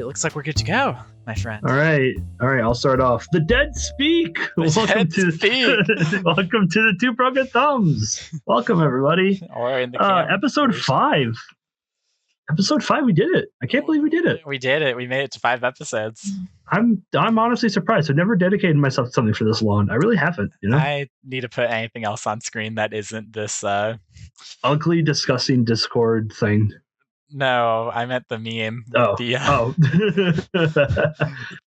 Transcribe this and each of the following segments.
it looks like we're good to go, my friend. All right. I'll start off. The dead speak. Welcome to the Two Broken Thumbs. Welcome, everybody. Or in the episode 5. Episode 5, we did it. I can't believe we did it. We did it. We made it to 5 episodes. I'm honestly surprised. I've never dedicated myself to something for this long. I really haven't. I need to put anything else on screen that isn't this ugly, disgusting Discord thing. No, I meant the meme.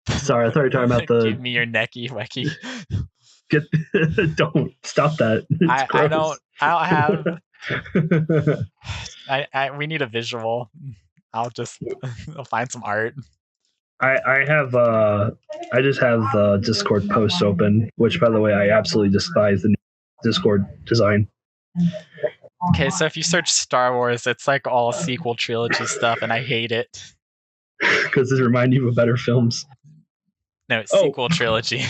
Sorry, I thought you were talking about the. Give me your necky wecky. Don't stop that. I don't have. We need a visual. I'll find some art. I just have the Discord posts open, which, by the way, I absolutely despise the new Discord design. Okay, so if you search Star Wars, it's like all sequel trilogy stuff, and I hate it. Because it reminds you of better films. No, it's sequel trilogy.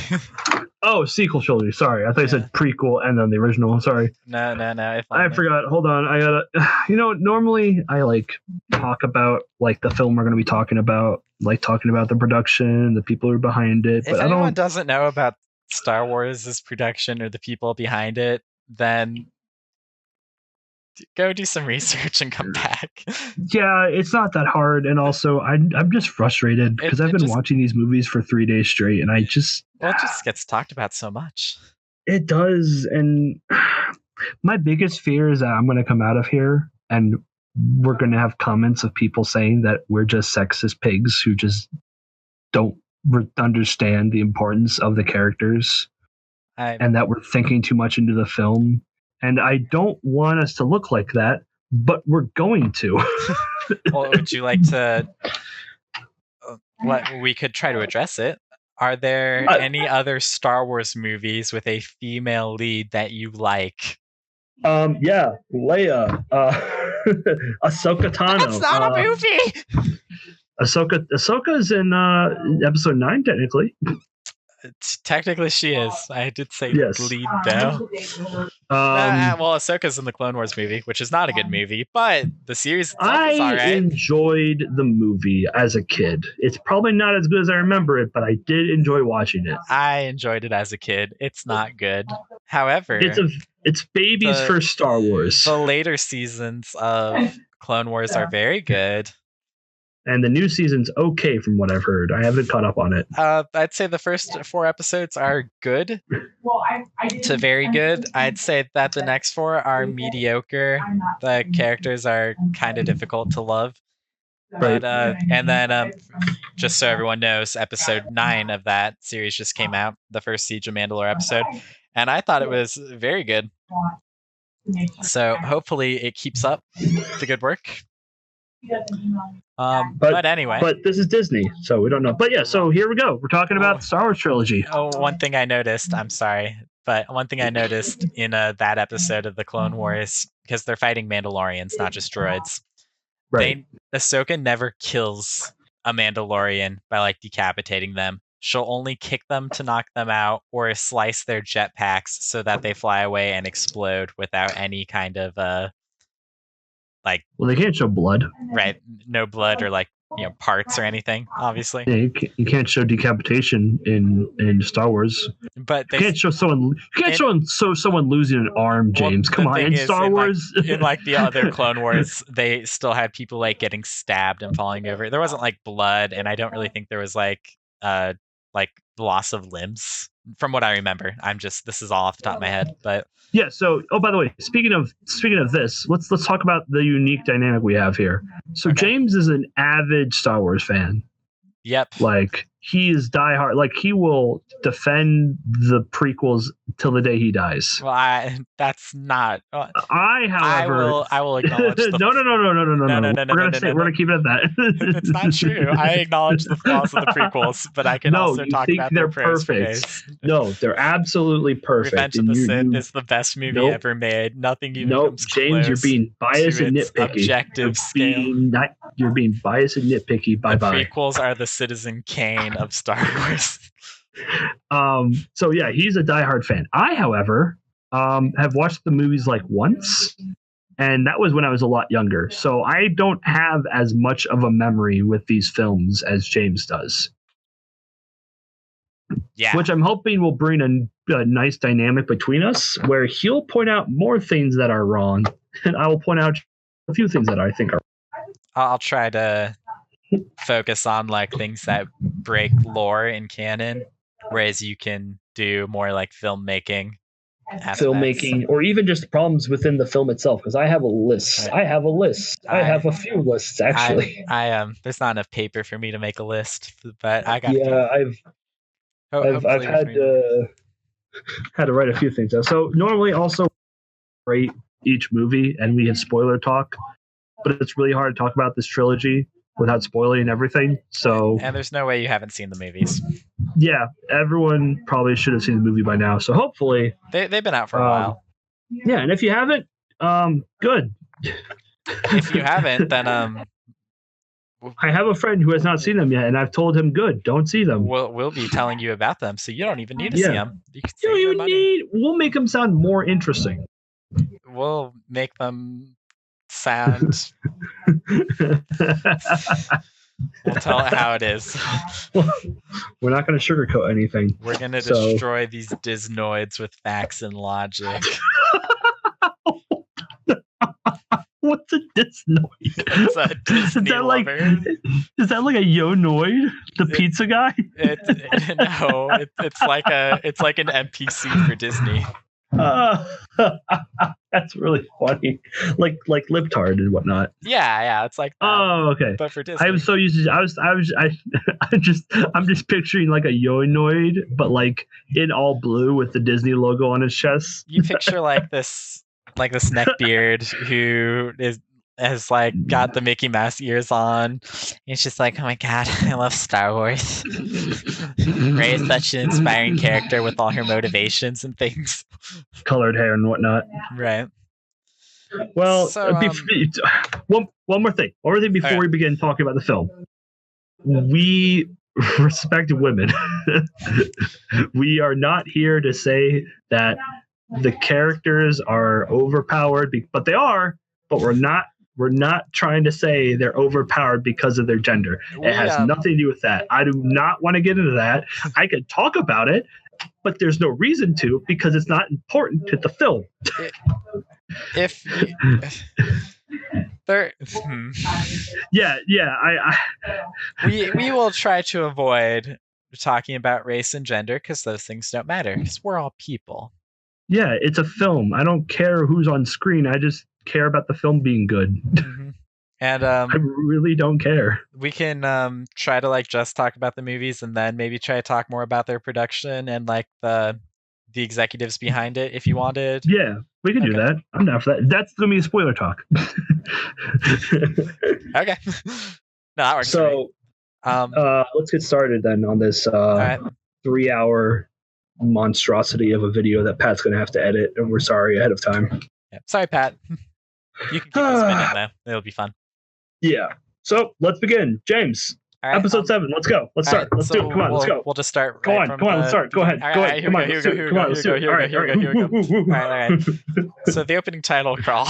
Oh, sequel trilogy. Sorry, I thought you said prequel and then the original. Sorry. No. I forgot. Hold on. I gotta. Normally I talk about the film we're going to be talking about, talking about the production, the people who are behind it. If anyone doesn't know about Star Wars' production or the people behind it, then go do some research and come back. Yeah, it's not that hard, and also I'm just frustrated because I've been watching these movies for 3 days straight, and it just gets talked about so much. It does, and my biggest fear is that I'm going to come out of here and we're going to have comments of people saying that we're just sexist pigs who just don't understand the importance of the characters, and that we're thinking too much into the film. And I don't want us to look like that, but we're going to. Well, would you like to... we could try to address it. Are there any other Star Wars movies with a female lead that you like? Yeah, Leia. Ahsoka Tano. That's not a movie! Ahsoka's in episode 9, technically. Technically, she is. I did say yes. Lead, though. Well, Ahsoka's in the Clone Wars movie, which is not a good movie, but the series itself is all right. I enjoyed the movie as a kid. It's probably not as good as I remember it, but I did enjoy watching it. I enjoyed it as a kid. It's not good. However, it's baby's first Star Wars. The later seasons of Clone Wars are very good. And the new season's okay from what I've heard. I haven't caught up on it. I'd say the first 4 episodes are good to very good. I'd say that the next 4 are mediocre. The characters are kind of difficult to love. But and then just so everyone knows, episode 9 of that series just came out, the first Siege of Mandalore episode, and I thought it was very good. So hopefully it keeps up the good work. But anyway, but this is Disney, so we don't know. But yeah, so here we go. We're talking about the Star Wars trilogy. One thing I noticed, I'm sorry, but one thing I noticed in that episode of the Clone Wars, because they're fighting Mandalorians, not just droids. Right. Ahsoka never kills a Mandalorian by decapitating them. She'll only kick them to knock them out or slice their jetpacks so that they fly away and explode without any kind of well, they can't show blood, right? No blood or parts or anything, obviously. Yeah, you can't show decapitation in Star Wars. But you can't show someone. You can't show someone losing an arm, James. Come on, in Star Wars. In the other Clone Wars, they still had people getting stabbed and falling over. There wasn't blood, and I don't really think there was loss of limbs from what I remember. This is all off the top of my head, but yeah. So, by the way, speaking of this, let's talk about the unique dynamic we have here. So, okay. James is an avid Star Wars fan. Yep. He is diehard. He will defend the prequels till the day he dies. Well, that's not. However, I will acknowledge. No. We're gonna keep it at that. It's not true. I acknowledge the flaws of the prequels, but I can also talk about their perfect. No, they're absolutely perfect. Revenge of the Sith is the best movie ever made. Nothing even comes James, close. You're being biased and nitpicky. Objective scale. You're being biased and nitpicky. Bye bye. The prequels are the Citizen Kane of Star Wars. So yeah, he's a diehard fan. I, however, have watched the movies once, And that was when I was a lot younger. So I don't have as much of a memory with these films as James does. Yeah. Which I'm hoping will bring a nice dynamic between us where he'll point out more things that are wrong, and I will point out a few things that I think are. I'll try to focus on like things that break lore in canon, whereas you can do more like filmmaking aspects. Filmmaking, or even just problems within the film itself, because I have a list. Right. I have a few lists, actually. There's not enough paper for me to make a list, but I got. Yeah, I've had to write a few things down. So normally also rate each movie, and we have spoiler talk, but it's really hard to talk about this trilogy without spoiling everything. So and there's no way you haven't seen the movies. Yeah, everyone probably should have seen the movie by now. So hopefully they've been out for a while. Yeah, and if you haven't, good. If you haven't, then I have a friend who has not seen them yet, and I've told him, good, don't see them. We'll be telling you about them, so you don't even need to see them. We'll make them sound more interesting. We'll make them sound. We'll tell it how it is. We're not going to sugarcoat anything. We're going to destroy these Disnoids with facts and logic. What's a Disnoid? It's a Disney lover. Is that like a Yo-noid, the pizza guy? No, it's like an NPC for Disney. That's really funny. Like Libtard and whatnot. Yeah, it's like that. Oh, okay. But for Disney. I'm so used to I'm just picturing like a Yo-noid, but like in all blue with the Disney logo on his chest. You picture like this neckbeard who has like got the Mickey Mouse ears on. It's just like, oh my god, I love Star Wars. Rey is such an inspiring character with all her motivations and things. Colored hair and whatnot. Right. Well, so, one more thing. One more thing before we begin talking about the film. We respect women. We are not here to say that the characters are overpowered, but they are. But we're not trying to say they're overpowered because of their gender. It has nothing to do with that. I do not want to get into that. I could talk about it, but there's no reason to, because it's not important to the film. We will try to avoid talking about race and gender because those things don't matter, because we're all people. Yeah, it's a film. I don't care who's on screen. I just care about the film being good. Mm-hmm. And I really don't care. We can try to like just talk about the movies, and then maybe try to talk more about their production and like the executives behind it if you wanted. Yeah, we can do that. I'm down for that. That's gonna be a spoiler talk. Okay. No, that works. So let's get started then on this 3-hour monstrosity of a video that Pat's gonna have to edit, and we're sorry ahead of time. Yeah. Sorry, Pat. You can keep this minute though. It'll be fun. Yeah. So let's begin. James, episode 7. Let's go. Let's start. Let's do it. Come on. Let's go. We'll just start. Come on. Let's start. Go ahead. Go ahead. Come on. Here we go. All right. So the opening title crawl.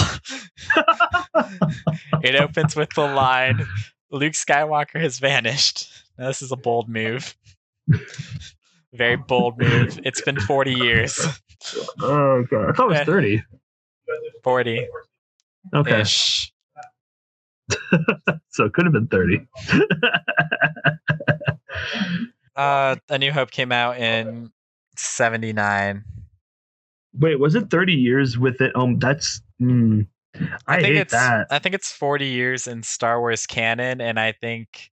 It opens with the line, "Luke Skywalker has vanished." Now, this is a bold move. Very bold move. It's been 40 years. Oh god, I thought it was 30. 40. Okay. Ish. So it could have been 30. A New Hope came out in 79. Wait, was it 30 years with it? That's I hate that. I think it's 40 years in Star Wars canon, and I think,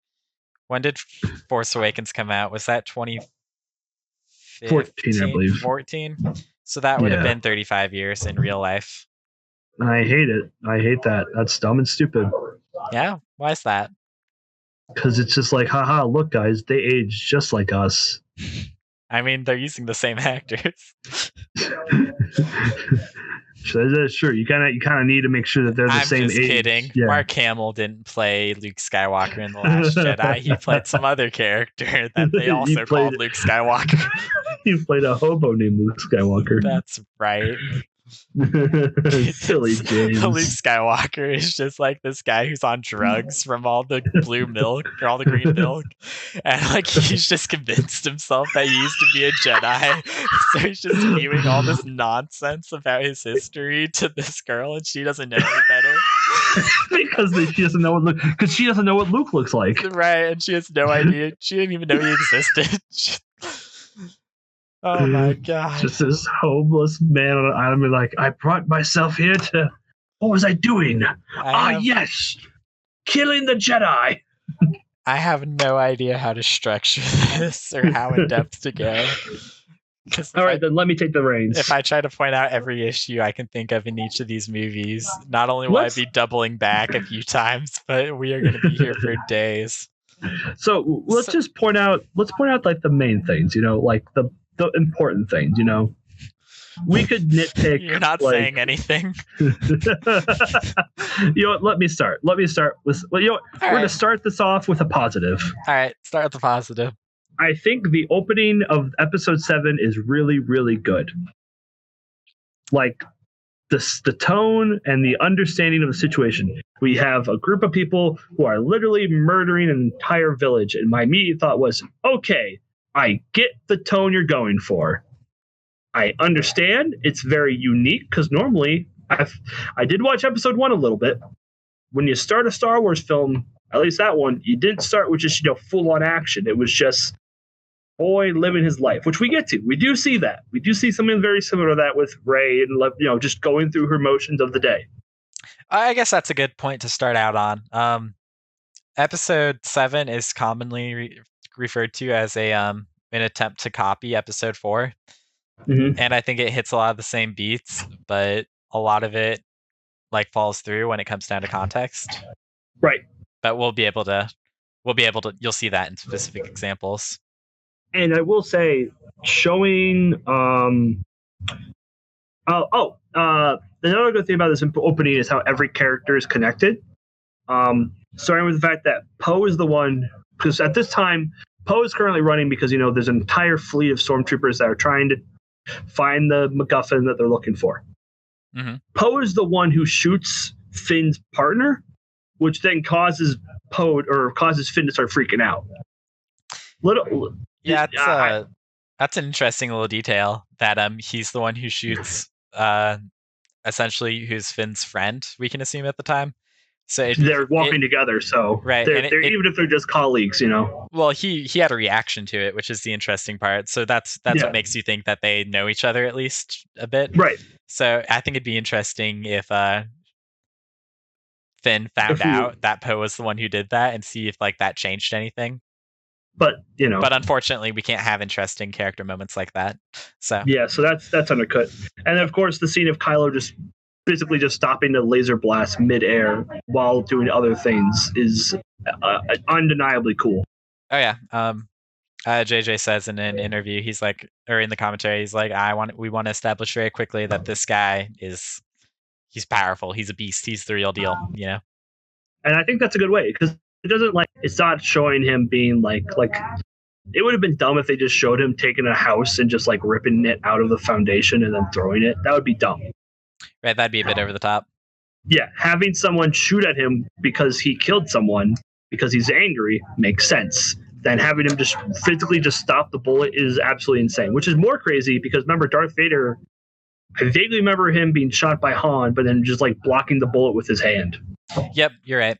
when did Force Awakens come out? Was that 2015? 14, I believe. 14? So that would have been 35 years in real life. I hate it. I hate that. That's dumb and stupid. Yeah? Why is that? Because it's just like, haha, look, guys, they age just like us. I mean, they're using the same actors. Sure, you kind of need to make sure that they're the same age. I'm just kidding. Yeah. Mark Hamill didn't play Luke Skywalker in The Last Jedi. He played some other character that they also called Luke Skywalker. He played a hobo named Luke Skywalker. That's right. Silly James. Luke Skywalker is just like this guy who's on drugs from all the blue milk or all the green milk, and like he's just convinced himself that he used to be a Jedi, so he's just spewing all this nonsense about his history to this girl, and she doesn't know any better. Because she doesn't know what Luke looks like. Right, and she has no idea. She didn't even know he existed. Oh my god. Just this homeless man on an island, like, I brought myself here to. What was I doing? Yes! Killing the Jedi! I have no idea how to structure this or how in depth to go. Alright, then let me take the reins. If I try to point out every issue I can think of in each of these movies, not only will I be doubling back a few times, but we are going to be here for days. So let's just point out like the main things, like the important things, We could nitpick. You're not saying anything. Let me start. With we're going to start this off with a positive. All right, start with the positive. I think the opening of episode 7 is really, really good. Like the tone and the understanding of the situation. We have a group of people who are literally murdering an entire village, and my immediate thought was, okay, I get the tone you're going for. I understand it's very unique because normally I did watch episode 1 a little bit. When you start a Star Wars film, at least that one, you didn't start with just full on action. It was just boy living his life, which we get to. We do see that. We do see something very similar to that with Rey and just going through her motions of the day. I guess that's a good point to start out on. Episode 7 is commonly referred to as an attempt to copy episode 4. Mm-hmm. And I think it hits a lot of the same beats, but a lot of it falls through when it comes down to context. Right. But we'll be able to you'll see that in specific examples. And I will say, showing another good thing about this opening is how every character is connected. Starting with the fact that Poe is the one, because at this time Poe is currently running because there's an entire fleet of stormtroopers that are trying to find the MacGuffin that they're looking for. Mm-hmm. Poe is the one who shoots Finn's partner, which then causes Finn to start freaking out. That's an interesting little detail that he's the one who shoots essentially who's Finn's friend, we can assume at the time. So they're walking together, so right, they're even if they're just colleagues, Well, he had a reaction to it, which is the interesting part. So that's what makes you think that they know each other at least a bit. Right. So I think it'd be interesting if Finn found out that Poe was the one who did that and see if that changed anything. But But unfortunately, we can't have interesting character moments like that. So so that's undercut. And of course, the scene of Kylo just physically just stopping the laser blast midair while doing other things is undeniably cool. Oh yeah. JJ says in an interview, he's like, or in the commentary, he's like, we want to establish very quickly that this guy he's powerful. He's a beast. He's the real deal. And I think that's a good way because it doesn't it's not showing him being like it would have been dumb if they just showed him taking a house and just ripping it out of the foundation and then throwing it. That would be dumb. Right, that'd be a bit over the top. Yeah, having someone shoot at him because he killed someone because he's angry makes sense. Then having him just physically just stop the bullet is absolutely insane, which is more crazy because remember Darth Vader, I vaguely remember him being shot by Han, but then just blocking the bullet with his hand. Yep, you're right.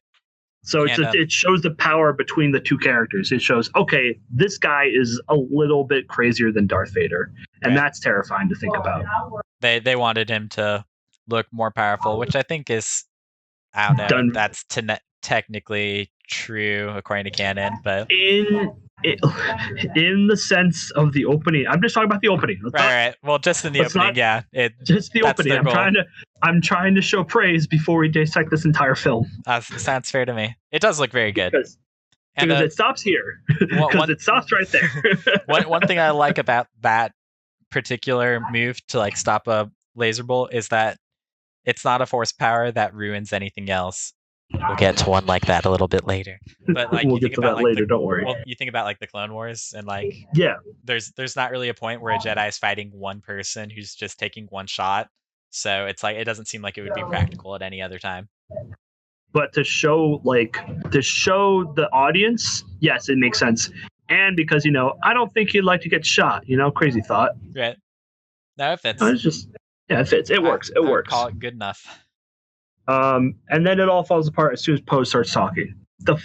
So it shows the power between the two characters. It shows, okay, this guy is a little bit crazier than Darth Vader, and that's terrifying to think about. They wanted him to look more powerful, which I think is, I don't know, that's technically true according to canon, but in the sense of the opening, I'm just talking about the opening. Right. Well, just in the opening, just the opening. I'm trying to show praise before we dissect this entire film. Sounds fair to me. It does look very good. Because it stops here. Because it stops right there. one thing I like about that particular move to stop a laser bolt is that it's not a force power that ruins anything else. We'll get to one like that a little bit later. But we'll get to that later. Don't worry. Well, you think about the Clone Wars and there's not really a point where a Jedi is fighting one person who's just taking one shot. So it's like it doesn't seem like it would be practical at any other time. But to show the audience, yes, it makes sense. And because I don't think he'd like to get shot. Crazy thought. Right? No, it fits. It's just it fits. It works. It I would works. call it good enough. And then it all falls apart as soon as Poe starts talking. The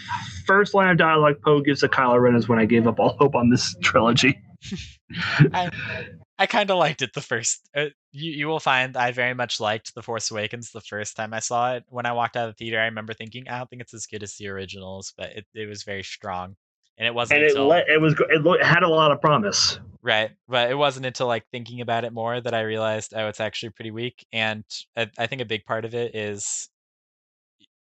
first line of dialogue Poe gives to Kylo Ren is when I gave up all hope on this trilogy. I kind of liked it the first. You will find I very much liked The Force Awakens the first time I saw it. When I walked out of the theater, I remember thinking, I don't think it's as good as the originals, but it was very strong. And it wasn't until it had a lot of promise. Right, but it wasn't until like thinking about it more that I realized, oh, it's actually pretty weak. And I think a big part of it is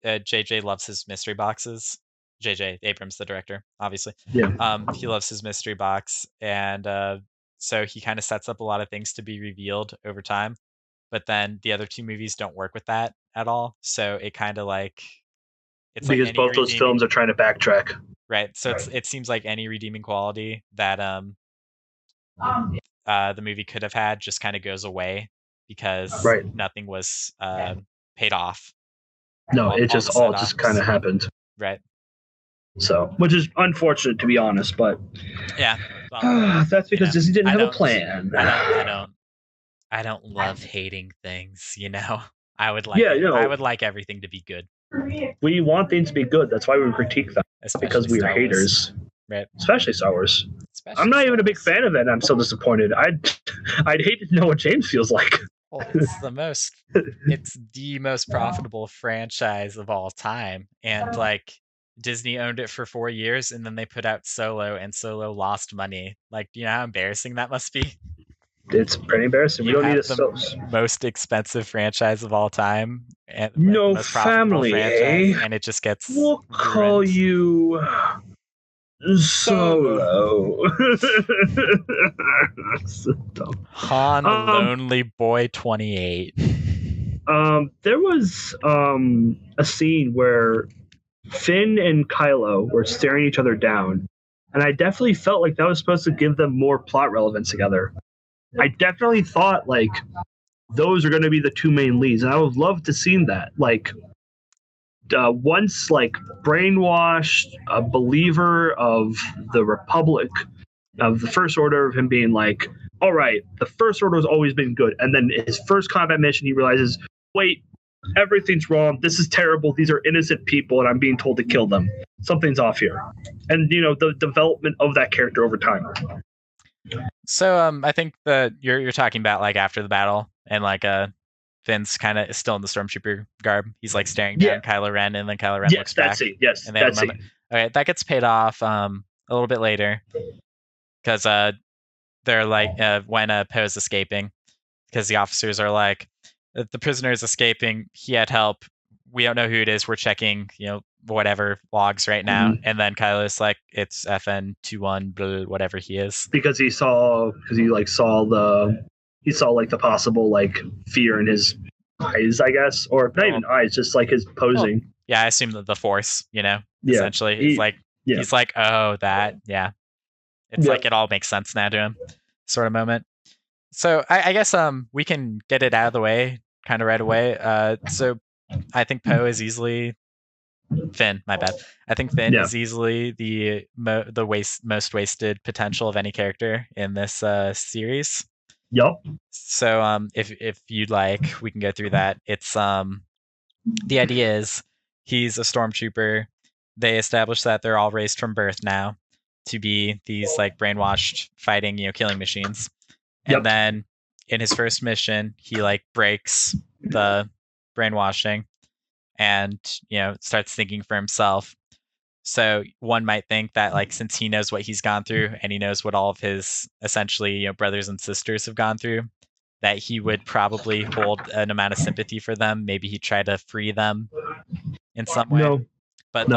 JJ loves his mystery boxes. JJ Abrams, the director, obviously. Yeah. He loves his mystery box, and so he kind of sets up a lot of things to be revealed over time. But then the other two movies don't work with that at all. So it kind of like it's because like both those films are trying to backtrack. Right. So it seems like any redeeming quality that the movie could have had just kind of goes away because nothing was paid off. No, it just all just kind of happened. Right. So, which is unfortunate to be honest, but yeah, well, that's because Disney didn't have a plan. I don't love hating things. I would like I would like everything to be good. We want things to be good. That's why we critique them. Especially because we are haters. Right. Especially Star Wars. I'm not even a big fan of it. I'm so disappointed. I'd hate to know what James feels like. Well, it's the most profitable franchise of all time. And like Disney owned it for 4 years and then they put out Solo and Solo lost money. Like, do you know how embarrassing that must be? It's pretty embarrassing. We don't need the most expensive franchise of all time. And no family, and it just gets we'll ruined. Call you Solo. So Han Lonely Boy 28. There was a scene where Finn and Kylo were staring each other down, and I definitely felt like that was supposed to give them more plot relevance together. I definitely thought like those are going to be the two main leads, and I would love to see that. Like once like brainwashed, a believer of the Republic, of the First Order, of him being like, all right, the First Order has always been good, and then his first combat mission, he realizes, wait, everything's wrong. This is terrible. These are innocent people, and I'm being told to kill them. Something's off here. And the development of that character over time. So I think that you're talking about like after the battle, and like Finn's kind of still in the stormtrooper garb. He's like staring down Kylo Ren, and then Kylo Ren looks back. Yes, and that's it. Okay, that gets paid off a little bit later because they're like when Poe's escaping, because the officers are like, the prisoner is escaping. He had help. We don't know who it is. We're checking, whatever logs right now. Mm-hmm. And then Kylo's like, it's FN21, whatever he is. Because he saw the possible like fear in his eyes, I guess, or not even eyes, just like his posing. Well, yeah, I assume that the Force, essentially, he's like, oh, that, yeah. It's like it all makes sense now to him, sort of moment. So I guess we can get it out of the way kind of right away. So I think Poe is easily Finn. My bad. I think Finn is easily the most wasted potential of any character in this series. Yep. So if you'd like, we can go through that. It's the idea is he's a stormtrooper. They establish that they're all raised from birth now to be these like brainwashed fighting, killing machines. And then in his first mission, he like breaks the brainwashing and starts thinking for himself. So one might think that like since he knows what he's gone through and he knows what all of his essentially brothers and sisters have gone through, that he would probably hold an amount of sympathy for them. Maybe he'd try to free them in some way. No. But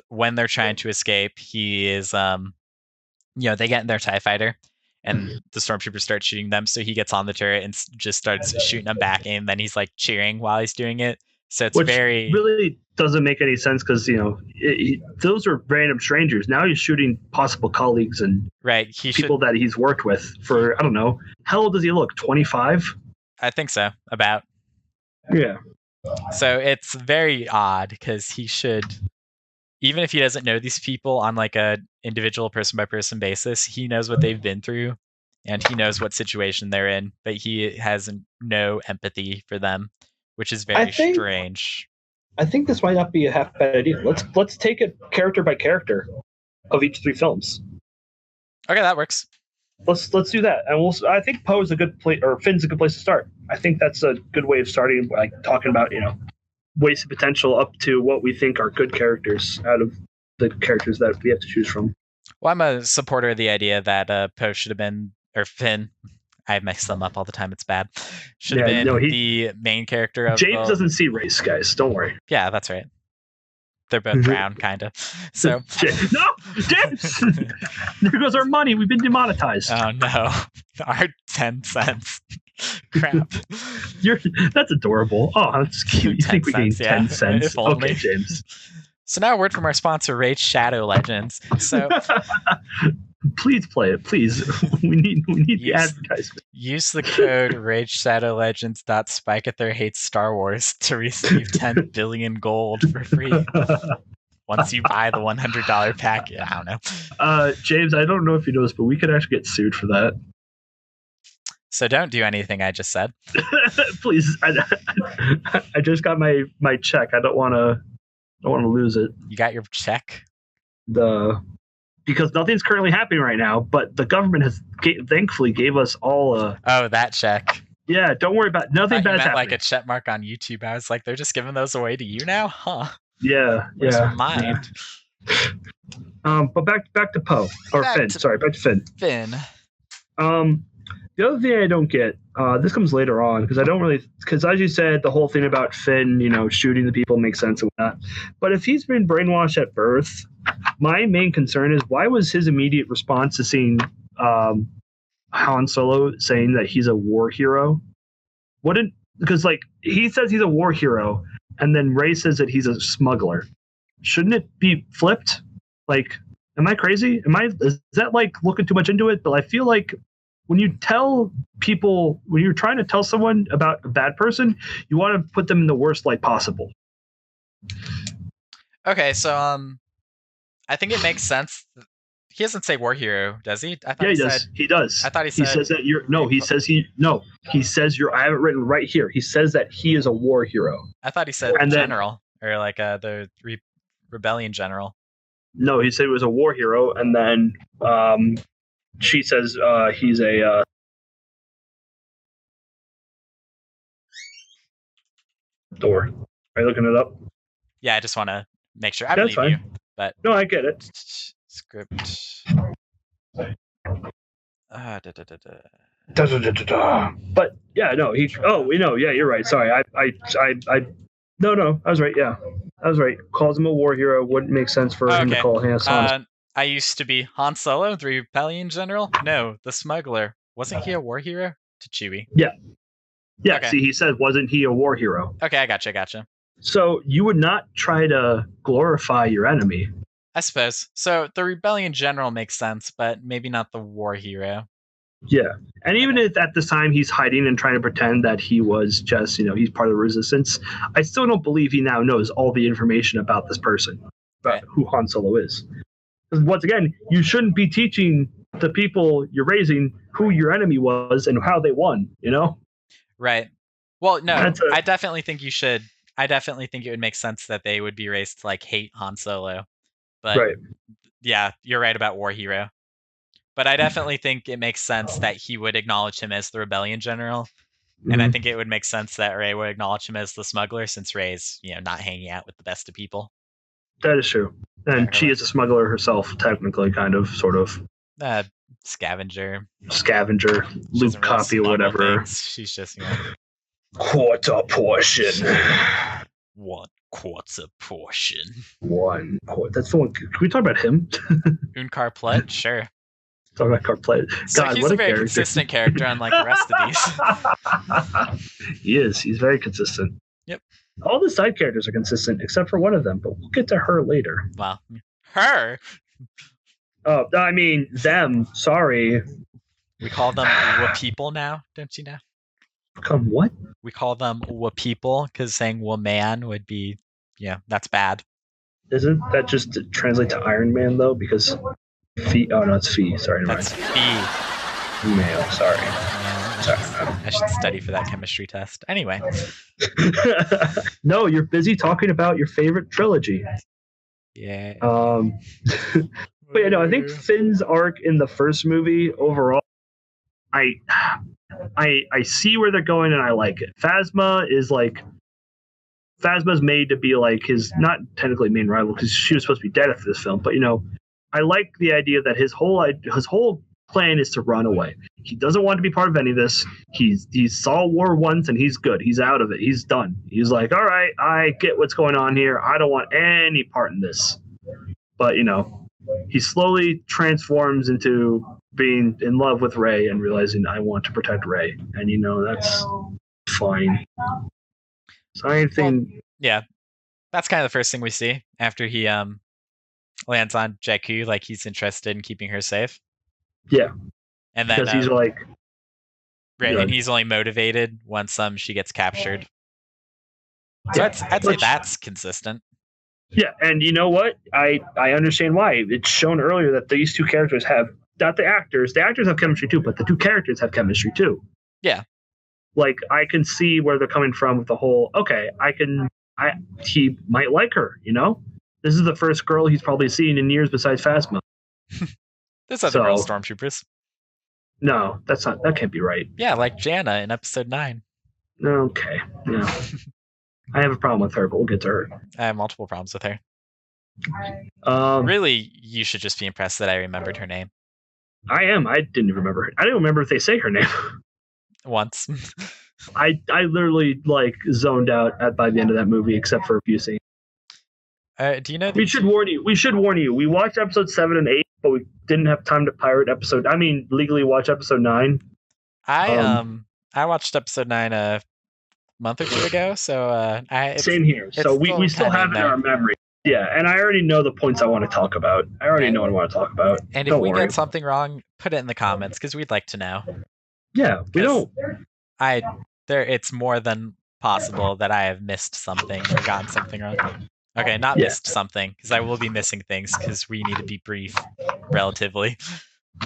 when they're trying to escape, he is they get in their TIE fighter and the stormtroopers start shooting them. So he gets on the turret and just starts shooting them back, and then he's like cheering while he's doing it. So it's really doesn't make any sense because those are random strangers. Now he's shooting possible colleagues and people that he's worked with for, I don't know, how old does he look? 25? I think so. About. Yeah. So it's very odd because he should, even if he doesn't know these people on like a individual person by person basis, he knows what they've been through and he knows what situation they're in, but he has no empathy for them, which is very strange. I think this might not be a half bad idea. Let's take it character by character of each 3 films. Okay, that works. Let's do that, and I think Poe is a good place, or Finn's a good place to start. I think that's a good way of starting, like talking about wasted potential up to what we think are good characters out of the characters that we have to choose from. Well, I'm a supporter of the idea that Poe should have been, or Finn. I mix them up all the time. It's bad. Should have been the main character of. James doesn't see race, guys. Don't worry. Yeah, that's right. They're both brown, kind of. So no, James. There goes our money. We've been demonetized. Oh no, our 10 cents. Crap. That's adorable. Oh, that's cute. You think we gained 10 cents? Okay, James. So now a word from our sponsor, Raid Shadow Legends. So please play it, please. We need the advertisement. Use the code RageShadowLegends.SpikeAther-Hates-Star-Wars to receive 10 billion gold for free. Once you buy the $100 pack, I don't know. James, I don't know if you know this, but we could actually get sued for that. So don't do anything I just said. Please, I just got my check. I don't want to lose it. You got your check? Because nothing's currently happening right now, but the government has thankfully gave us all that check. Yeah, don't worry about nothing bad happening. Like a check mark on YouTube. I was like, they're just giving those away to you now, huh? Yeah, Mind. But back to Poe or Finn. Sorry, back to Finn. Finn. The other thing I don't get, this comes later on because as you said, the whole thing about Finn, shooting the people makes sense and whatnot. But if he's been brainwashed at birth, my main concern is why was his immediate response to seeing Han Solo saying that he's a war hero? Because like he says he's a war hero, and then Rey says that he's a smuggler. Shouldn't it be flipped? Like, am I crazy? Is that like looking too much into it? But I feel like when you're trying to tell someone about a bad person, you want to put them in the worst light possible. Okay, so I think it makes sense. He doesn't say war hero, does he? He does. He does. I thought he said. He says that you're. No, he says he. No, he says you're. I have it written right here. He says that he is a war hero. I thought he said general, or like the rebellion general. No, he said he was a war hero, and then she says he's a. Door. Are you looking it up? Yeah, I just want to make sure. I believe you, but no, I get it. Script. But yeah, no, he. Oh, we know. Yeah, you're right. Sorry, No, I was right. Yeah, I was right. Calls him a war hero. Wouldn't make sense for him to call Han. I used to be Han Solo, the rebellion general. No, the smuggler. Wasn't he a war hero to Chewie? Yeah. Yeah. Okay. See, he said, wasn't he a war hero? Okay, I gotcha. So you would not try to glorify your enemy. I suppose. So the rebellion general makes sense, but maybe not the war hero. Yeah. And even if at this time he's hiding and trying to pretend that he was just, he's part of the resistance, I still don't believe he now knows all the information about this person, about who Han Solo is. Because once again, you shouldn't be teaching the people you're raising who your enemy was and how they won, Right. Well, no, I definitely think you should. I definitely think it would make sense that they would be raised to like hate Han Solo. But yeah, you're right about war hero. But I definitely think it makes sense that he would acknowledge him as the rebellion general. Mm-hmm. And I think it would make sense that Rey would acknowledge him as the smuggler since Rey's, not hanging out with the best of people. That is true. And she is a smuggler herself, technically, kind of, sort of. Scavenger, loot copy, or whatever. Things. She's just, quarter portion. 1 quarter portion. 1 quarter. That's the one. Can we talk about him? Unkar Plet? Sure. Talk about Carplet. So he's a very consistent character, unlike the rest of these. He is. He's very consistent. Yep. All the side characters are consistent, except for one of them, but we'll get to her later. Well, her? Oh, I mean, them. Sorry. We call them people now, don't you know? Become what? We call them wa people because saying woman would be, that's bad. Isn't that just translate to Iron Man though? Because fee. Oh no, it's fee. Sorry, never That's mind. fee. Male. Sorry. I should study for that chemistry test. Anyway. No, you're busy talking about your favorite trilogy. Yeah. But yeah, no, I think Finn's arc in the first movie overall, I see where they're going and I like it. Phasma's made to be like his not technically main rival because she was supposed to be dead after this film, but I like the idea that his whole plan is to run away. He doesn't want to be part of any of this. He saw war once and he's good. He's out of it. He's done. He's like, all right, I get what's going on here. I don't want any part in this. But he slowly transforms into being in love with Rey and realizing I want to protect Rey, and that's fine. So I think, yeah, that's kind of the first thing we see after he lands on Jakku. Like he's interested in keeping her safe. Yeah, and then because he's like, right, and he's only motivated once she gets captured. So I'd say that's consistent. Yeah, and you know what? I understand why. It's shown earlier that these two characters have, not the actors have chemistry too, but the two characters have chemistry too. Yeah. Like I can see where they're coming from with the whole, okay, he might like her, This is the first girl he's probably seen in years besides Phasma. There's other girl stormtroopers. No, that can't be right. Yeah, like Janna in episode 9. Okay. Yeah. I have a problem with her, but we'll get to her. I have multiple problems with her. Really, you should just be impressed that I remembered her name. I am. I didn't remember her. I didn't remember if they say her name. Once. I literally zoned out by the end of that movie, except for a few scenes. Do you know? We should warn you. We watched episode 7 and 8, but we didn't have time to pirate legally watch episode 9. I watched episode 9 a month or two ago, so same here. So we still have it in our memory. Yeah, and I already know the points I want to talk about. I already know what I want to talk about. And if we get something wrong, put it in the comments because we'd like to know. Yeah, we don't. It's more than possible that I have missed something or gotten something wrong. Okay, not missed something because I will be missing things because we need to be brief, relatively.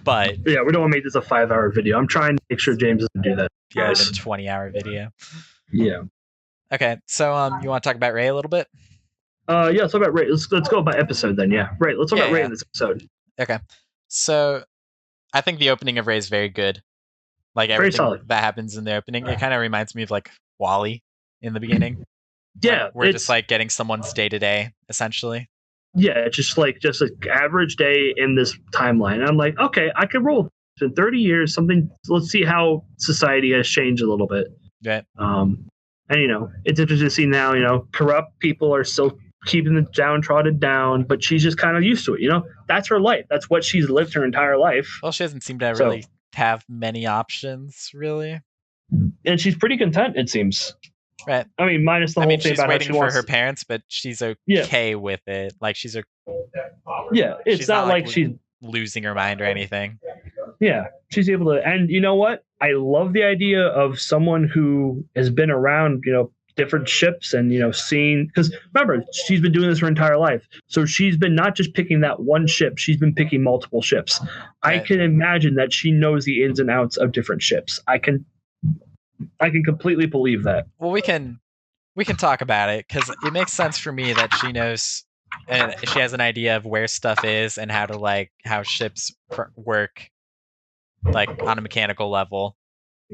But yeah, we don't want to make this a 5-hour video. I'm trying to make sure James doesn't do that. Yeah, it's a 20-hour video. Yeah. Okay, so you want to talk about Rey a little bit? Yeah, let's talk about Rey. Let's go by episode then. Yeah, right. Let's talk about Rey in this episode. Okay, so I think the opening of Rey is very good. Like everything that happens in the opening, it kind of reminds me of like WALL-E in the beginning. Yeah, we're just like getting someone's day to day, essentially. Yeah, just like average day in this timeline. And I'm like, okay, I could roll. It's been 30 years, something. Let's see how society has changed a little bit. Yeah. And it's interesting to see now. Corrupt people are still keeping the downtrodden down, but she's just kind of used to it. That's her life. That's what she's lived her entire life. Well, she doesn't seem to really have many options, really. And she's pretty content, it seems. Right. I mean, minus the whole thing she's about waiting how she for wants her parents, but she's okay with it. Like she's it's not like she's losing her mind or anything. Yeah, she's able to. And you know what? I love the idea of someone who has been around, different ships and seeing, because remember, she's been doing this her entire life, so she's been not just picking that one ship, she's been picking multiple ships. Right. I can imagine that she knows the ins and outs of different ships. I can completely believe that. Well, we can talk about it because it makes sense for me that she knows and she has an idea of where stuff is and how ships work on a mechanical level.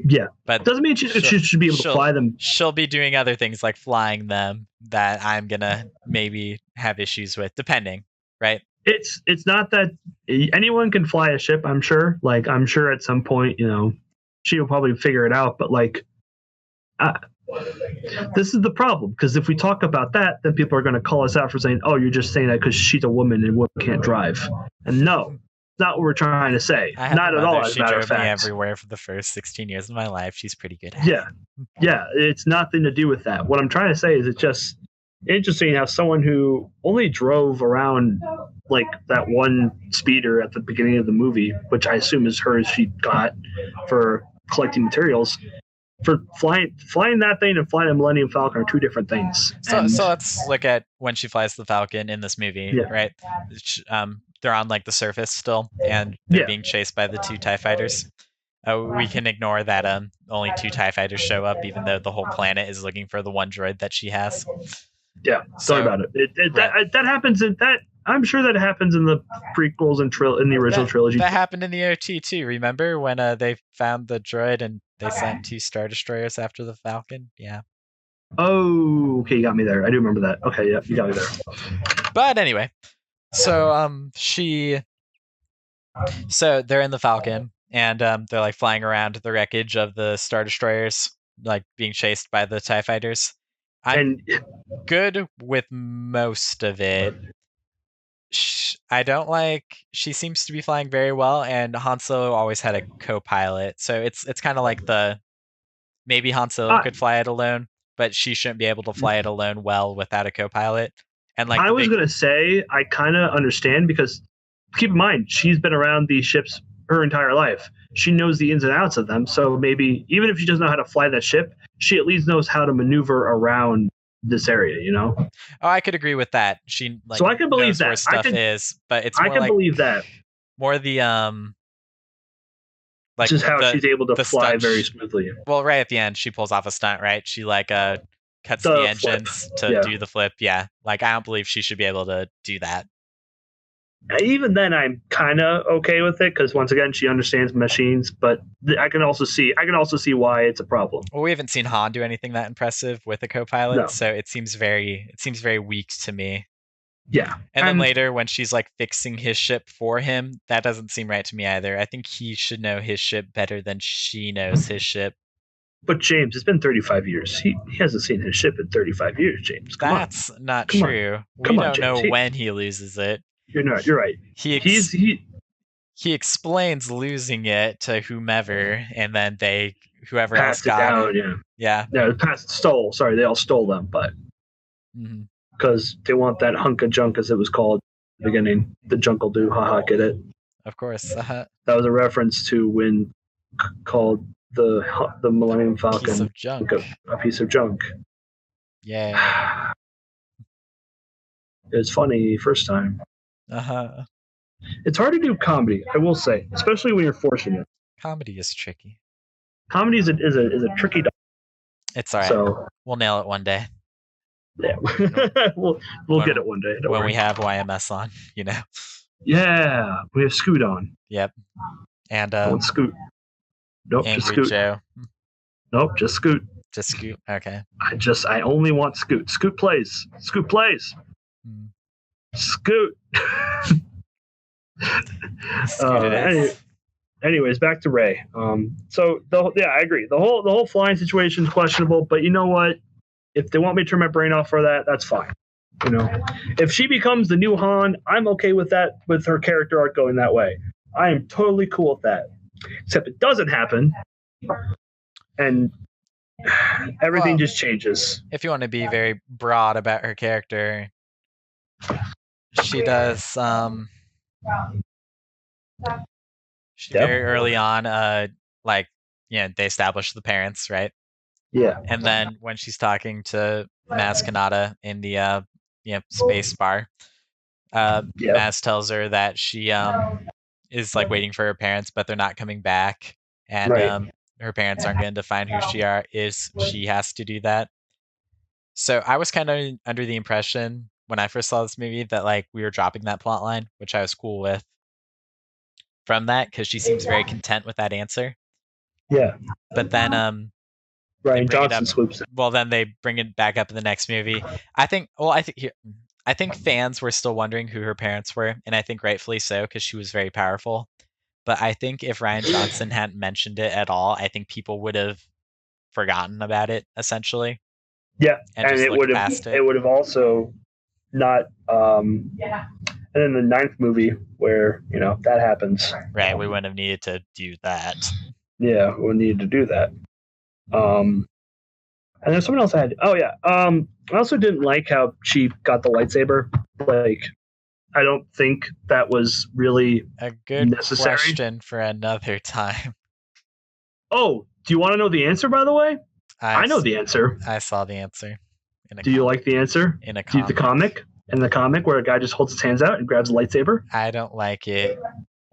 Yeah, but doesn't mean she should be able to fly them. She'll be doing other things like flying them that I'm gonna maybe have issues with, depending, right? It's not that anyone can fly a ship. I'm sure. I'm sure at some point, she will probably figure it out. But this is the problem, because if we talk about that, then people are going to call us out for saying, "Oh, you're just saying that because she's a woman and women can't drive." And no. Not what we're trying to say. Not at all. As a matter of fact, she drove me everywhere for the first 16 years of my life. She's pretty good at it. Yeah. It's nothing to do with that. What I'm trying to say is it's just interesting how someone who only drove around that one speeder at the beginning of the movie, which I assume is hers, she got for collecting materials. For flying that thing and flying a Millennium Falcon are two different things. So let's look at when she flies the Falcon in this movie, right? They're on like the surface still, and they're being chased by the two TIE fighters. We can ignore that only two TIE fighters show up, even though the whole planet is looking for the one droid that she has. Yeah, sorry about it. That happens in that. I'm sure that happens in the prequels and in the original trilogy. That happened in the OT too. Remember when they found the droid and they sent two Star Destroyers after the Falcon? Yeah. Oh, okay, you got me there. I do remember that. Okay, yeah, you got me there. But anyway, so so they're in the Falcon and they're like flying around the wreckage of the Star Destroyers, like being chased by the TIE fighters. I'm good with most of it. I don't like. She seems to be flying very well, and Han Solo always had a co-pilot, so it's kind of like the maybe Han Solo could fly it alone, but she shouldn't be able to fly it alone well without a co-pilot. And like I was gonna say, I kind of understand because keep in mind she's been around these ships her entire life. She knows the ins and outs of them, so maybe even if she doesn't know how to fly that ship, she at least knows how to maneuver around this area, you know? Oh, I could agree with that. She like so I can believe knows that where stuff is, but it's more I can like believe that. More the like just how she's able to fly very smoothly. Well, right at the end, she pulls off a stunt, right? She like cuts the engines to do the flip. Yeah, like I don't believe she should be able to do that. Even then, I'm kind of okay with it because once again, she understands machines. But I can also see why it's a problem. Well, we haven't seen Han do anything that impressive with a co-pilot, so it seems very weak to me. Yeah. And then later, when she's like fixing his ship for him, that doesn't seem right to me either. I think he should know his ship better than she knows his ship. But James, it's been 35 years. He hasn't seen his ship in 35 years, James. That's not true. We don't know when he loses it. You're right. He explains losing it to whomever, and then whoever else got it. Yeah. They all stole them, but because they want that hunk of junk, as it was called at the beginning. The Junkle Do, haha, get it? Of course. That was a reference to when called the Millennium Falcon piece of junk. A piece of junk. Yeah. It was funny first time. It's hard to do comedy, I will say, especially when you're fortunate. Comedy is tricky. Comedy is a tricky dog. It's all right. So, we'll nail it one day. Yeah, we'll get it one day. When we have YMS on, you know. Yeah, we have Scoot on. Yep. And Scoot. Nope, Angry just Scoot. Joe. Nope, just Scoot. Just Scoot. Okay. I only want Scoot. Scoot plays. Scoot. Anyways, back to Rey. So I agree. The whole flying situation is questionable, but you know what? If they want me to turn my brain off for that, that's fine. You know, if she becomes the new Han, I'm okay with that. With her character arc going that way, I am totally cool with that. Except it doesn't happen, and everything just changes. If you want to be very broad about her character, she does very early on like they establish the parents, right? Yeah. And then when she's talking to Maz Kanata in the space bar, Maz tells her that she is like waiting for her parents, but they're not coming back, and her parents aren't going to define who she is. She has to do that. So I was kind of under the impression when I first saw this movie that like we were dropping that plot line, which I was cool with from that because she seems very content with that answer. Yeah. But then Rian Johnson swoops it. Well, then they bring it back up in the next movie. I think fans were still wondering who her parents were, and I think rightfully so because she was very powerful. But I think if Rian Johnson hadn't mentioned it at all, I think people would have forgotten about it essentially. Yeah, and it would have also not. And in the 9th movie, where that happens, right? We wouldn't have needed to do that. Yeah, we needed to do that. And there's someone else I had. Oh yeah. I also didn't like how she got the lightsaber. Like, I don't think that was really a good necessary. Question for another time. Oh, Do you want to know the answer, by the way? I know the answer. I saw the answer. Do you like the answer? In a Do you the comic? In the comic where a guy just holds his hands out and grabs a lightsaber? I don't like it.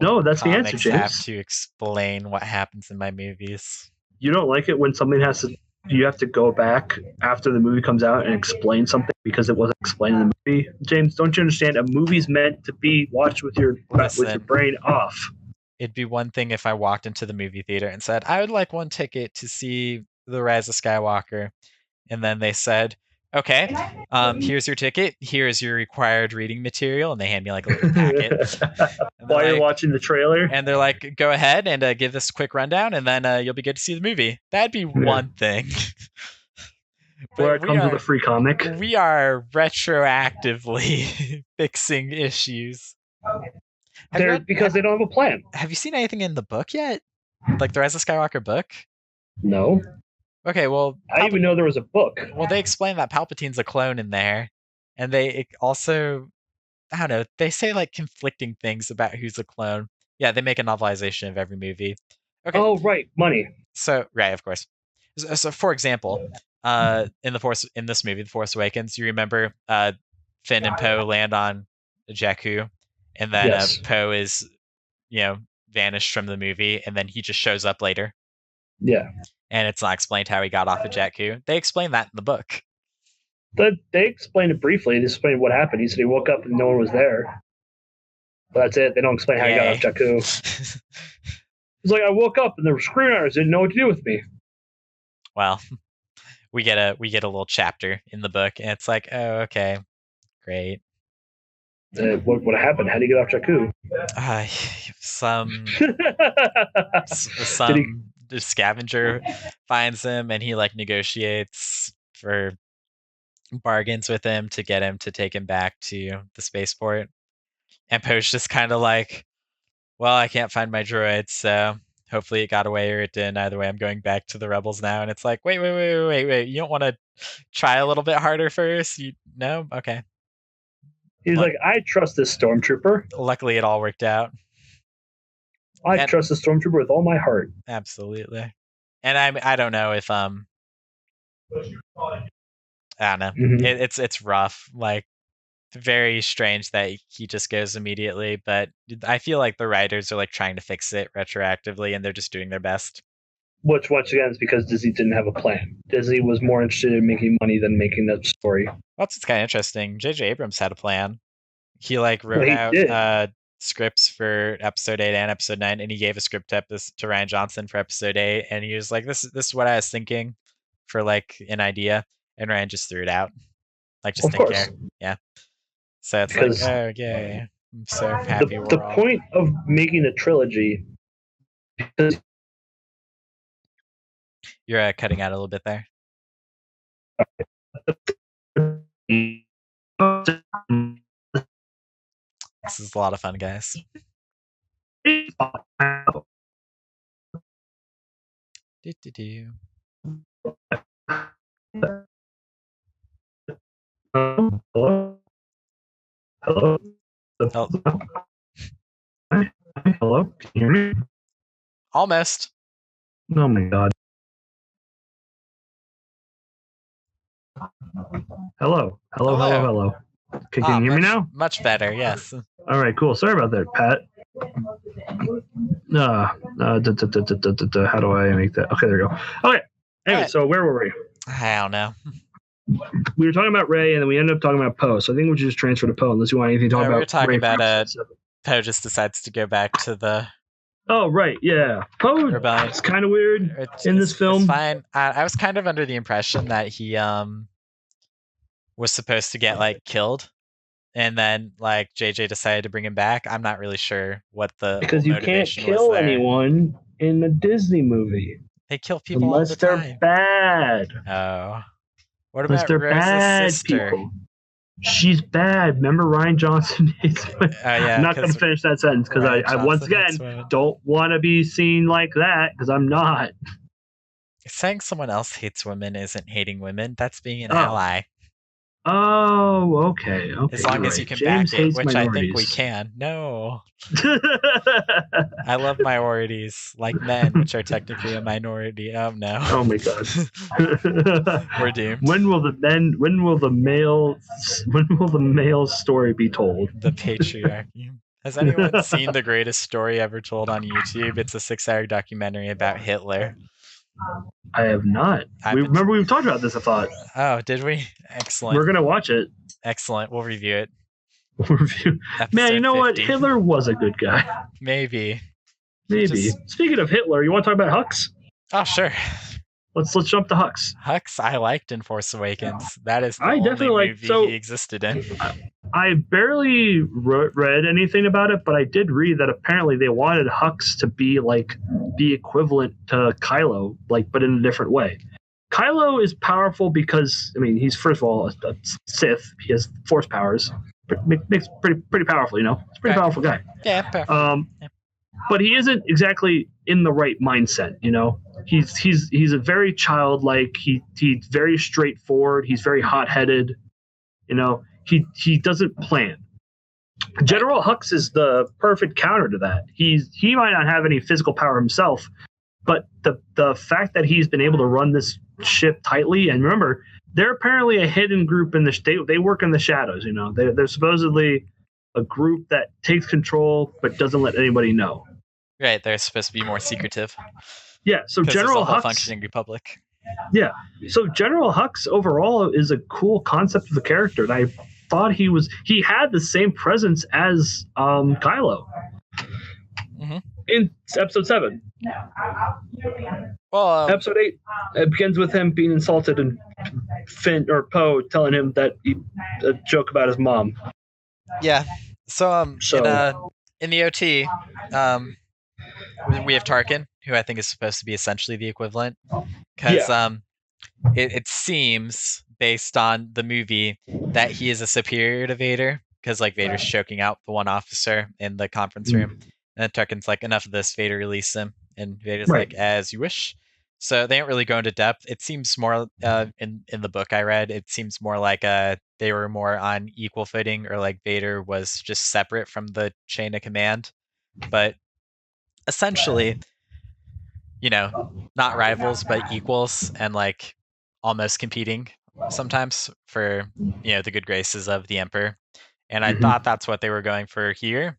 No, that's the answer, Comics James. have to explain what happens in my movies. You don't like it when something has to. You have to go back after the movie comes out and explain something because it wasn't explained in the movie. James, don't you understand? A movie's meant to be watched with your brain off. It'd be one thing if I walked into the movie theater and said, I would like one ticket to see The Rise of Skywalker. And then they said, okay, here's your ticket. Here's your required reading material. And they hand me like a little packet. While you're watching the trailer. And they're like, go ahead and give this a quick rundown, and then you'll be good to see the movie. That'd be one thing. Where it comes with a free comic. We are retroactively fixing issues. Because they don't have a plan. Have you seen anything in the book yet? Like the Rise of Skywalker book? No. Okay, well... I didn't even know there was a book. Well, they explain that Palpatine's a clone in there. And they also... I don't know. They say like conflicting things about who's a clone. Yeah, they make a novelization of every movie. Okay. Oh, right. Money. So, right, of course. So for example, in this movie, The Force Awakens, you remember Finn and Poe land on Jakku, and then Poe is, vanished from the movie, and then he just shows up later. Yeah. And it's not explained how he got off of Jakku. They explain that in the book. They explained it briefly. They explained what happened. He said he woke up and no one was there. But that's it. They don't explain how he got off Jakku. He's like, I woke up and the screenwriters didn't know what to do with me. Well, we get a little chapter in the book, and it's like, oh, okay, great. What happened? How did he get off Jakku? Some scavenger finds him, and he like negotiates for bargains with him to get him to take him back to the spaceport. And Poe's just kind of like, well, I can't find my droid, so hopefully it got away or it didn't. Either way, I'm going back to the rebels now. And it's like, wait. You don't want to try a little bit harder first? No? Okay. He's like, I trust this stormtrooper. Luckily, it all worked out. I trust the stormtrooper with all my heart. Absolutely. And I don't know if I don't know. Mm-hmm. It's rough. Like, very strange that he just goes immediately, but I feel like the writers are like trying to fix it retroactively, and they're just doing their best. Which, once again, is because Disney didn't have a plan. Disney was more interested in making money than making the story. That's kind of interesting. J.J. Abrams had a plan. He wrote out scripts for episode 8 and episode 9, and he gave a script to Rian Johnson for episode 8, and he was like, this is what I was thinking for like an idea, and Rian just threw it out. Like, just didn't care. Yeah. So it's because, like, oh, yeah, I'm so happy the point of making a trilogy... You're cutting out a little bit there. This is a lot of fun, guys. Hello? Hello? Oh. Hello? Can you hear me? Almost. Oh my god. Hello. Can you hear me now? Much better, yes. All right, cool. Sorry about that, Pat. How do I make that? Okay, there we go. Okay. Anyway, right. So where were we? I don't know. We were talking about Rey, and then we ended up talking about Poe. So I think we should just transfer to Poe unless you want anything to talk about. We were talking about Poe just decides to go back to the... Oh, right, yeah. Poe is kind of weird in this film. It's fine. I was kind of under the impression that he was supposed to get killed, and then JJ decided to bring him back. I'm not really sure what the because you can't kill anyone in a Disney movie. They kill people unless all the time. They're bad. Oh, what about Rose's sister? People. She's bad. Remember Rian Johnson? Yeah, I'm not going to finish that sentence because I once again don't want to be seen like that because I'm not. Saying someone else hates women isn't hating women. That's being an ally. Oh, okay. As long You're as you right. can James back it, hates which I think we minorities. can. No. I love minorities, like men, which are technically a minority. Oh no. Oh my god. We're doomed. When will the male story be told? The patriarchy. Has anyone seen the greatest story ever told on YouTube? It's a 6-hour documentary about Hitler. I have not. I've We been. remember we've talked about this. I thought Oh, did we? we're Excellent. gonna watch it. Excellent. We'll review it. Review. Man, you Episode know what? 50. Hitler was a good guy. Maybe. He Maybe. just. Speaking of Hitler, you want to talk about Hux? Oh, sure. Let's jump to Hux. Hux, I liked in Force Awakens. That is the I only definitely movie so he existed in. I barely read anything about it, but I did read that apparently they wanted Hux to be like the equivalent to Kylo, like but in a different way. Kylo is powerful because I mean he's first of all a Sith. He has Force powers, makes pretty powerful. You know, he's a pretty powerful guy. Yeah, perfect. But he isn't exactly in the right mindset. You know, he's a very childlike. He's very straightforward. He's very hot headed. You know, he doesn't plan. General Hux is the perfect counter to that. He might not have any physical power himself, but the fact that he's been able to run this ship tightly, and remember, they're apparently a hidden group in the they work in the shadows. You know, they're supposedly a group that takes control but doesn't let anybody know. Right, they're supposed to be more secretive. Yeah, so General Hux, functioning republic. Yeah, so General Hux overall is a cool concept of the character, and I thought he had the same presence as Kylo in episode 7. Well, episode 8 it begins with him being insulted and Finn or Poe telling him that a joke about his mom. Yeah. So in the OT, we have Tarkin, who I think is supposed to be essentially the equivalent, because it seems based on the movie that he is a superior to Vader, because like Vader's choking out the one officer in the conference room, and Tarkin's like, enough of this, Vader, release him, and Vader's like, as you wish. So they don't really go into depth. It seems more in the book I read, it seems more like they were more on equal footing, or like Vader was just separate from the chain of command. But essentially, you know, not rivals but equals, and like almost competing sometimes for, you know, the good graces of the Emperor. And I thought that's what they were going for here,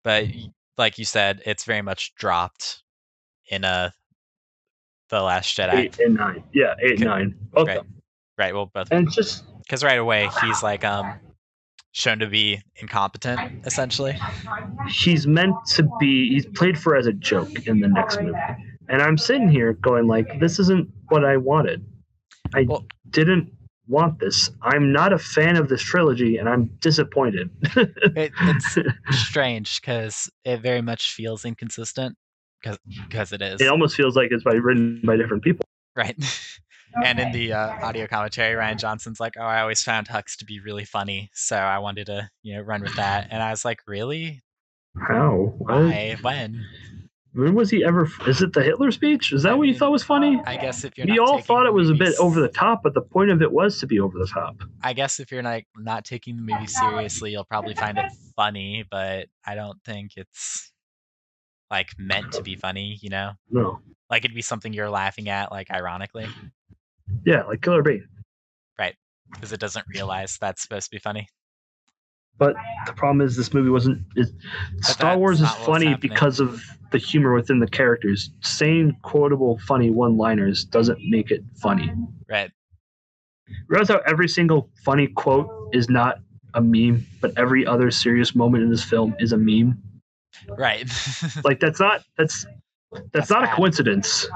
but like you said, it's very much dropped in the Last Jedi. 8 and 9. Yeah, 8 and 9. Both right. of them. Right. Well, both. And it's just because right away he's like shown to be incompetent, essentially. He's meant to be. He's played for as a joke in the next movie, and I'm sitting here going like, this isn't what I wanted. I didn't want this. I'm not a fan of this trilogy, and I'm disappointed. It's strange because it very much feels inconsistent, because it is. It almost feels like it's written by different people. Right. And in the audio commentary, Rian Johnson's like, "Oh, I always found Hux to be really funny, so I wanted to, you know, run with that." And I was like, "Really? How? Why? When? When was he ever? Is it the Hitler speech? Is that what you thought was funny? I guess if you're we all thought it was a bit over the top, but the point of it was to be over the top. I guess if you're not taking the movie seriously, you'll probably find it funny, but I don't think it's like meant to be funny, you know? No. Like it'd be something you're laughing at, like ironically. Yeah, like Killer Bane. Right. Because it doesn't realize that's supposed to be funny. But the problem is this movie wasn't. Star Wars is funny because of the humor within the characters. Saying quotable, funny one-liners doesn't make it funny. Right. Realize how every single funny quote is not a meme, but every other serious moment in this film is a meme. Right. Like that's not not a coincidence.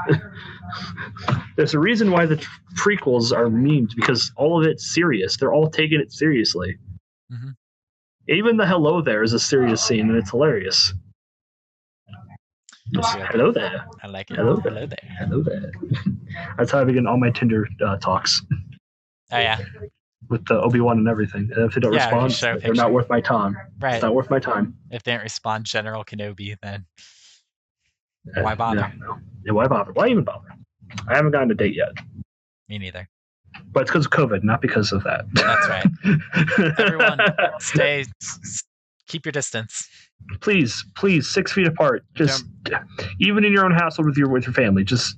There's a reason why the prequels are memed, because all of it's serious. They're all taking it seriously. Mm-hmm. Even the hello there is a serious scene, and it's hilarious. Just, hello there. I like it. Hello there. Hello there. That's how I begin all my Tinder talks. Oh, yeah. With the Obi-Wan and everything. And if they don't respond, they're not worth my time. Right. It's not worth my time. If they don't respond, General Kenobi, then why bother? Yeah, why bother? Why even bother? I haven't gotten a date yet. Me neither. But it's because of COVID, not because of that. That's right. Everyone, keep your distance. Please, 6 feet apart. Just even in your own household with your family, just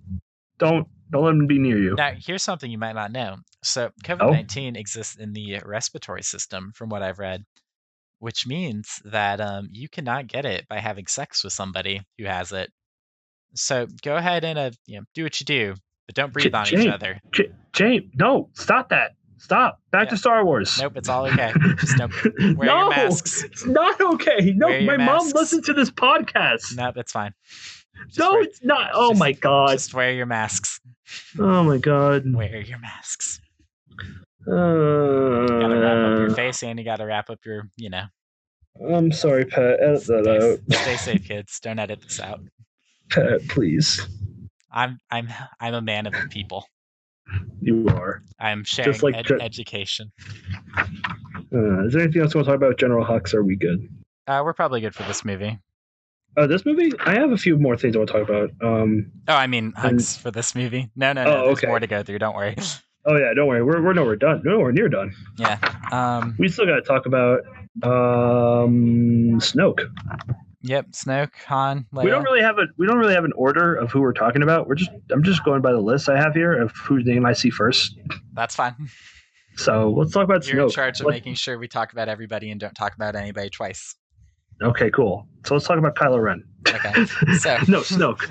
don't let them be near you. Now, here's something you might not know. So COVID-19 exists in the respiratory system, from what I've read, which means that you cannot get it by having sex with somebody who has it. So go ahead and do what you do, but don't breathe on each other. James, no, stop that. Stop. Back to Star Wars. Nope, it's all okay. Just don't wear your masks. It's not okay. No, my mom listens to this podcast. No, that's fine. It's not. Oh my God. Just wear your masks. Oh my God. Wear your masks. You gotta wrap up your face and you gotta wrap up your, I'm sorry, Pat. Edit that out. Stay safe, kids. Don't edit this out. Pat, please. I'm a man of the people. You are. I'm sharing education. Is there anything else you want to talk about, General Hux? Are we good? We're probably good for this movie. This movie? I have a few more things I want to talk about. I mean Hux for this movie. No. There's more to go through. Don't worry. Oh yeah, don't worry. We're nowhere done. Nowhere near done. Yeah. We still got to talk about Snoke. Yep, Snoke, Han, Leia. We don't really have an order of who we're talking about. I'm just going by the list I have here of whose name I see first. That's fine. So let's talk about Snoke. You're in charge of making sure we talk about everybody and don't talk about anybody twice. Okay, cool. So let's talk about Kylo Ren. Okay. So no, Snoke.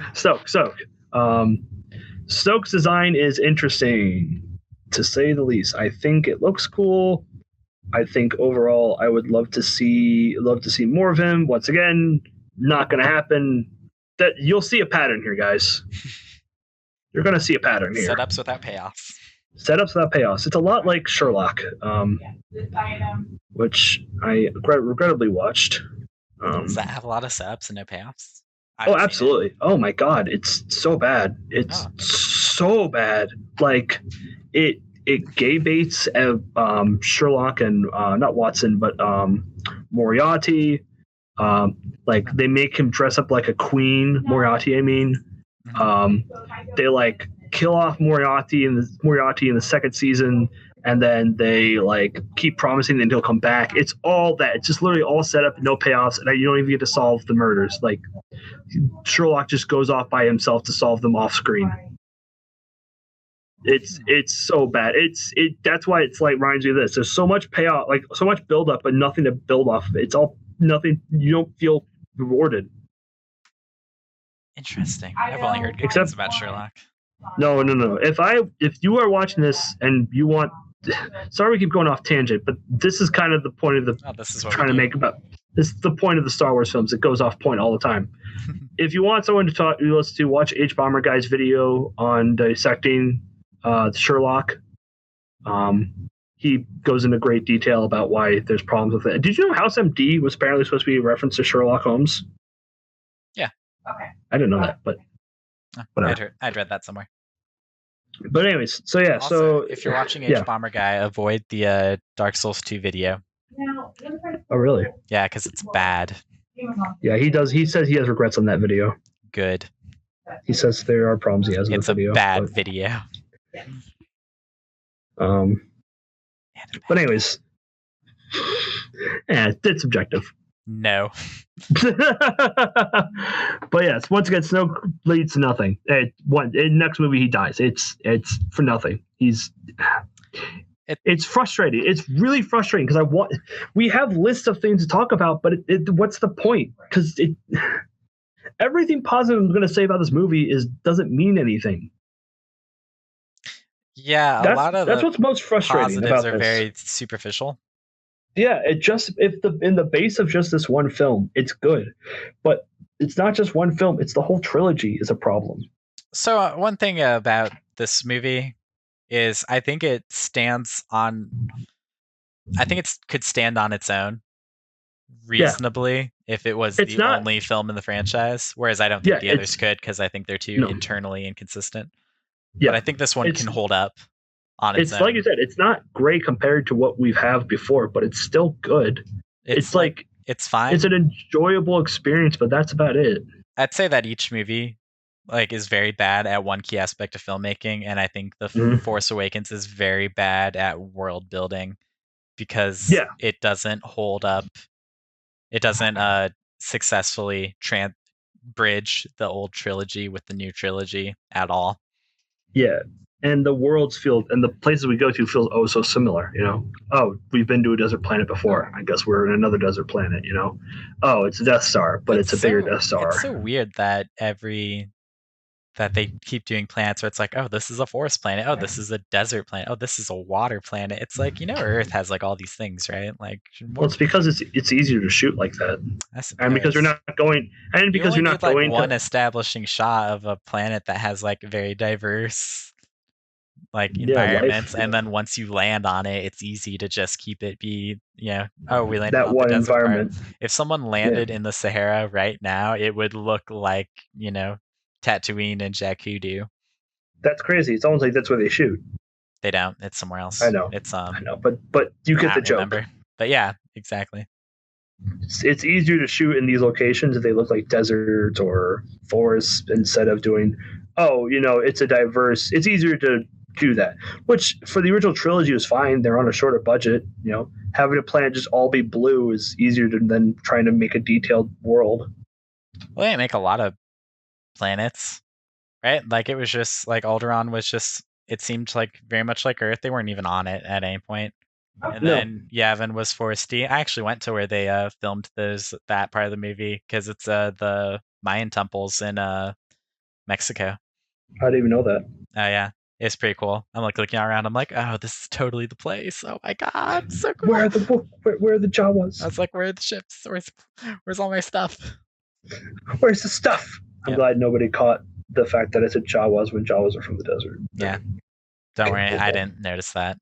Snoke's design is interesting, to say the least. I think it looks cool. I think overall, I would love to see more of him. Once again, not going to happen. That you'll see a pattern here, guys. You're going to see a pattern here. Setups without payoffs. It's a lot like Sherlock, which I regrettably watched. Does that have a lot of setups and no payoffs? Absolutely. Oh my God, it's so bad. It's so bad. Like it gay baits Sherlock and not Watson, but Moriarty. Like they make him dress up like a queen. Moriarty, I mean. They like kill off Moriarty in the second season, and then they like keep promising that he'll come back. It's all that. It's just literally all set up, no payoffs, and you don't even get to solve the murders. Like Sherlock just goes off by himself to solve them off screen. It's so bad. That's why it's like reminds me of this. There's so much payoff, like so much build up, but nothing to build off of. It's all nothing. You don't feel rewarded. Interesting. I've only heard good things about Sherlock. No. If you are watching this and you want, sorry we keep going off tangent, but this is kind of the point of this is what trying to make about. This is the point of the Star Wars films. It goes off point all the time. If you want someone to watch H Bomber Guy's video on dissecting Sherlock, he goes into great detail about why there's problems with it. Did you know House MD was apparently supposed to be a reference to Sherlock Holmes? Yeah. Okay. I didn't know that, but whatever. I'd read that somewhere. But anyways, so yeah. Also, if you're watching H Bomber Guy, avoid the Dark Souls 2 video. Oh really? Yeah, because it's bad. Yeah, he does. He says he has regrets on that video. Good. He says there are problems he has in the video. It's a bad video. But anyways, it's subjective. No. But yes, once again, Snoke leads to nothing. In next movie he dies. It's for nothing. It's frustrating. It's really frustrating because we have lists of things to talk about, but what's the point? Because everything positive I'm going to say about this movie doesn't mean anything. Yeah, that's what's most frustrating positives about are this. Very superficial. Yeah, in the base of just this one film, it's good, but it's not just one film; it's the whole trilogy is a problem. So one thing about this movie is, I think it could stand on its own reasonably if it was the only film in the franchise. Whereas I don't think the others could, because I think they're too internally inconsistent. Yeah, but I think this one can hold up on its own. Like you said, it's not great compared to what we've had before, but it's still good. It's like it's fine. It's an enjoyable experience, but that's about it. I'd say that each movie like is very bad at one key aspect of filmmaking, and I think The Mhm. Force Awakens is very bad at world building because Yeah, it doesn't hold up. It doesn't successfully bridge the old trilogy with the new trilogy at all. yeah. And the worlds feel, and the places we go to feel oh so similar. Oh, we've been to a desert planet before. I guess we're in another desert planet. Oh, it's a Death Star, but it's a bigger Death It's Star. so weird that they keep doing planets where it's like, oh, this is a forest planet. Oh, this is a desert planet. Oh, this is a water planet. It's like, Earth has like all these things, right? Like Well, more, it's because it's easier to shoot like that, I and because you're suppose. not going, and You because only you're need not like going one to. establishing shot of a planet that has like very diverse like Yeah, life. environments, and then once you land on it, it's easy to just keep it be, oh, we landed That on the one desert part. environment. If someone Yeah, landed in the Sahara right now, it would look like, Tatooine and Jakku do. that's crazy. It's almost like that's where they shoot. They don't. It's somewhere I else. know, It's I know, but you get I the don't joke. remember. But yeah, exactly. It's easier to shoot in these locations if they look like deserts or forests instead of doing. Oh, it's a diverse. It's easier to do that, which for the original trilogy was fine. They're on a shorter budget. Having a planet just all be blue is easier than trying to make a detailed world. Well, they didn't make a lot of planets, right? Like it was just like Alderaan was just. It seemed like very much like Earth. They weren't even on it at any point. And No, then Yavin was foresty. I actually went to where they filmed that part of the movie because it's the Mayan temples in Mexico. I didn't even know that. Oh yeah, it's pretty cool. I'm like looking around. I'm like, oh, this is totally the place. Oh my god, so Where cool. are the where are the I Jawas? was like, where are the ships? Where's all my stuff? Where's the stuff? I'm Yep. glad nobody caught the fact that it's a Jawas when Jawas are from the desert. Yeah. Don't worry, Oh, I well, didn't notice that.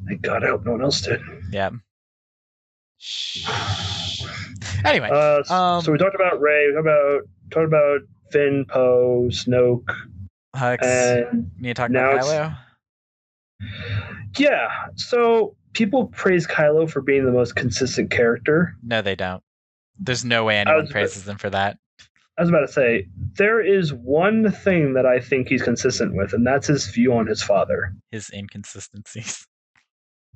thank God, I hope no one else did. Yep. Shh. Anyway, So we talked about Ray. We talked about Finn, Poe, Snoke, Hux, and you need to talk about now it's Kylo? yeah. So people praise Kylo for being the most consistent character. No, they don't. There's no way I anyone was praises him for that. I was about to say there is one thing that I think he's consistent with, and that's his view on his father. His inconsistencies.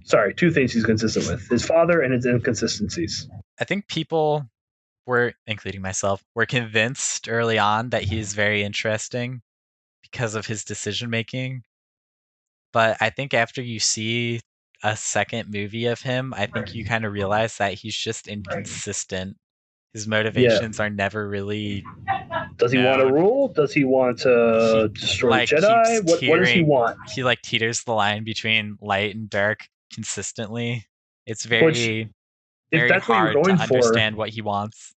Sorry, two things he's consistent with: his father and his inconsistencies. I think people were, including myself, were convinced early on that he's very interesting because of his decision making. But I think after you see a second movie of him, I think you kind of realize that he's just inconsistent. His Yeah. motivations are never really Does he want to known. rule? Does he want to He destroy the like keeps Jedi? What does he teetering. want? He like teeters the line between light and dark consistently. It's Which, very, if very that's what you're hard to going for, understand what he wants.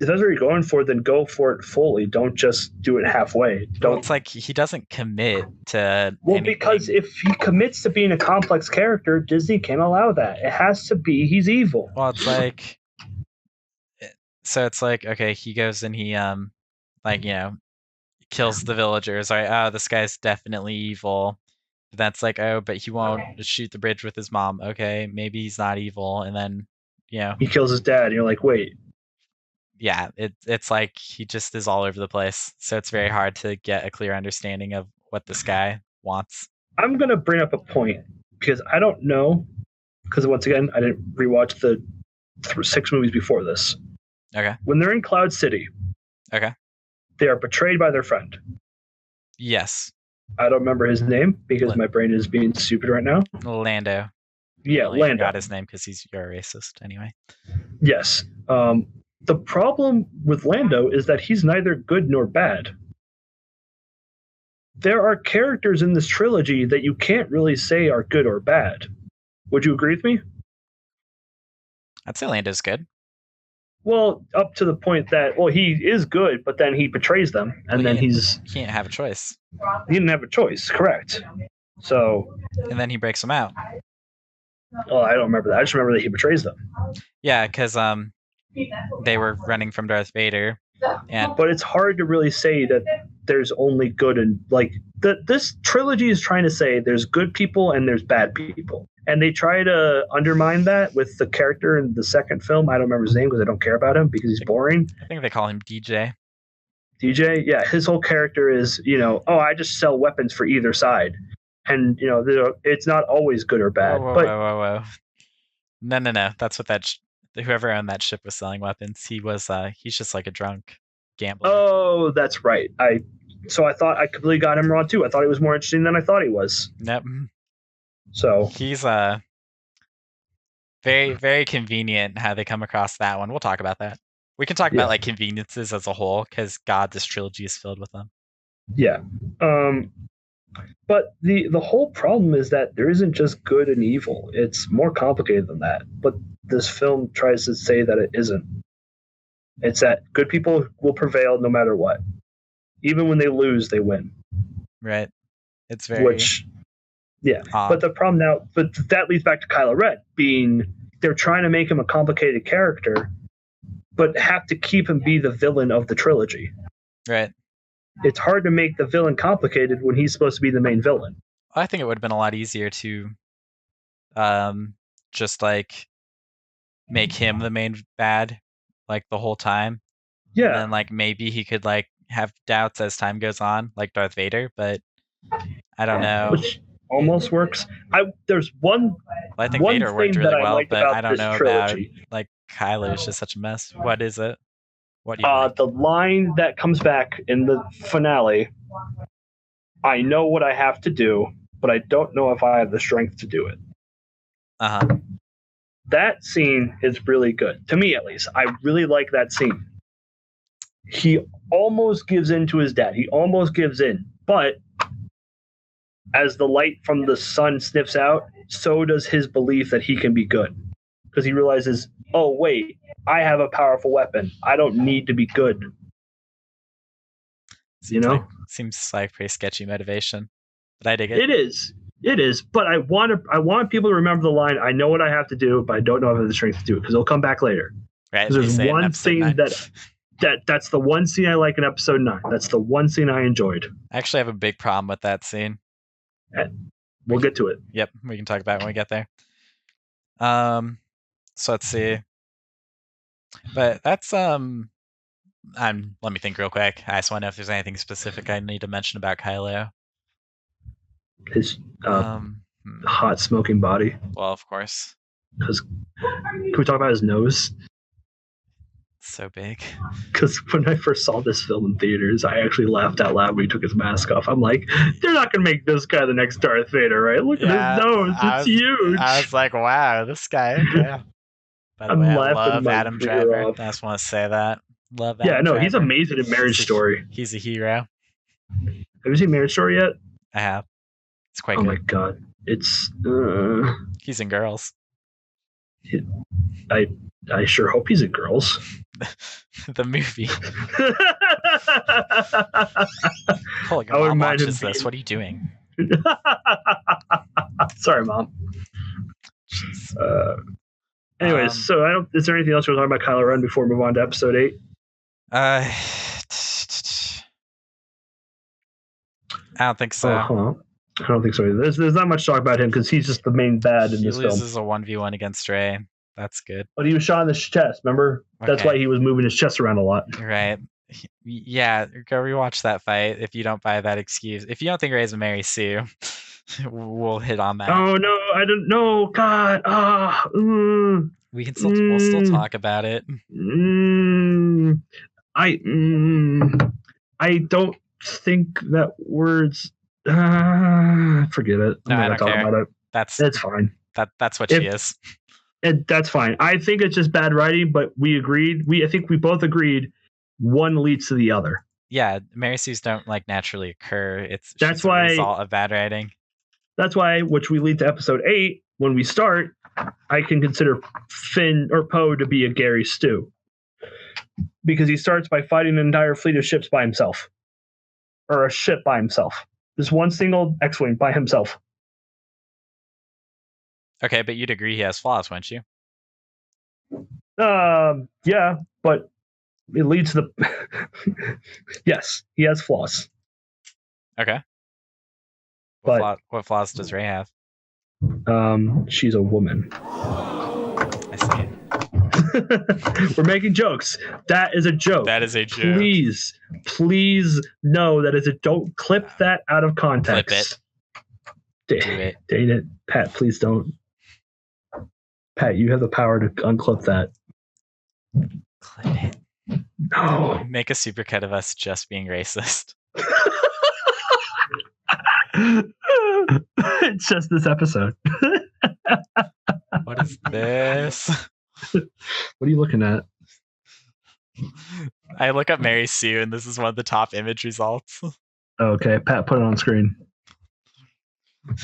if that's what you're going for, then go for it fully. Don't just do it halfway. Well, Don't. it's like he doesn't commit to Well, because anything. if he commits to being a complex character, Disney can't allow that. It has to be he's evil. Well, it's like, so it's like, okay, he goes and he like kills the villagers. Right? Oh, this guy's definitely evil. That's like, oh, but he won't shoot the bridge with his mom. Okay, maybe he's not evil. And then, He kills his dad, and you're like, wait. yeah, it's like he just is all over the place. So it's very hard to get a clear understanding of what this guy wants. I'm gonna bring up a point because I don't know. Because once again, I didn't rewatch the 6 movies before this. Okay. When they're in Cloud City, Okay. they are betrayed by their friend. Yes. I don't remember his name because my brain is being stupid right now. Lando. Yeah, I only Lando. forgot his name because you're a racist anyway. Yes. The problem with Lando is that he's neither good nor bad. There are characters in this trilogy that you can't really say are good or bad. Would you agree with me? I'd say Lando's good. Well, up to the point that, well, he is good, but then he betrays them, and then He can't have a choice. he didn't have a choice, correct? So, And then he breaks them out. oh, I don't remember that. I just remember that he betrays them. Yeah, because they were running from Darth Vader, and But it's hard to really say that there's only good and like this trilogy is trying to say there's good people and there's bad people, and they try to undermine that with the character in the second film. I don't remember his name because I don't care about him because he's boring. I think they call him DJ. DJ, yeah, his whole character is, I just sell weapons for either side, and it's not always good or bad. Whoa, whoa, But whoa, whoa, whoa. No. That's what whoever owned that ship was selling weapons. He's just like a drunk gambler. oh, that's right. So I thought I completely got him wrong too. I thought he was more interesting than I thought he was. Nope. So He's very, very convenient how they come across that one. We'll talk about that. We can talk about like conveniences as a whole, because God, this trilogy is filled with them. Yeah. But the whole problem is that there isn't just good and evil. It's more complicated than that. But this film tries to say that it isn't. It's that good people will prevail no matter what. Even when they lose, they win. Right. It's very odd. But the problem now, but that leads back to Kylo Ren being, they're trying to make him a complicated character, but have to keep him be the villain of the trilogy. Right. It's hard to make the villain complicated when he's supposed to be the main villain. I think it would have been a lot easier to just like make him the main bad like the whole time. Yeah. And then like maybe he could like have doubts as time goes on, like Darth Vader, but I don't know. Which almost works. There's one. Well, I think one Vader worked really well, but I don't know trilogy. about like Kylo is just such a mess. What is it? What do you like? The line that comes back in the finale, I know what I have to do, but I don't know if I have the strength to do it. Uh-huh. That scene is really good. To me, at least. I really like that scene. He almost gives in to his dad. He almost gives in. But as the light from the sun sniffs out, so does his belief that he can be good. Because he realizes, oh, wait, I have a powerful weapon. I don't need to be good. Seems like pretty sketchy motivation. But I dig it. It is. But I want people to remember the line, I know what I have to do, but I don't know if I have the strength to do it, because it'll come back later. Right. There's one thing that's the one scene I like in episode 9. That's the one scene I enjoyed. I actually have a big problem with that scene. We'll get to it. Yep, we can talk about it when we get there. So let's see. But that's let me think real quick. I just want to know if there's anything specific I need to mention about Kylo. His hot smoking body. Well, of course. Can we talk about his nose? So big. Because when I first saw this film in theaters, I actually laughed out loud when he took his mask off. I'm like, they're not going to make this guy the next Darth Vader, right? Look at his nose. It's huge. I was like, wow, this guy. Yeah. By the way, I love Adam Driver. I just want to say that. Love Adam Driver. He's amazing in Marriage Story. He's a hero. Have you seen Marriage Story yet? I have. It's quite good. Oh my god. It's... He's in Girls. I sure hope he's in Girls. The movie. Holy God, Mom watches this. What are you doing? Sorry, Mom. Anyways, so is there anything else we're talking about Kylo Ren before we move on to episode 8? I don't think so. I don't think so either. There's not much to talk about him because he's just the main bad in this film. He loses a 1v1 against Rey. That's good. But he was shot in the chest, remember? Okay. That's why he was moving his chest around a lot. Right. Yeah, go rewatch that fight if you don't buy that excuse. If you don't think Rey's a Mary Sue, we'll hit on that. Oh, no, I don't know. God. We can we'll still talk about it. I don't think that words... forget it. No, I don't care. About it. It's fine. That's what she is. That's fine. I think it's just bad writing, but we agreed. I think we both agreed one leads to the other. Yeah, Mary Sue's don't like naturally occur. That's why a result of bad writing. That's why, which we lead to episode 8. When we start, I can consider Finn or Poe to be a Gary Stu, because he starts by fighting an entire fleet of ships by himself, or a ship by himself. Just one single X-wing by himself. Okay, but you'd agree he has flaws, wouldn't you? Yeah, but it leads to the... Yes, he has flaws. Okay. What flaws does Rey have? She's a woman. I see We're making jokes. That is a joke. That is a joke. Please know that is a. Don't clip that out of context. Clip it. Do it. Dang it, Pat! Please don't. Pat, you have the power to unclip that. Clip it. No. Make a supercut of us just being racist. It's just this episode. What is this? What are you looking at? I look up Mary Sue, and this is one of the top image results. Okay, Pat, put it on screen.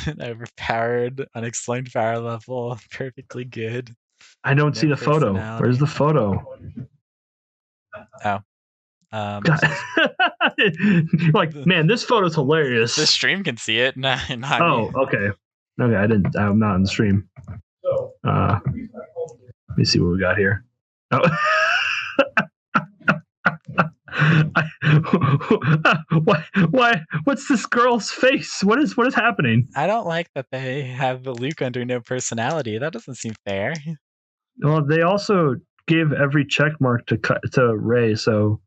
An overpowered, unexplained power level, perfectly good. I don't see the photo. Where's the photo? Oh. Like, man, this photo's hilarious. The stream can see it. Not oh, me. Okay. Okay, I'm not on the stream. Let me see what we got here. Oh. Why? What's this girl's face? What is happening? I don't like that they have Luke under no personality. That doesn't seem fair. Well, they also give every check mark to Ray, so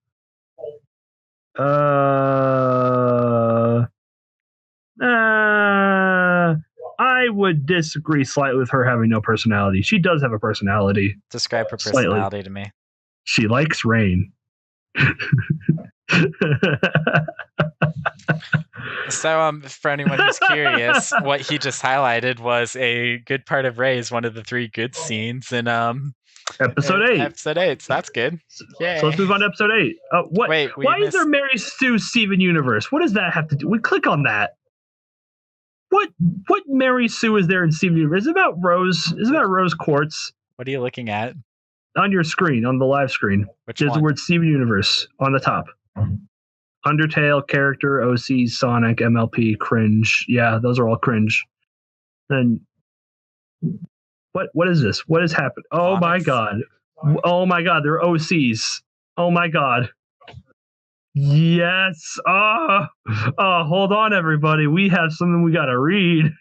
I would disagree slightly with her having no personality. She does have a personality. Describe her personality slightly. To me. She likes rain. So, for anyone who's curious, what he just highlighted was a good part of Ray is one of the 3 good scenes in episode 8. Episode 8. So that's good. Yeah. So let's move on to episode 8. What? Wait, why is there Mary Sue Steven universe? What does that have to do? We click on that. What Mary Sue is there in Steven universe? Is it about Rose? Is it about Rose Quartz? What are you looking at? On your screen, on the live screen. There's the word Steven universe on the top. Undertale, character, OC, Sonic, MLP, cringe. Yeah, those are all cringe. And what is this? What has happened? Oh my god. Oh my god, they're OCs. Oh my god. Yes. Oh, hold on, everybody. We have something we gotta read.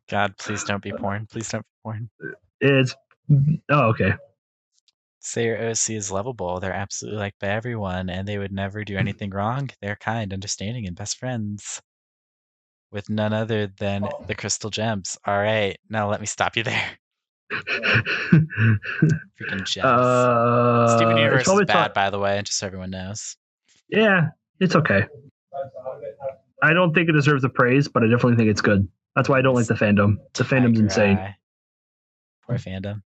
God, please don't be porn. Please don't be porn. It's okay. Say your OC is lovable. They're absolutely liked by everyone, and they would never do anything wrong. They're kind, understanding, and best friends with none other than the crystal gems. All right, now let me stop you there. Freaking gems. Steven Universe is bad, by the way, just so everyone knows. Yeah, it's okay. I don't think it deserves the praise, but I definitely think it's good. That's why I don't like the fandom. The fandom's insane. Poor fandom.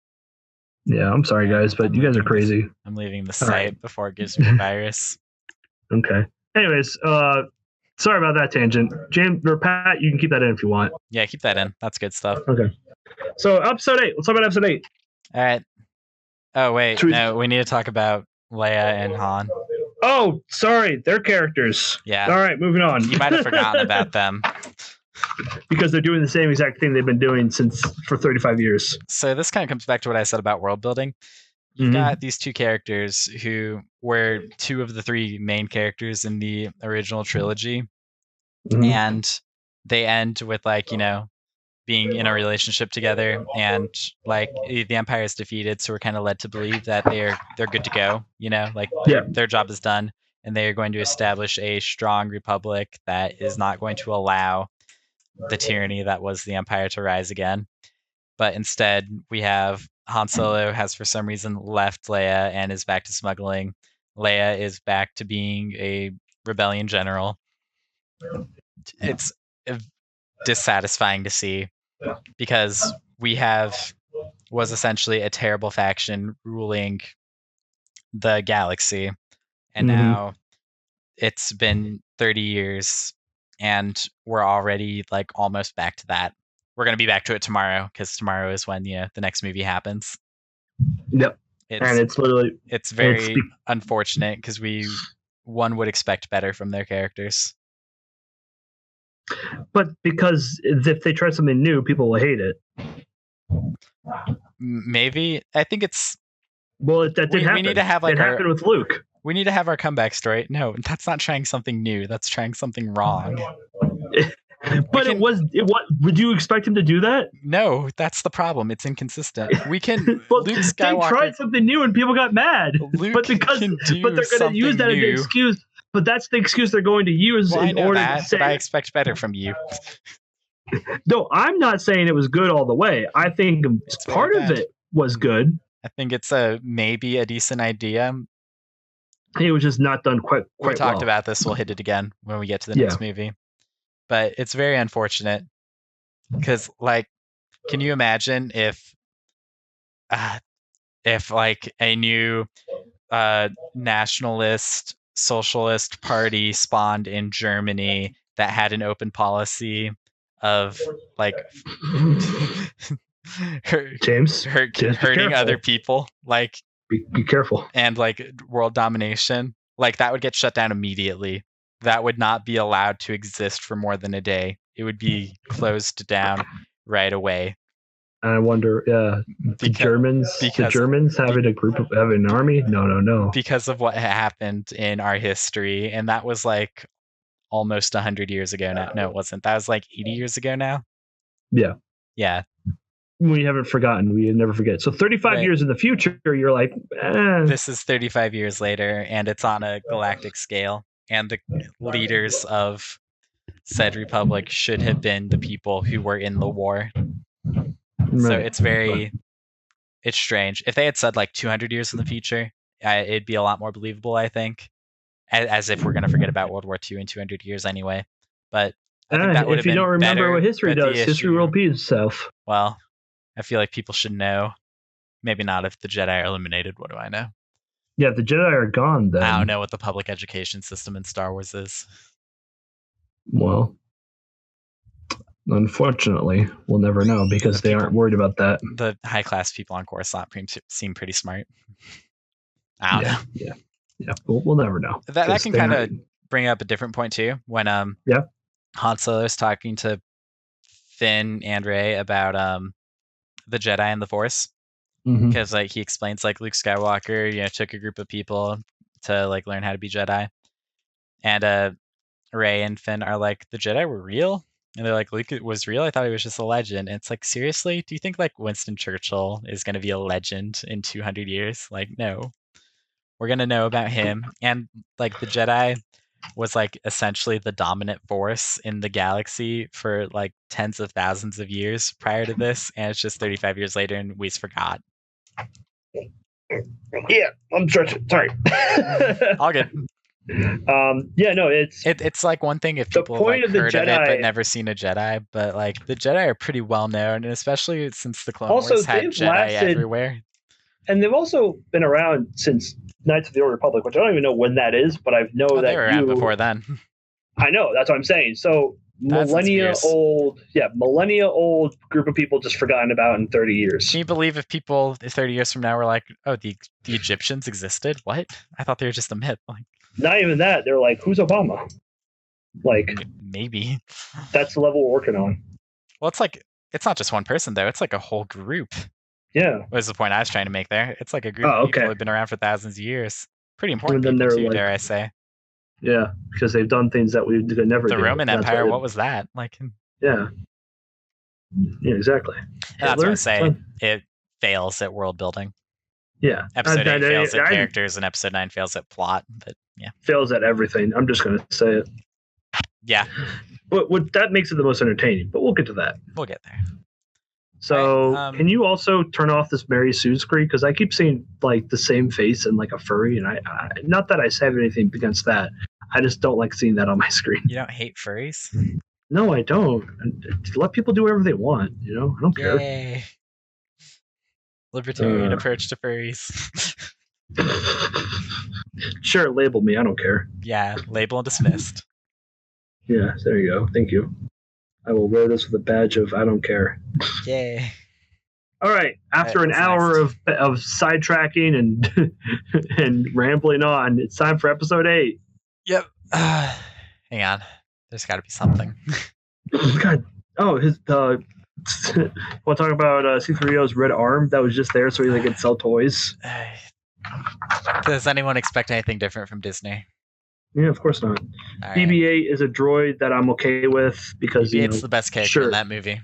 Yeah, I'm sorry, guys, but you guys are crazy. I'm leaving the site before it gives me a virus. Okay. Anyways, sorry about that tangent. James or Pat, you can keep that in if you want. Yeah, keep that in. That's good stuff. Okay. So episode 8. Let's talk about episode 8. All right. Oh wait, no, we need to talk about Leia and Han. Oh, sorry, they're characters. Yeah. All right, moving on. You might have forgotten about them. Because they're doing the same exact thing they've been doing for 35 years. So this kind of comes back to what I said about world building. You've got these 2 characters who were 2 of the 3 main characters in the original trilogy. And they end with, like, you know, being in a relationship together, and like the Empire is defeated, so we're kind of led to believe that they're good to go, you know, like their job is done, and they are going to establish a strong republic that is not going to allow the tyranny that was the Empire to rise again. But instead, we have Han Solo has for some reason left Leia and is back to smuggling. Leia is back to being a rebellion general. It's dissatisfying to see, because was essentially a terrible faction ruling the galaxy, and now it's been 30 years and we're already like almost back to that. We're going to be back to it tomorrow, because tomorrow is when the next movie happens. Yep. And it's very unfortunate, because one would expect better from their characters. But because if they try something new, people will hate it. Maybe. I think it's... Well, that did happen. We need to have, like, it happened with Luke. We need to have our comeback story. No, that's not trying something new. That's trying something wrong. But it was. Would you expect him to do that? No, that's the problem. It's inconsistent. We can. Well, Luke they Skywalker. tried something new and people got mad. Luke but they're going to use that as the excuse. But that's the excuse they're going to use in order to say. But I expect better from you. No, I'm not saying it was good all the way. I think part of it was good. I think it's maybe a decent idea. It was just not done quite we talked about this. We'll hit it again when we get to the next movie. But it's very unfortunate because, like, can you imagine if like a new nationalist socialist party spawned in Germany that had an open policy of like hurting other people, like be careful, and like world domination, like that would get shut down immediately. That would not be allowed to exist for more than a day. It would be closed down right away. I wonder, the Germans having an army? No. Because of what happened in our history, and that was like almost 100 years ago now. No, it wasn't. That was like 80 years ago now. Yeah. We haven't forgotten. We never forget. So 35 years in the future, you're like, This is 35 years later, and it's on a galactic scale. And the leaders of said republic should have been the people who were in the war. Right. So it's strange. If they had said like 200 years in the future, it'd be a lot more believable, I think. As if we're going to forget about World War II in 200 years anyway. But I think that would have been better. If you don't remember what history does, history will repeat itself. Well, I feel like people should know. Maybe not if the Jedi are eliminated. What do I know? Yeah, if the Jedi are gone, then I don't know what the public education system in Star Wars is. Well, unfortunately, we'll never know because they aren't worried about that. The high-class people on Coruscant seem pretty smart. I don't know. Yeah, we'll never know. That can kind of bring up a different point too. When Han Solo is talking to Finn and Rey about the Jedi and the Force, because like he explains like Luke Skywalker, took a group of people to like learn how to be Jedi, and Rey and Finn are like, the Jedi were real, and they're like, Luke was real. I thought he was just a legend. And it's like, seriously, do you think like Winston Churchill is going to be a legend in 200 years? Like, no. We're going to know about him. And like the Jedi was like essentially the dominant force in the galaxy for like tens of thousands of years prior to this. And it's just 35 years later and we forgot. Yeah, I'm stretching. Sorry. All good. It's like one thing if people like heard of it but never seen a Jedi, but like the Jedi are pretty well known, and especially since the Clone Wars had Jedi everywhere. And they've also been around since Knights of the Old Republic, which I don't even know when that is, but I know that they were around before then. I know, that's what I'm saying. So millennia old group of people just forgotten about in 30 years. Can you believe if people 30 years from now were like, oh, the Egyptians existed? What? I thought they were just a myth. Like, not even that. They're like, who's Obama? Like, maybe that's the level we're working on. Well, it's like, it's not just one person though. It's like a whole group. Yeah. Was the point I was trying to make there. It's like a group of people who have been around for thousands of years. Pretty important people too, dare I say. Yeah, because they've done things that we could never do. The Roman Empire, what was that? Like, yeah, exactly. And that's what I say. It fails at world building. Yeah. Episode 8 fails at characters, and episode 9 fails at plot. But yeah. Fails at everything. I'm just going to say it. Yeah. But that makes it the most entertaining, but we'll get to that. We'll get there. So, can you also turn off this Mary Sue screen? Because I keep seeing like the same face and like a furry, and I not that I have anything against that. I just don't like seeing that on my screen. You don't hate furries? No, I don't. Let people do whatever they want. I don't care. Yay. Libertarian approach to furries. Sure, label me. I don't care. Yeah, label and dismissed. Yeah, there you go. Thank you. I will wear this with a badge of I don't care. Yay. All right. After an hour of sidetracking and rambling on, it's time for episode 8. Yep. Hang on. There's got to be something. God. Oh, his. Want to talk about C3PO's red arm that was just there so he could sell toys? Does anyone expect anything different from Disney? Yeah, of course not. All right. BB-8 is a droid that I'm okay with because BB-8's the best character in that movie.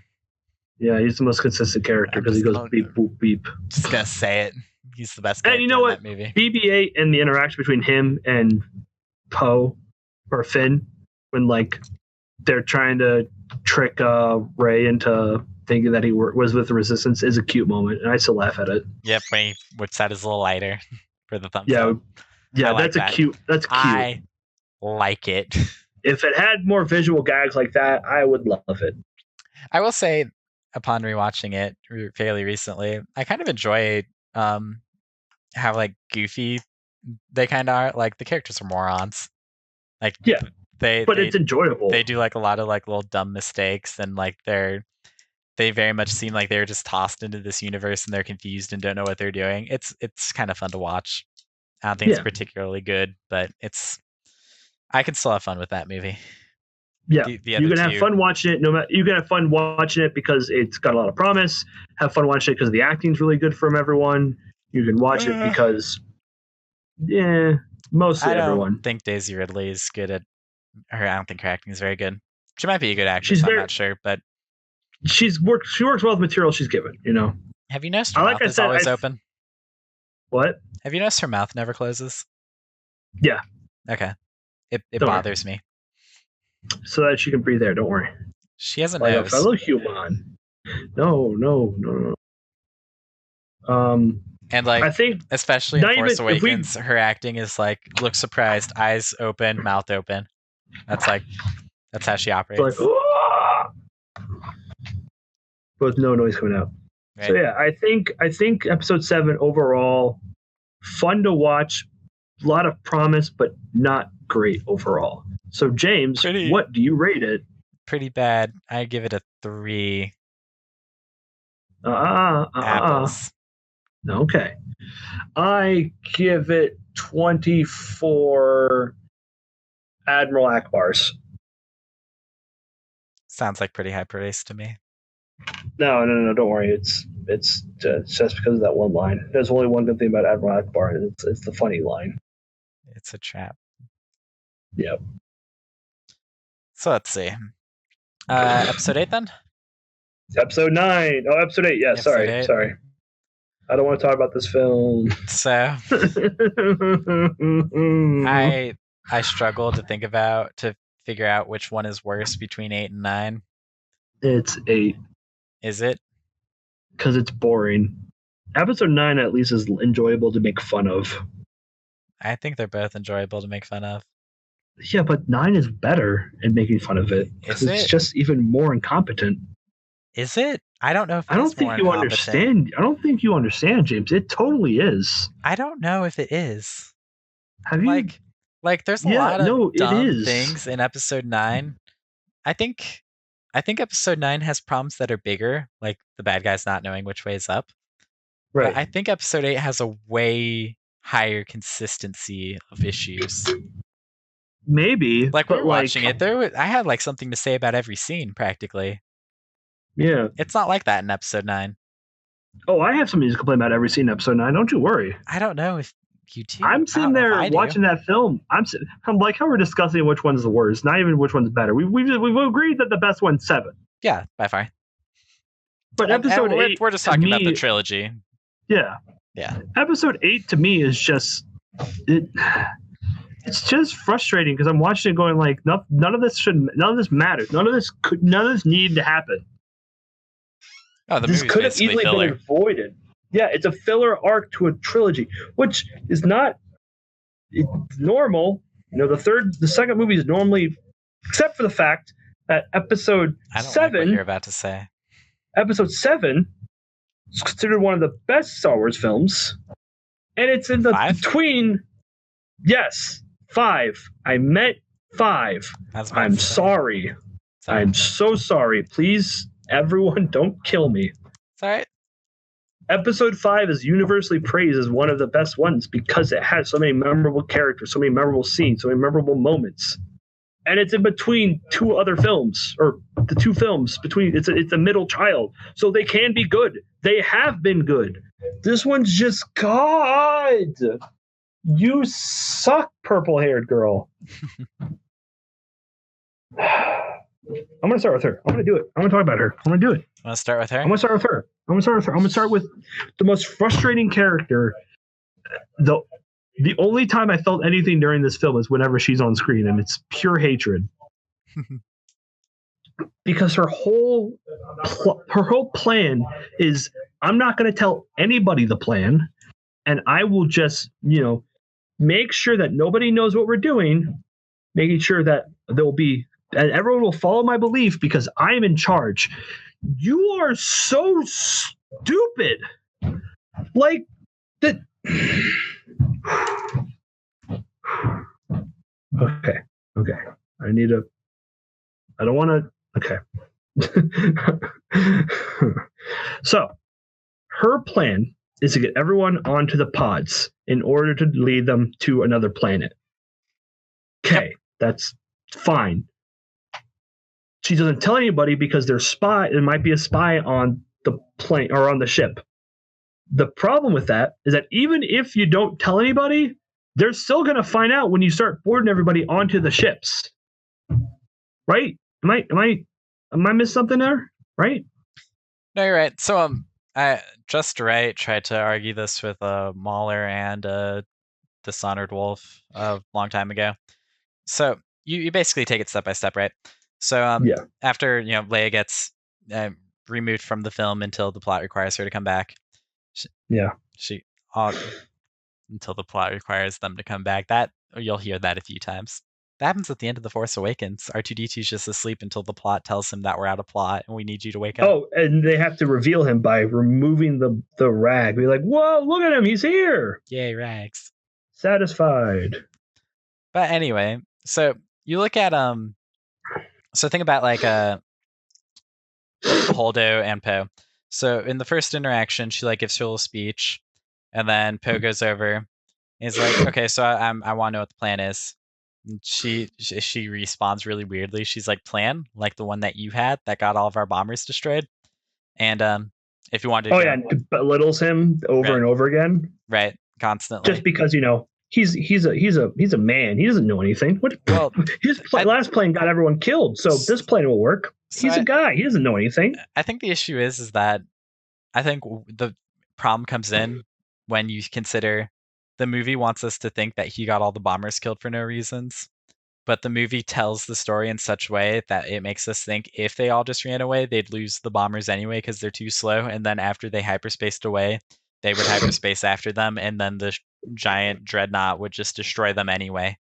Yeah, he's the most consistent character because he goes beep boop beep. Just gonna say it. He's the best character and you know in what? that movie. BB-8 and the interaction between him and Poe or Finn when like they're trying to trick Rey into thinking that he was with the Resistance is a cute moment, and I still laugh at it. Yep, when he whips out his little lighter for the thumbs up. Yeah, that's cute. That's cute. I like it. If it had more visual gags like that, I would love it. I will say, upon rewatching it fairly recently, I kind of enjoy how like goofy they kind of are. Like the characters are morons. Like it's enjoyable. They do like a lot of like little dumb mistakes, and like they very much seem like they're just tossed into this universe and they're confused and don't know what they're doing. It's kind of fun to watch. I don't think it's particularly good, but I can still have fun with that movie. Yeah, you can have fun watching it. You can have fun watching it because it's got a lot of promise. Have fun watching it because the acting's really good from everyone. You can watch it because, mostly everyone. I don't think Daisy Ridley is good at her. I don't think her acting is very good. She might be a good actress. I'm not sure, but she works well with material she's given. You know. Have you noticed her mouth is always open? What? Have you noticed her mouth never closes? Yeah. Okay. It bothers me. So that she can breathe air. Don't worry. She has a nose. A fellow human. No. And like, I think especially in Force Awakens, her acting is like, look surprised, eyes open, mouth open. That's how she operates. Like, with no noise coming out. Right. So yeah, I think episode 7 overall, fun to watch, a lot of promise, but not great overall. So James, what do you rate it? Pretty bad. I give it a 3. Apples. Okay. I give it 24 Admiral Akbars. Sounds like pretty high praise to me. No, don't worry. It's just because of that one line. There's only one good thing about Admiral Akbar, and it's the funny line. It's a trap. Yep. So let's see. Episode 8 then? Episode 9. Oh, episode 8. Yeah, sorry. I don't want to talk about this film. So I struggle to figure out which one is worse between 8 and 9. It's 8. Is it? Because it's boring. Episode 9 at least is enjoyable to make fun of. I think they're both enjoyable to make fun of. Yeah, but 9 is better at making fun of it. Is it? It's just even more incompetent. Is it? I don't know if I don't think you understand. I don't think you understand, James. It totally is. I don't know if it is. Have you? Like there's a lot of dumb things in episode 9. I think episode 9 has problems that are bigger, like the bad guys not knowing which way is up. Right. But I think episode 8 has a way higher consistency of issues. Maybe. Like we're watching it, I had like something to say about every scene practically. Yeah. It's not like that in episode 9. Oh, I have something to complain about every scene in episode 9. Don't you worry. I don't know if you do. I'm sitting there watching that film. I'm like how we're discussing which one's the worst, not even which one's better. We've agreed that the best one's 7. Yeah, by far. But episode 8, we're just talking about the trilogy. Yeah. Yeah. Episode 8 to me is just it's just frustrating because I'm watching it going like none of this matters. None of this needed to happen. Oh, this could have easily been avoided. Yeah, it's a filler arc to a trilogy, which is not normal. You know, the second movie is normally, except for the fact that episode 7. Like what you're about to say. Episode 7 is considered one of the best Star Wars films, and it's in the 5? Between. Yes, 5. I meant 5. I'm sorry. I'm so sorry. Please, everyone, don't kill me. It's all right. Episode 5 is universally praised as one of the best ones because it has so many memorable characters, so many memorable scenes, so many memorable moments. And it's in between 2 other films, or the 2 films between. It's a middle child, so they can be good. They have been good. This one's just God. You suck, purple-haired girl. I'm gonna start with her. I'm gonna do it. I'm gonna talk about her. I'm gonna do it. Want to start with her? I'm gonna start with her. I'm gonna start with the most frustrating character. The only time I felt anything during this film is whenever she's on screen, and it's pure hatred. Because her whole plan is, I'm not going to tell anybody the plan, and I will just make sure that nobody knows what we're doing, making sure that there'll be and everyone will follow my belief because I am in charge. You are so stupid. Like that. Okay. I don't want to. Okay. So, her plan is to get everyone onto the pods in order to lead them to another planet. Okay, that's fine. She doesn't tell anybody because there might be a spy on the plane or on the ship. The problem with that is that even if you don't tell anybody, they're still going to find out when you start boarding everybody onto the ships. Right? Am I missed something there? Right? No, you're right. So I just tried to argue this with Mahler and Dishonored Wolf a long time ago. So you basically take it step by step, right? So Yeah. after Leia gets removed from the film until the plot requires her to come back. She until the plot requires them to come back. That you'll hear that a few times. That happens at the end of The Force Awakens. R2-D2's just asleep until the plot tells him that we're out of plot and we need you to wake up. Oh, and they have to reveal him by removing the rag. Be like, whoa, look at him, he's here. Yay, rags. Satisfied. But anyway, so you look at so think about like Holdo and Poe. So in the first interaction, she like gives her a little speech, and then Poe goes over and is like, okay, so I want to know what the plan is. And she responds really weirdly. She's like, plan? Like the one that you had that got all of our bombers destroyed? And if you wanted to and belittles him over and over again. Right, constantly. Just because, he's a man. He doesn't know anything. Well, his last plane got everyone killed, so this plane will work. So he's a guy. He doesn't know anything. I think the issue is that I think the problem comes in when you consider the movie wants us to think that he got all the bombers killed for no reasons, but the movie tells the story in such a way that it makes us think if they all just ran away, they'd lose the bombers anyway because they're too slow, and then after they hyperspaced away, they would hyperspace after them, and then the giant dreadnought would just destroy them anyway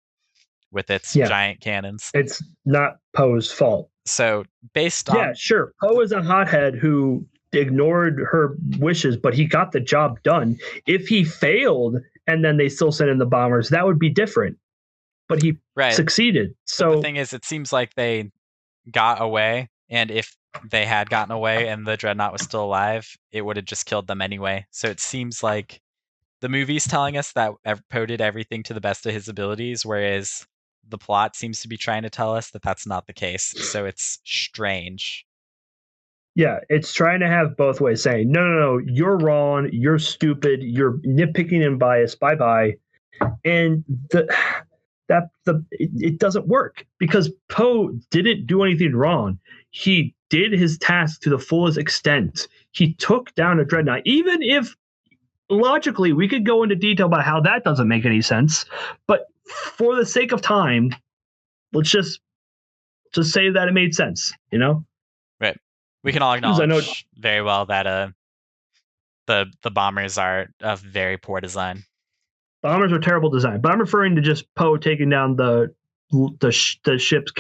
with its giant cannons. It's not Poe's fault. So based on... Yeah, sure. Poe is a hothead who ignored her wishes, but he got the job done. If he failed and then they still sent in the bombers, that would be different. But he succeeded. So but the thing is, it seems like they got away, and if they had gotten away and the dreadnought was still alive, it would have just killed them anyway. So it seems like the movie's telling us that Poe did everything to the best of his abilities, whereas the plot seems to be trying to tell us that that's not the case. So it's strange. Yeah, it's trying to have both ways, saying, no, you're wrong, you're stupid, you're nitpicking and biased, bye-bye. And it doesn't work because Poe didn't do anything wrong. He did his task to the fullest extent. He took down a dreadnought, even if logically we could go into detail about how that doesn't make any sense. But for the sake of time, let's just say that it made sense, Right. We can all acknowledge very well that the bombers are of very poor design. Bombers are terrible design, but I'm referring to just Poe taking down the ship's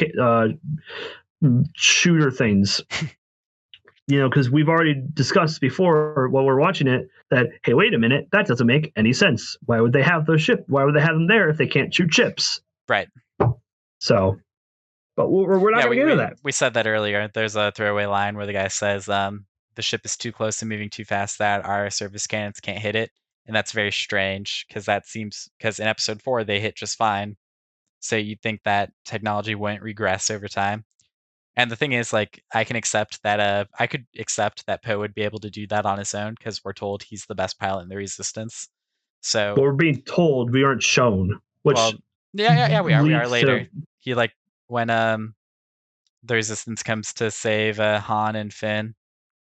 shooter things. Because we've already discussed before while we're watching it that, hey, wait a minute, that doesn't make any sense. Why would they have those ships? Why would they have them there if they can't shoot ships? Right. So, but we're not going to get into that. We said that earlier. There's a throwaway line where the guy says the ship is too close and moving too fast that our surface cannons can't hit it. And that's very strange because in episode 4, they hit just fine. So you'd think that technology wouldn't regress over time. And the thing is, like, I could accept that Poe would be able to do that on his own because we're told he's the best pilot in the Resistance. So But we're being told, we aren't shown. Which yeah, we are leads later. to- He when the Resistance comes to save Han and Finn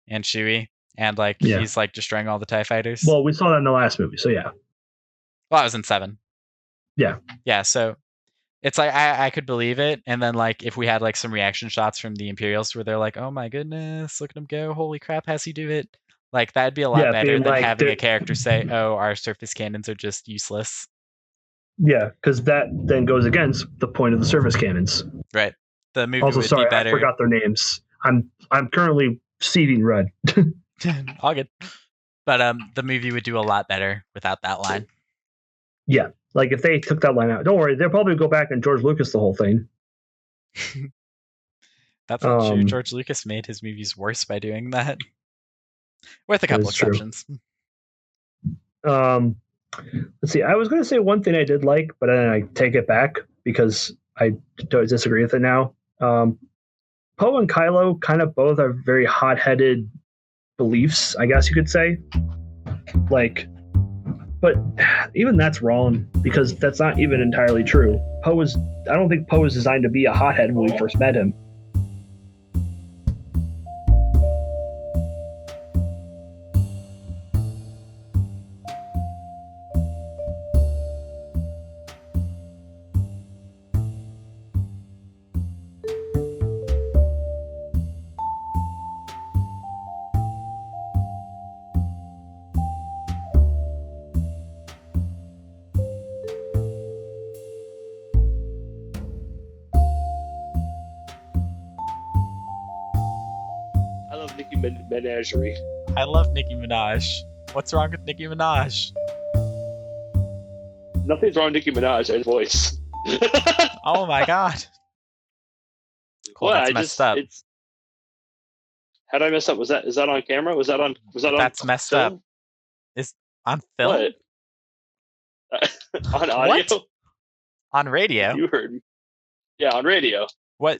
and Chewie, and he's destroying all the TIE fighters. Well, we saw that in the last movie, so yeah. Well, that was in 7. Yeah. Yeah, so it's I could believe it, and then if we had some reaction shots from the Imperials where they're like, "Oh my goodness, look at him go! Holy crap, has he do it?" That'd be a lot better than having a character say, "Oh, our surface cannons are just useless." Yeah, because that then goes against the point of the surface cannons. Right. The movie also, would sorry, be better. I forgot their names. I'm currently seething red. All good. But the movie would do a lot better without that line. Yeah, if they took that line out, don't worry, they'll probably go back and George Lucas the whole thing. That's not true. George Lucas made his movies worse by doing that, with a couple exceptions. Let's see. I was going to say one thing I did like, but then I take it back because I don't disagree with it now. Poe and Kylo kind of both are very hot-headed beliefs, I guess you could say. But even that's wrong because that's not even entirely true. I don't think Poe was designed to be a hothead when we first met him. Menagerie. I love Nicki Minaj. What's wrong with Nicki Minaj? Nothing's wrong with Nicki Minaj. Her voice. Oh my god. Cool, well, that's messed up. How did I mess up? Is that on camera? Was that on? That's messed film? Up. Is on film? What? On audio? What? On radio? You heard me. Yeah, on radio. What?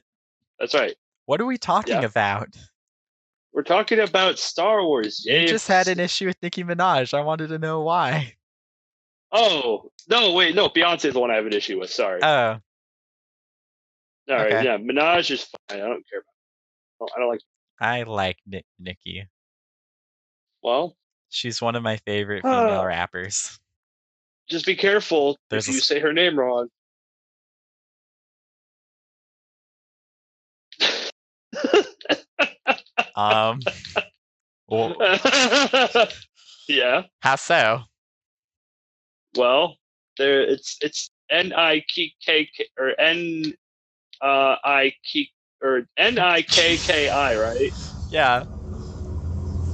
That's right. What are we talking about? We're talking about Star Wars, James. You just had an issue with Nicki Minaj. I wanted to know why. Oh, no, wait, no, Beyonce is the one I have an issue with, sorry. Oh. All right, yeah, Minaj is fine. I don't care about it. I don't like I like Nicki. Well? She's one of my favorite female rappers. Just be careful if you say her name wrong. Well, yeah. How so? Well, it's Nikki or Nikki, right? Yeah.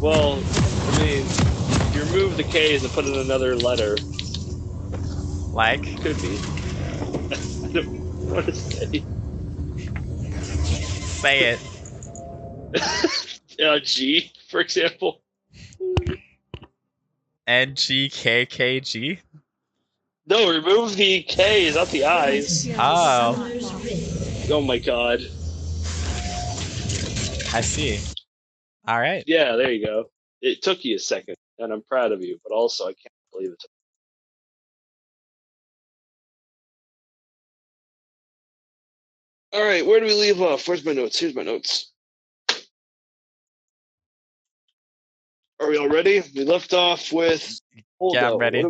Well, I mean, you remove the K's and put in another letter. Like? Could be. I don't know what to say. Say it. G, for example. NGKKG? No, remove the K's, not the I's. Oh. Oh my god. I see. All right. Yeah, there you go. It took you a second, and I'm proud of you, but also I can't believe it. All right, where do we leave off? Where's my notes? Here's my notes. Are we all ready? We left off with Holdo. Yeah, I'm ready.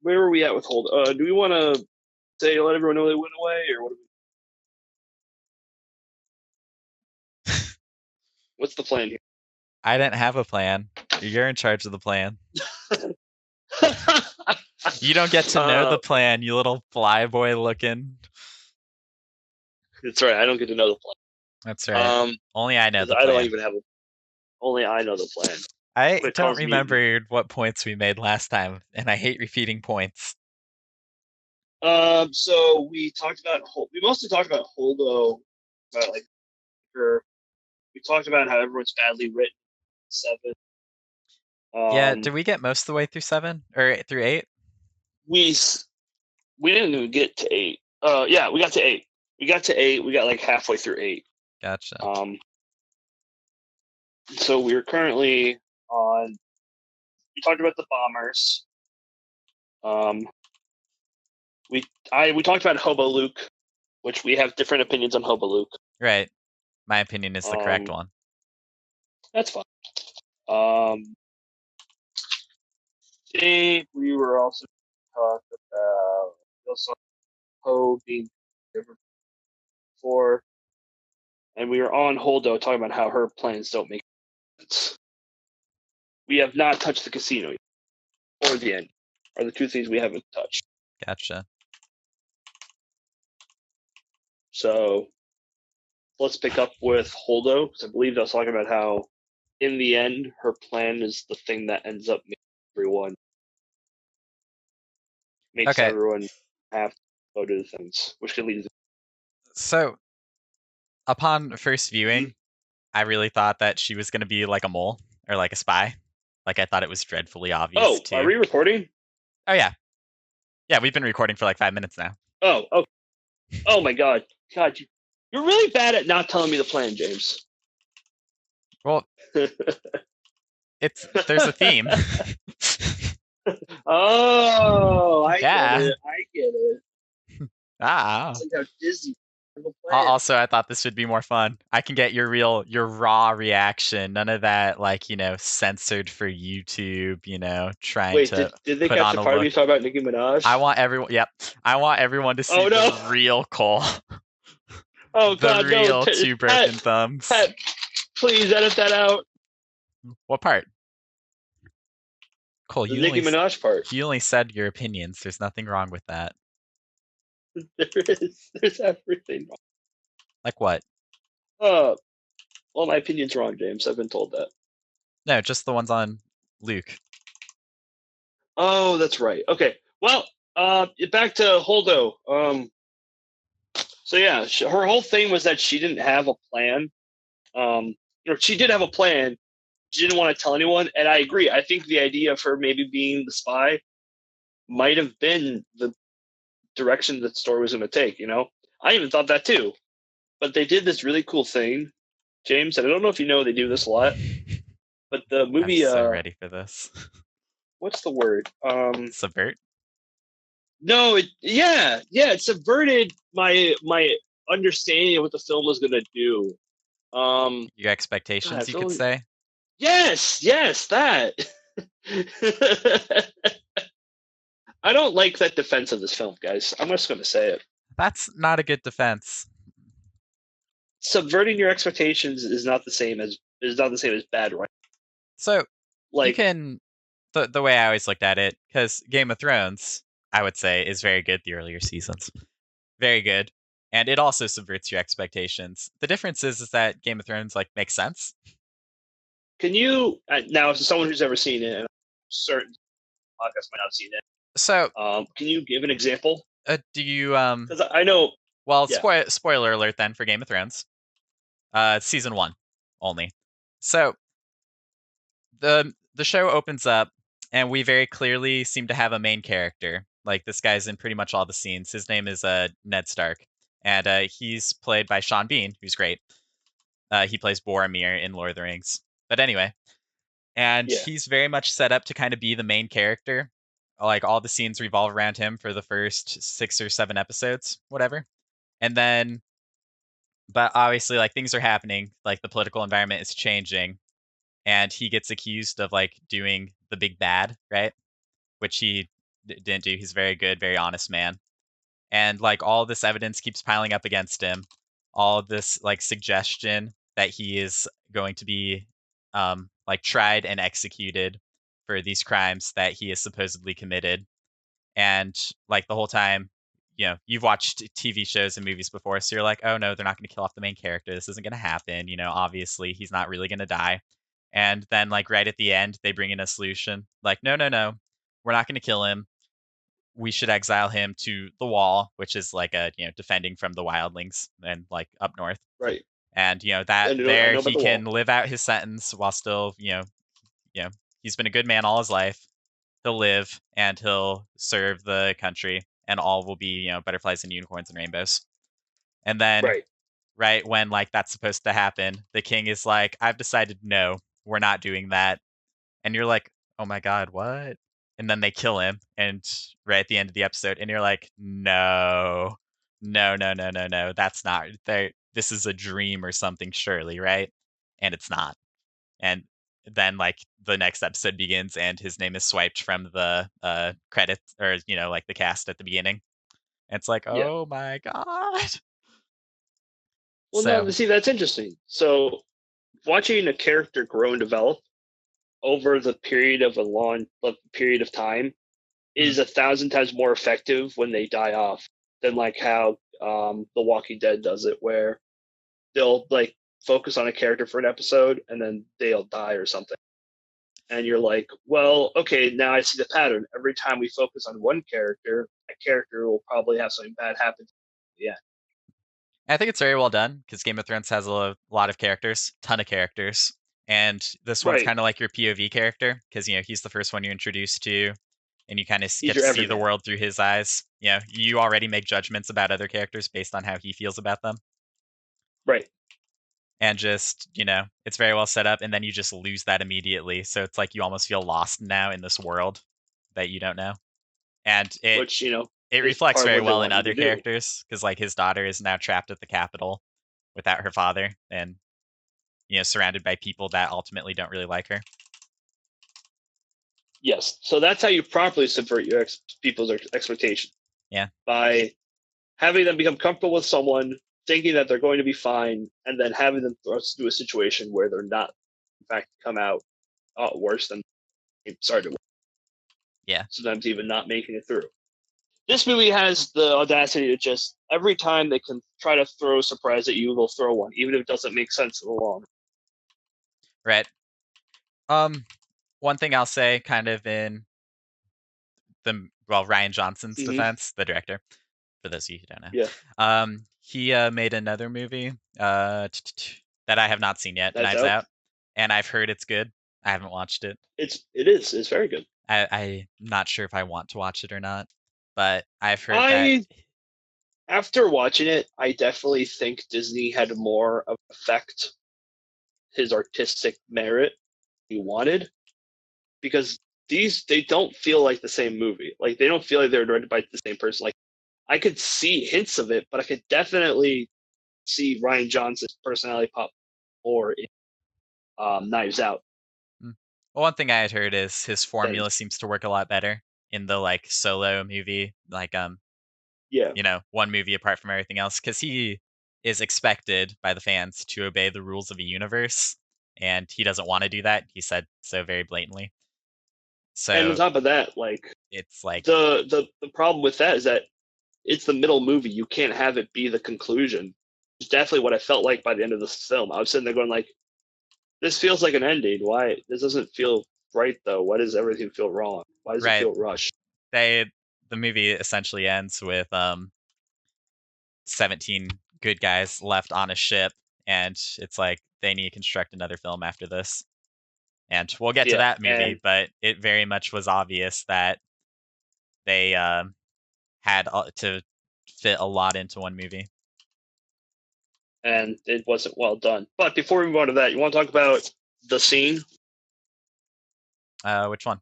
Where are we at with Holdo? Do we want to let everyone know they went away, or what? What's the plan here? I didn't have a plan. You're in charge of the plan. You don't get to know the plan, you little flyboy looking. That's right. I don't get to know the plan. That's right. Only I know the plan. I don't even have only I know the plan. I don't remember what points we made last time, and I hate repeating points. So we mostly talked about Holdo, about we talked about how everyone's badly written. 7. Yeah, did we get most of the way through 7 or through 8? We didn't even get to 8. Yeah, we got to 8. We got to 8. We got halfway through 8. Gotcha. So we're currently on. We talked about the bombers. We talked about Hobo Luke, which we have different opinions on Hobo Luke. Right. My opinion is the correct one. That's fine. I think we were also talking about Ho being before, and we were on Holdo talking about how her plans don't make sense. We have not touched the casino yet, or the end. Are the two things we haven't touched. Gotcha. So let's pick up with Holdo, because I believe I was talking about how, in the end, her plan is the thing that ends up making everyone have to go to the things, which can lead to. So, upon first viewing, I really thought that she was going to be like a mole or like a spy. Like, I thought it was dreadfully obvious, too. Are we recording? Oh, yeah. Yeah, we've been recording for like 5 minutes now. Oh my God. God, you're really bad at not telling me the plan, James. Well, there's a theme. I Yeah. get it. Ah. It's like how Disney. Also, I thought this would be more fun. I can get your raw reaction. None of that, like, censored for YouTube, trying to did they put catch on the a part look. we talk about Nicki Minaj? I want everyone to see the real Cole. Oh, God, the real no. two broken thumbs. Pat, please edit that out. What part? Cole, the Nicki Minaj part. You only said your opinions. There's nothing wrong with that. There's everything wrong. Like what? Well, my opinion's wrong, James. I've been told that. No, just the ones on Luke. Oh, that's right. Okay. Well, back to Holdo. So yeah, her whole thing was that she didn't have a plan. She did have a plan. She didn't want to tell anyone, and I agree. I think the idea of her maybe being the spy might have been the direction that the story was going to take. I even thought that too. But they did this really cool thing, James, and I don't know if you know they do this a lot, but the movie. I'm so ready for this. What's the word? Subvert. No, it subverted my understanding of what the film was going to do. Your expectations, you could say. Yes, that. I don't like that defense of this film, guys. I'm just going to say it. That's not a good defense. Subverting your expectations is not the same as bad, right? So, you can the way I always looked at it, because Game of Thrones, I would say, is very good. The earlier seasons, very good, and it also subverts your expectations. The difference is that Game of Thrones makes sense. Can you now, as someone who's ever seen it, and certain podcasts might not have seen it. So, can you give an example? Do you? Because I know. Well, spoiler alert then for Game of Thrones. Season 1 only. So the show opens up, and we very clearly seem to have a main character. Like, this guy's in pretty much all the scenes. His name is Ned Stark, and he's played by Sean Bean, who's great. He plays Boromir in Lord of the Rings. But anyway, and he's very much set up to kind of be the main character. Like, all the scenes revolve around him for the first 6 or 7 episodes, whatever. And then, but obviously, things are happening. The political environment is changing, and he gets accused of doing the big bad, right? Which he didn't do. He's a very good, very honest man. And all this evidence keeps piling up against him. All of this suggestion that he is going to be tried and executed for these crimes that he has supposedly committed. And the whole time, you've watched TV shows and movies before, so you're like, oh no, they're not going to kill off the main character. This isn't going to happen. Obviously he's not really going to die. And then right at the end, they bring in a solution. No, we're not going to kill him. We should exile him to the Wall, which is defending from the wildlings and up north. Right. And that there he can live out his sentence while still he's been a good man all his life. He'll live and he'll serve the country, and all will be butterflies and unicorns and rainbows. And then right when that's supposed to happen, the king is like, I've decided no, we're not doing that. And you're like, oh my God, what? and then they kill him, and right at the end of the episode, and you're like, no, no, no, no, no, no, that's not. This is a dream or something, surely, right? And it's not. And then like the next episode begins, and his name is swiped from the credits, or like the cast at the beginning. And it's like, Yeah. oh my god. Well, So no, see, that's interesting. So watching a character grow and develop over the period of a long period of time is 1,000 times more effective when they die off than like how The Walking Dead does it, where they'll like focus on a character for an episode and then they'll die or something. And you're like, well, okay, now I see the pattern. Every time we focus on one character, that character will probably have something bad happen. Yeah. I think it's very well done because Game of Thrones has a lot of characters, ton of characters, and this one's Right. kind of like your POV character because he's the first one you're introduced to, and you kind of He's get to your see the everyman. world through his eyes. You already make judgments about other characters based on how he feels about them, Right. and just it's very well set up, and then you just lose that immediately. So it's like you almost feel lost now in this world that you don't know, and Which, it is reflects part of very what they well in want you other to do. characters because like his daughter is now trapped at the Capitol without her father, and surrounded by people that ultimately don't really like her. Yes. So that's how you properly subvert your people's expectations. Yeah. By having them become comfortable with someone, thinking that they're going to be fine, and then having them thrust into a situation where they're not, in fact, come out worse than they started. Yeah. Sometimes even not making it through. This movie has the audacity to just every time they can try to throw a surprise at you, they'll throw one, even if it doesn't make sense in the long. Right. One thing I'll say, kind of in Ryan Johnson's defense, the director, for those of you who don't know. Yeah. He made another movie that I have not seen yet, That's Knives out. Out, and I've heard it's good. I haven't watched it. It is. It's very good. I'm not sure if I want to watch it or not, but I've heard that. After watching it, I definitely think Disney had more of an effect his artistic merit he wanted, because they don't feel like the same movie. Like they don't feel like they're directed by the same person. Like I could see hints of it, but I could definitely see Ryan Johnson's personality pop more in Knives Out. Well, one thing I had heard is his formula seems to work a lot better in the like solo movie, like one movie apart from everything else, because he is expected by the fans to obey the rules of a universe, and he doesn't want to do that. He said so very blatantly. So, and on top of that, like it's like the problem with that is that it's the middle movie. You can't have it be the conclusion. It's definitely what I felt like by the end of this film. I was sitting there going like, this feels like an ending. Why? This doesn't feel right though. Why does everything feel wrong? Why does it feel rushed? The movie essentially ends with 17 good guys left on a ship, and it's like they need to construct another film after this. And we'll get to that movie, but it very much was obvious that they had to fit a lot into one movie. And it wasn't well done. But before we move on to that, you want to talk about the scene? Which one?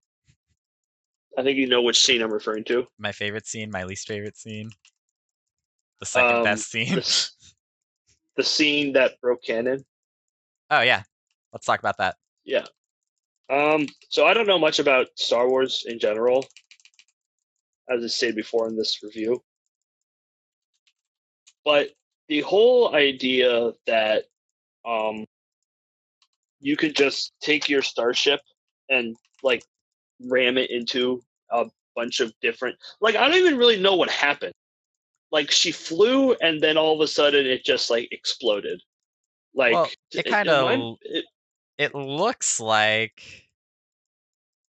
I think you know which scene I'm referring to. My favorite scene, my least favorite scene, the second best scene. The scene that broke canon. Oh yeah, let's talk about that. Yeah. So I don't know much about Star Wars in general, as I stated before in this review. But the whole idea that you could just take your starship and like ram it into a bunch of different, like I don't even really know what happened. Like she flew and then all of a sudden it just like exploded. Like well, it kind of it looks like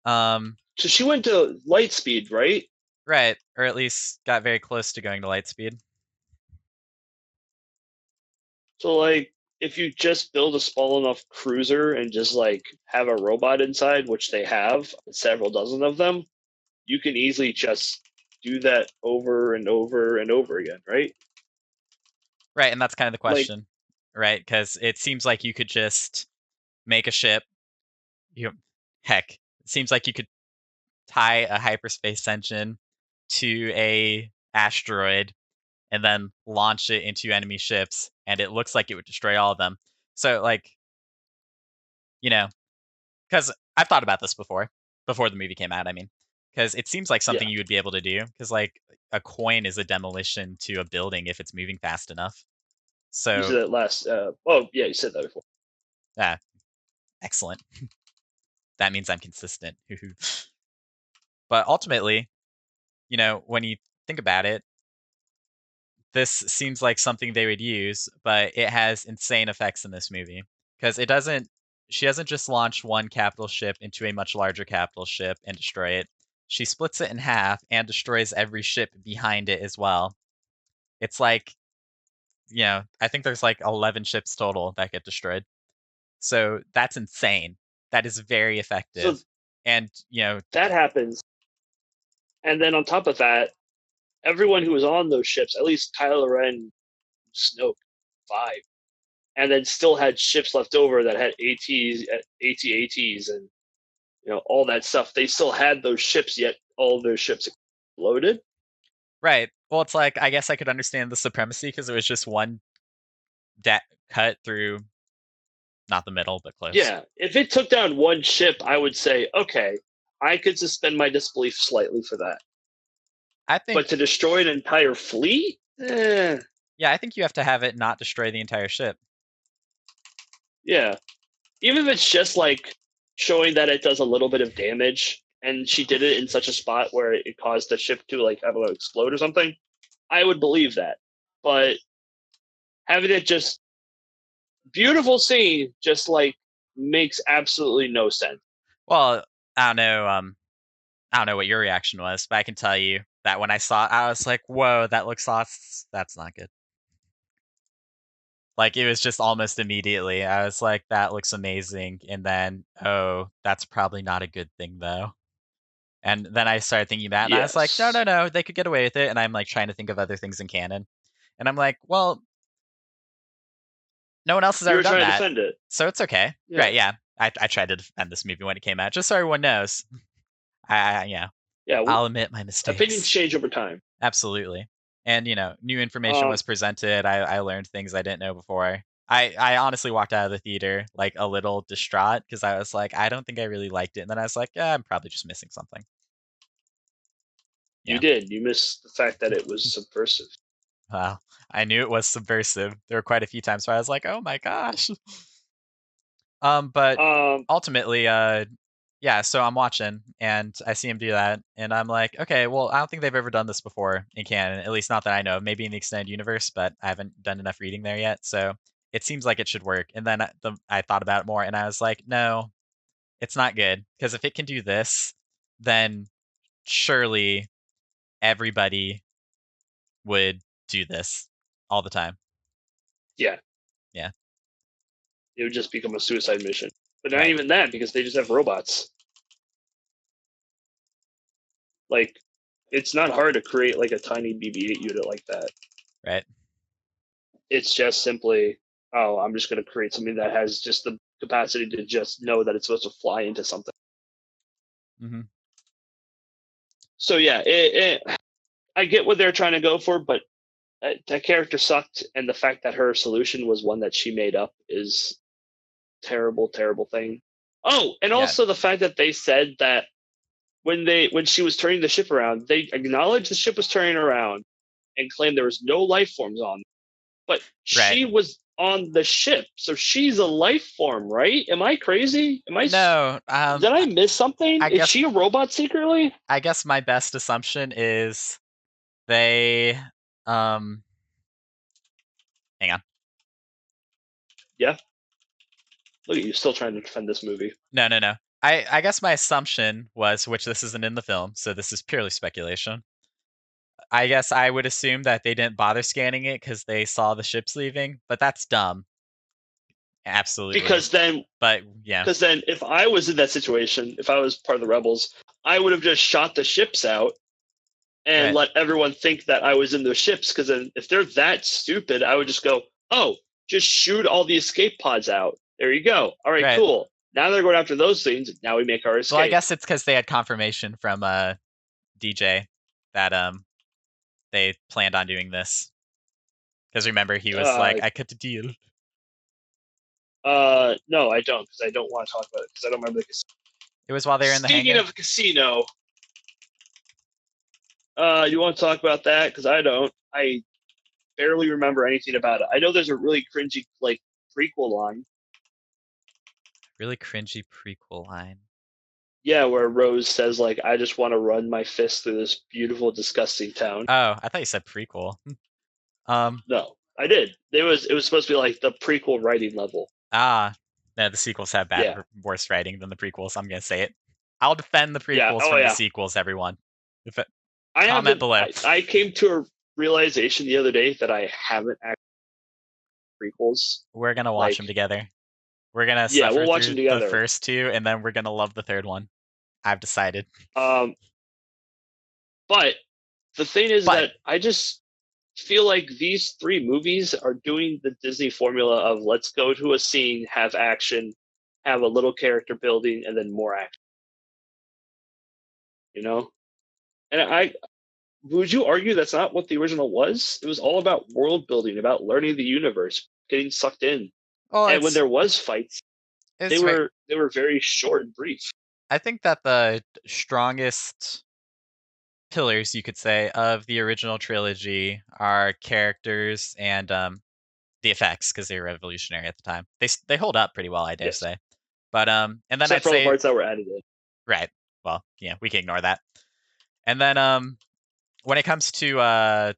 so she went to light speed, right? Right, or at least got very close to going to light speed. So like if you just build a small enough cruiser and just like have a robot inside, which they have several dozen of them, you can easily just do that over and over and over again, right? Right, and that's kind of the question, right? Because it seems like you could just make a ship. Heck, it seems like you could tie a hyperspace engine to a asteroid and then launch it into enemy ships, and it looks like it would destroy all of them. So, like, because I've thought about this before the movie came out. I mean, because it seems like something Yeah. you would be able to do. Because like a coin is a demolition to a building if it's moving fast enough. You So, said that last. Oh, yeah, you said that before. excellent. That means I'm consistent. But ultimately, when you think about it, this seems like something they would use, but it has insane effects in this movie because she doesn't just launch one capital ship into a much larger capital ship and destroy it. She splits it in half and destroys every ship behind it as well. It's like, I think there's like 11 ships total that get destroyed. So that's insane. That is very effective. So And, that happens, and then on top of that, everyone who was on those ships, at least Kylo Ren, Snoke, 5, and then still had ships left over that had AT-ATs, and all that stuff. They still had those ships, yet all of those ships exploded. right. Well, it's like, I guess I could understand the supremacy because it was just one cut through, not the middle, but close. Yeah, if it took down one ship, I would say, okay, I could suspend my disbelief slightly for that. I think, But to destroy an entire fleet? yeah, I think you have to have it not destroy the entire ship. Yeah. Even if it's just like showing that it does a little bit of damage, and she did it in such a spot where it caused the ship to, like, I don't know, explode or something, I would believe that. But having it just beautiful scene just like makes absolutely no sense. Well, I don't know. I don't know what your reaction was, but I can tell you that when I saw it, I was like, "Whoa, that looks that's not good." Like it was just almost immediately. I was like, "That looks amazing," and then, "Oh, that's probably not a good thing, though." And then I started thinking about it, and I was like, "No, Yes. no, no, they could get away with it." And I'm like trying to think of other things in canon, and I'm like, "Well, no one else has You ever were done trying to that, defend it. so it's okay." Yeah. Right? Yeah, I tried to defend this movie when it came out, just so everyone knows. Yeah, Yeah. I'll admit my Opinions mistakes. change over time. Absolutely. And, new information was presented. I learned things I didn't know before. I honestly walked out of the theater like a little distraught because I was like, I don't think I really liked it. And then I was like, yeah, I'm probably just missing something. You Yeah. did. You missed the fact that it was subversive. Wow. I knew it was subversive. There were quite a few times where I was like, oh my gosh. But ultimately, yeah, so I'm watching and I see him do that, and I'm like, okay, well, I don't think they've ever done this before in canon, at least not that I know of. Maybe in the extended universe, but I haven't done enough reading there yet. So it seems like it should work. And then I thought about it more, and I was like, no, it's not good because if it can do this, then surely everybody would do this all the time. Yeah. Yeah. It would just become a suicide mission. But not Right. even that, because they just have robots. Like, it's not hard to create like a tiny BB-8 unit like that. Right. It's just simply, oh, I'm just going to create something that has just the capacity to just know that it's supposed to fly into something. Mm-hmm. So yeah, I get what they're trying to go for, but that character sucked, and the fact that her solution was one that she made up is terrible, terrible thing. Oh, and Yeah. also the fact that they said that when she was turning the ship around, they acknowledged the ship was turning around and claimed there was no life forms on, but she was on the ship, so she's a life form, right? Am I crazy? No. Did I miss something? Is she a robot secretly? I guess my best assumption is they hang on. Yeah. Look at you, still trying to defend this movie. No. I guess my assumption was, which this isn't in the film, so this is purely speculation. I guess I would assume that they didn't bother scanning it because they saw the ships leaving, but that's dumb. Absolutely. Because then if I was in that situation, if I was part of the rebels, I would have just shot the ships out and let everyone think that I was in those ships. Because then if they're that stupid, I would just go, oh, just shoot all the escape pods out. There you go. All right, cool. Now they're going after those things. Now we make our escape. Well, I guess it's because they had confirmation from DJ that they planned on doing this. Because remember, he was like, "I cut the deal." No, I don't, because I don't want to talk about it because I don't remember the casino. It was while they were in the hangar. Speaking of casino, you want to talk about that? Because I don't. I barely remember anything about it. I know there's a really cringy like prequel line. Really cringy prequel line. Yeah, where Rose says like, "I just want to run my fist through this beautiful, disgusting town." Oh, I thought you said prequel. No, I did. It was supposed to be like the prequel writing level. No, the sequels have worse writing than the prequels. I'm gonna say it. I'll defend the prequels from the sequels, everyone. Comment below. I came to a realization the other day that I haven't actually prequels. We're gonna watch them together. We're gonna suffer we'll watch through them together. the first two, and then we're gonna love the third one. I've decided. But the thing is that I just feel like these three movies are doing the Disney formula of let's go to a scene, have action, have a little character building, and then more action. You know? And would you argue that's not what the original was? It was all about world building, about learning the universe, getting sucked in. And when there was fights, they were very short and brief. I think that the strongest pillars, you could say, of the original trilogy are characters and the effects, because they were revolutionary at the time. They hold up pretty well, I dare say. But and then except for the parts that were added in. Right. Well, yeah, we can ignore that. And then when it comes to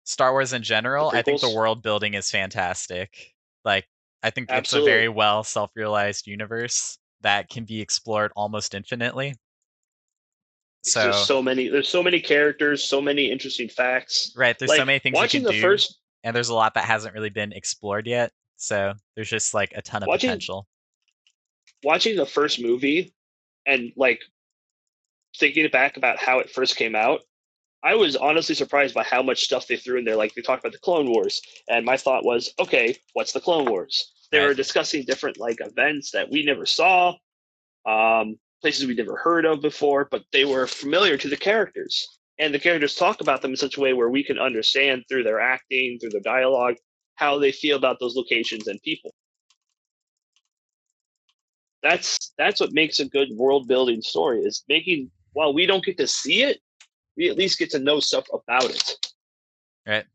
Star Wars in general, I think the world building is fantastic. Like, I think it's a very well self-realized universe that can be explored almost infinitely. So there's so many characters, so many interesting facts. Right, there's so many things you can do, and there's a lot that hasn't really been explored yet. So there's just like a ton of potential. Watching the first movie and like thinking back about how it first came out, I was honestly surprised by how much stuff they threw in there. Like they talked about the Clone Wars, and my thought was, okay, what's the Clone Wars? They were discussing different like events that we never saw, places we never heard of before, but they were familiar to the characters, and the characters talk about them in such a way where we can understand through their acting, through their dialogue, how they feel about those locations and people. That's what makes a good world building story, is making, while we don't get to see it, we at least get to know stuff about it. Right.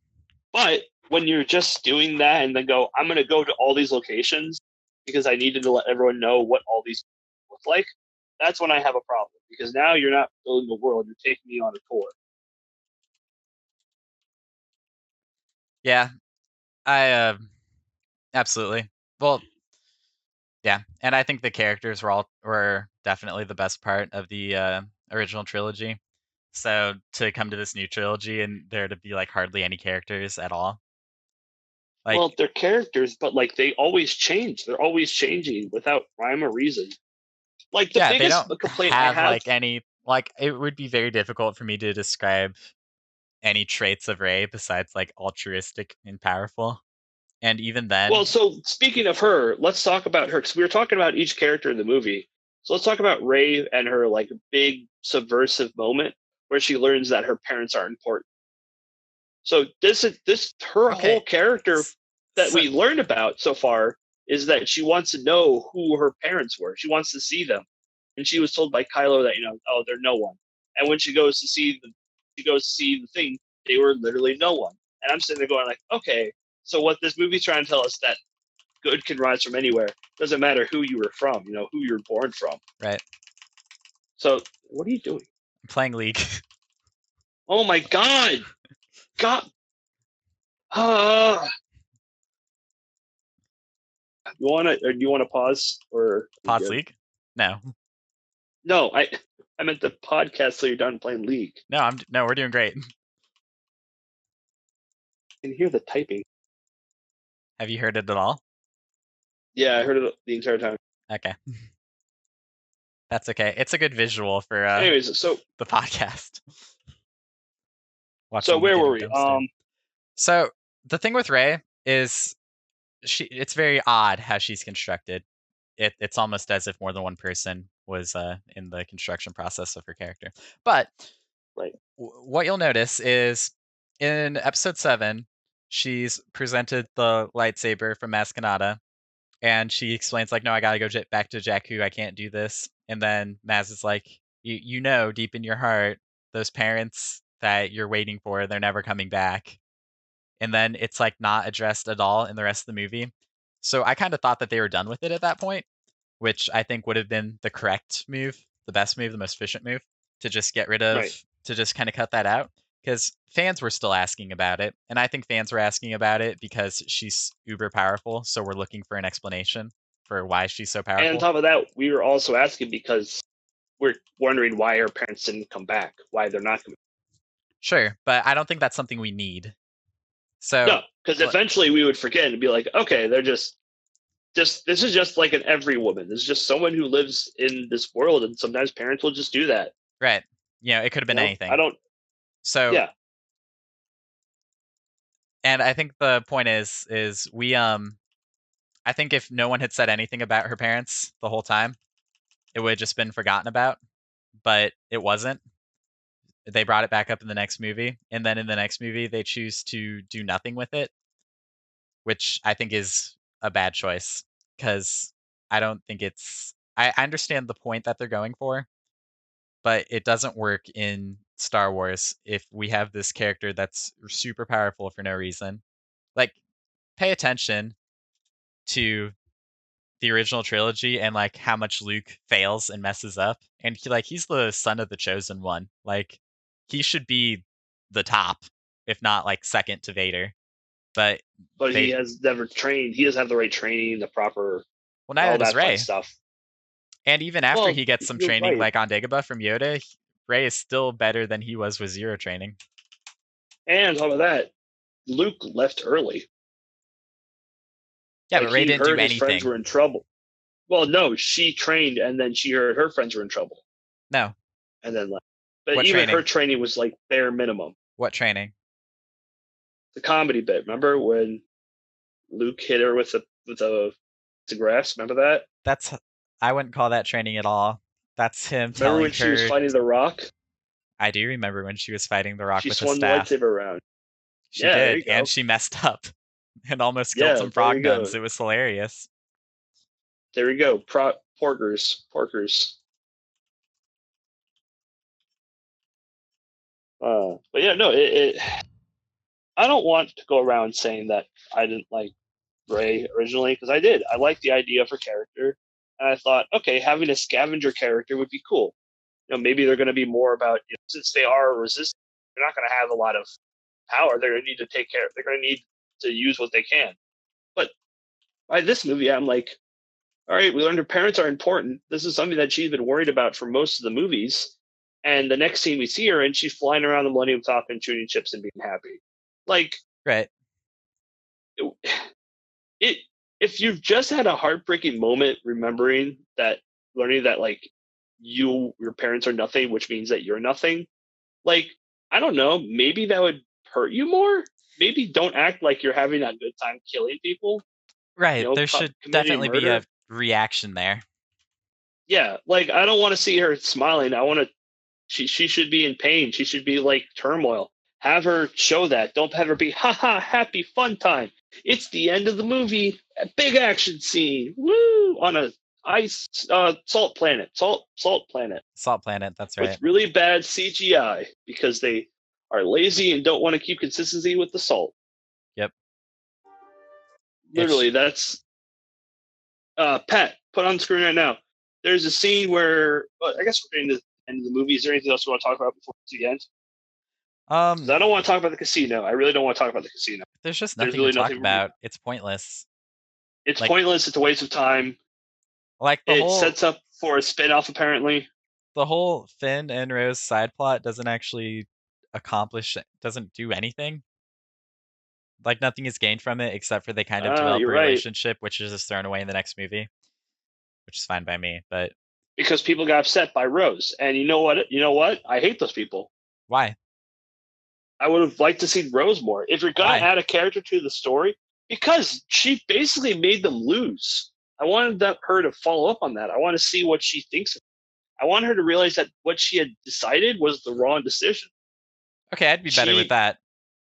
But when you're just doing that and then go, I'm going to go to all these locations because I needed to let everyone know what all these look like, that's when I have a problem, because now you're not building the world, you're taking me on a tour. Yeah, I absolutely. Well, yeah, and I think the characters were definitely the best part of the original trilogy. So to come to this new trilogy and there to be like hardly any characters at all. Like, well, they're characters, but like they always change. They're always changing without rhyme or reason. Like the biggest complaint I have, like any, like it would be very difficult for me to describe any traits of Rey besides like altruistic and powerful. And even then, well, so speaking of her, let's talk about her, because we were talking about each character in the movie. So let's talk about Rey and her like big subversive moment where she learns that her parents are important. So her whole character that we learned about so far is that she wants to know who her parents were. She wants to see them, and she was told by Kylo that oh, they're no one. And when she goes to see the thing, they were literally no one. And I'm sitting there going like, okay, so what this movie's trying to tell us, that good can rise from anywhere. Doesn't matter who you were from, who you were born from. Right. So what are you doing? I'm playing League. Oh my God. God. You wanna, or do you want to pause or pause League? No. No, I meant the podcast so you're done playing League. No, we're doing great. I can hear the typing. Have you heard it at all? Yeah, I heard it the entire time. Okay. That's okay. It's a good visual for anyways, so the podcast. So where were we? So the thing with Rey is it's very odd how she's constructed. It's almost as if more than one person was in the construction process of her character. But Right. What you'll notice is in episode 7, she's presented the lightsaber from Maskanata, and she explains like, "No, I gotta go back to Jakku. I can't do this." And then Maz is like, "You know, deep in your heart, those parents that you're waiting for, they're never coming back." And then it's like not addressed at all in the rest of the movie. So I kind of thought that they were done with it at that point, which I think would have been the correct move, the best move, the most efficient move, to just get rid of, Right. to just kind of cut that out. Because fans were still asking about it. And I think fans were asking about it because she's uber powerful. So we're looking for an explanation for why she's so And on powerful. top of that, we were also asking because we're wondering why her parents didn't come back, why they're not coming. Sure, but I don't think that's something we need. So No, because eventually we would forget and be like, okay, they're just this is just like an every woman. This is just someone who lives in this world, and sometimes parents will just do that. right, it could have been anything. I don't. So Yeah. And I think the point is we I think if no one had said anything about her parents the whole time, it would have just been forgotten about. But it wasn't. They brought it back up in the next movie, and then in the next movie they choose to do nothing with it, which I think is a bad choice because I don't think it's. I understand the point that they're going for, but it doesn't work in Star Wars if we have this character that's super powerful for no reason. Like, pay attention to the original trilogy and like how much Luke fails and messes up. And he's the son of the chosen one. Like, he should be the top, if not like second to Vader. But he has never trained. He doesn't have the right training, the proper, neither all does that fun Rey. stuff. And even after he gets some training right. like on Dagobah from Yoda, Rey is still better than he was with Zero training. And on top of that, Luke left early. Yeah, but Rey didn't do anything. His friends were in trouble. Well, no, she trained, and then she heard her friends were in trouble. No. And then left. But what even training? her training was like bare minimum. What training? The comedy bit. Remember when Luke hit her with the grass? Remember that? I wouldn't call that training at all. That's him telling her. Remember when she was fighting the Rock? I do remember when she was fighting the Rock with a staff. She swung the lightsaber around. She did, and she messed up and almost killed some frog nuns. It was hilarious. There we go. Porkers. But yeah, no, I don't want to go around saying that I didn't like Rey originally, because I did. I liked the idea of her character, and I thought, okay, having a scavenger character would be cool. Maybe they're going to be more about, since they are a resistance, they're not going to have a lot of power. They're going to need to take care. They're going to need to use what they can. But by this movie, I'm like, all right, we learned her parents are important. This is something that she's been worried about for most of the movies. And the next scene we see her, and she's flying around the Millennium Falcon, shooting chips and being happy. Like, right. If you've just had a heartbreaking moment learning that like your parents are nothing, which means that you're nothing, like, I don't know, maybe that would hurt you more. Maybe don't act like you're having a good time killing people. Right. There should definitely be a reaction there. Yeah, like, I don't want to see her smiling. She should be in pain. She should be like turmoil. Have her show that. Don't have her be happy fun time. It's the end of the movie. A big action scene. Woo! On a ice salt planet. Salt planet. Salt planet, that's right. With really bad CGI because they are lazy and don't want to keep consistency with the salt. Yep. Literally, that's Pat, put on the screen right now. There's a scene where I guess we're getting to the end of the movie. Is there anything else you want to talk about before it's the end? I don't want to talk about the casino. I really don't want to talk about the casino. There's just nothing to talk about. It's pointless. It's pointless. It's a waste of time. Like it sets up for a spin-off, apparently. The whole Finn and Rose side plot doesn't actually doesn't do anything. Like, nothing is gained from it except for they kind of develop a relationship, which is just thrown away in the next movie, which is fine by me. But because people got upset by Rose, and you know what? I hate those people. Why? I would have liked to see Rose more. If you're gonna add a character to the story, Because she basically made them lose. I wanted her to follow up on that. I want to see what she thinks. I want her to realize that what she had decided was the wrong decision. Okay, I'd be better with that.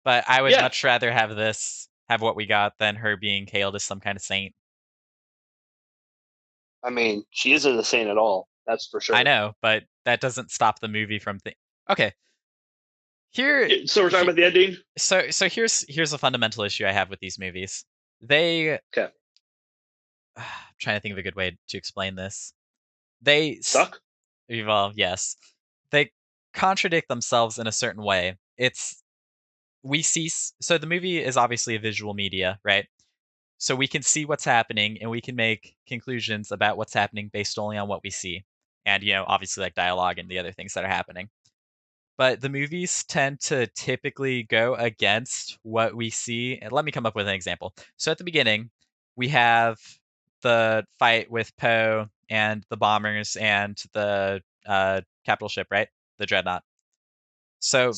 But I would much rather have what we got than her being hailed as some kind of saint. I mean, she isn't a saint at all. That's for sure. I know, but that doesn't stop the movie from Okay. So we're talking about the ending? So here's a fundamental issue I have with these movies. They Okay. I'm trying to think of a good way to explain this. They suck? Well, yes. They contradict themselves in a certain way. So the movie is obviously a visual media, right? So we can see what's happening and we can make conclusions about what's happening based only on what we see. And, obviously like dialogue and the other things that are happening. But the movies tend to typically go against what we see. And let me come up with an example. So at the beginning, we have the fight with Poe and the bombers and the capital ship, right? The dreadnought. So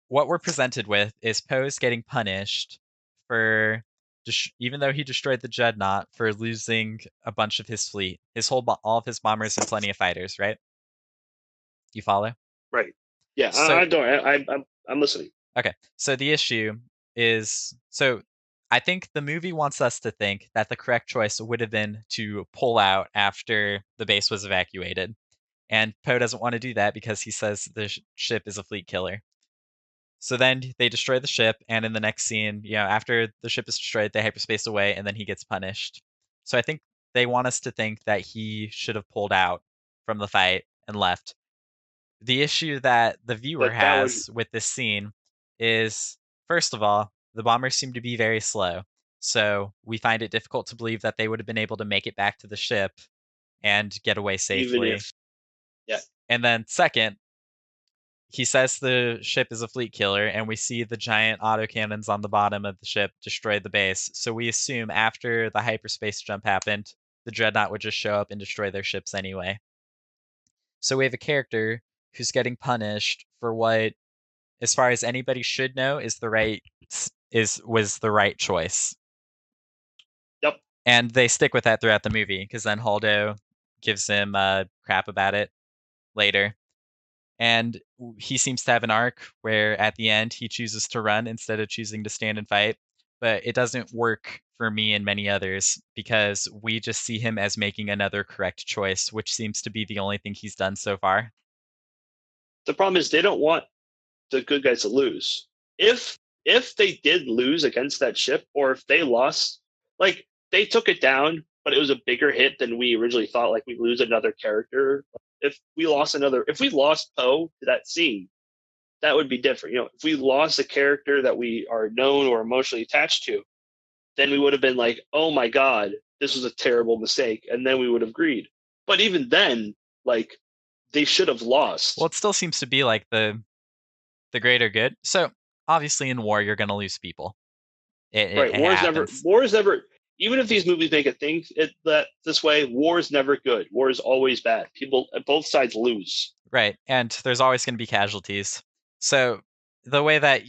what we're presented with is Poe's getting punished for, even though he destroyed the dreadnought, for losing a bunch of his fleet, all of his bombers and plenty of fighters, right? You follow? Right. Yeah, So, I'm listening. Okay, so the issue is, I think the movie wants us to think that the correct choice would have been to pull out after the base was evacuated. And Poe doesn't want to do that because he says the ship is a fleet killer. So then they destroy the ship, and in the next scene, after the ship is destroyed, they hyperspace away, and then he gets punished. So I think they want us to think that he should have pulled out from the fight and left. The issue that the viewer has with this scene is, first of all, the bombers seem to be very slow. So we find it difficult to believe that they would have been able to make it back to the ship and get away safely. And then second, he says the ship is a fleet killer, and we see the giant autocannons on the bottom of the ship destroy the base. So we assume after the hyperspace jump happened, the dreadnought would just show up and destroy their ships anyway. So we have a character who's getting punished for what, as far as anybody should know, was the right choice. Yep. And they stick with that throughout the movie, because then Holdo gives him crap about it later. And he seems to have an arc where at the end he chooses to run instead of choosing to stand and fight. But it doesn't work for me and many others because we just see him as making another correct choice, which seems to be the only thing he's done so far. The problem is they don't want the good guys to lose. If they did lose against that ship, or if they lost, like they took it down, but it was a bigger hit than we originally thought, like we lose another character. If we lost Poe to that scene, that would be different. If we lost a character that we are known or emotionally attached to, then we would have been like, oh my God, this was a terrible mistake. And then we would have agreed. But even then, like, they should have lost. Well, it still seems to be like the greater good. So obviously in war, you're going to lose people. Right. War is never, even if these movies make it think that this way, war is never good. War is always bad. People at both sides lose. Right. And there's always going to be casualties. So the way that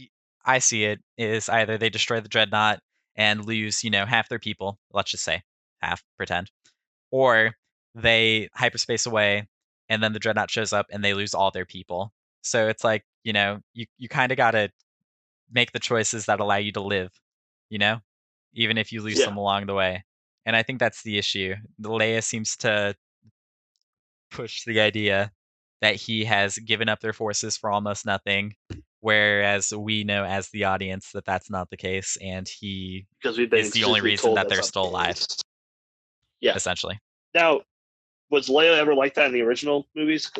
I see it is either they destroy the dreadnought and lose, half their people, let's just say half, pretend, or they hyperspace away and then the dreadnought shows up and they lose all their people. So it's like, you kind of got to make the choices that allow you to live, even if you lose them along the way. And I think that's the issue. Leia seems to push the idea that he has given up their forces for almost nothing, whereas we know as the audience that that's not the case, and he is the only reason that they're still alive. Yeah, essentially. Now, was Leia ever like that in the original movies?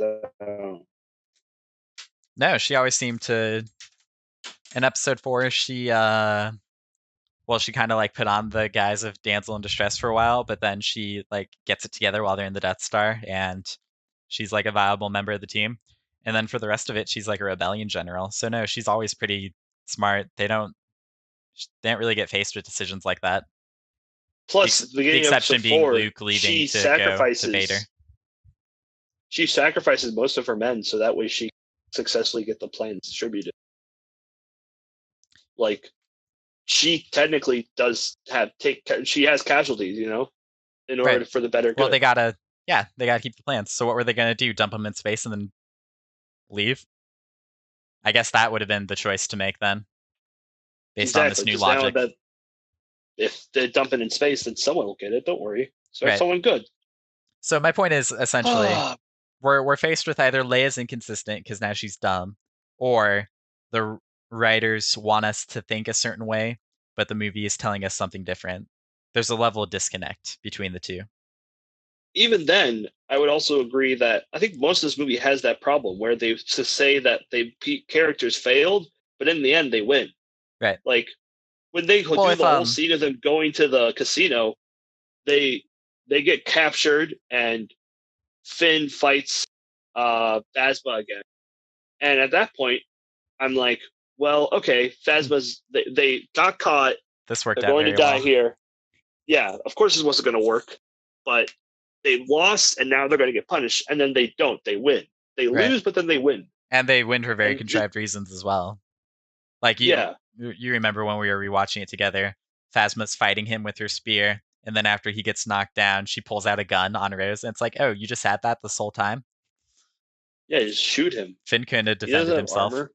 No, she always seemed to. In episode 4, she kind of like put on the guise of damsel in distress for a while, but then she like gets it together while they're in the Death Star, and she's like a viable member of the team. And then for the rest of it, she's like a rebellion general. So no, she's always pretty smart. They don't really get faced with decisions like that. Plus, the exception being Luke leaving to go to Vader. She sacrifices most of her men so that way she successfully get the plans distributed. Like, she technically does she has casualties, in order Right. for the better good. Well, they gotta keep the plans. So what were they gonna do? Dump them in space and then leave? I guess that would have been the choice to make then, based on this Exactly, new because now logic. that if they dump it in space, then someone will get it. Don't worry. So Right. someone good. So my point is essentially we're faced with either Leia's inconsistent because now she's dumb, or the writers want us to think a certain way, but the movie is telling us something different. There's a level of disconnect between the two. Even then, I would also agree that I think most of this movie has that problem where they to say that characters failed, but in the end they win. Right. Like when they do the whole scene of them going to the casino, they get captured and Finn fights Phasma again. And at that point, I'm like, well, okay, Phasma's they got caught. This worked They're out going very to die well. here. Yeah, of course this wasn't going to work, but they lost and now they're going to get punished. And then they don't. They win. They lose, but then they win. And they win for very contrived reasons as well. Like you remember when we were rewatching it together, Phasma's fighting him with her spear, and then after he gets knocked down, she pulls out a gun on Rose, and it's like, oh, you just had that this whole time? Yeah, just shoot him. Finn couldn't have defended himself. Armor.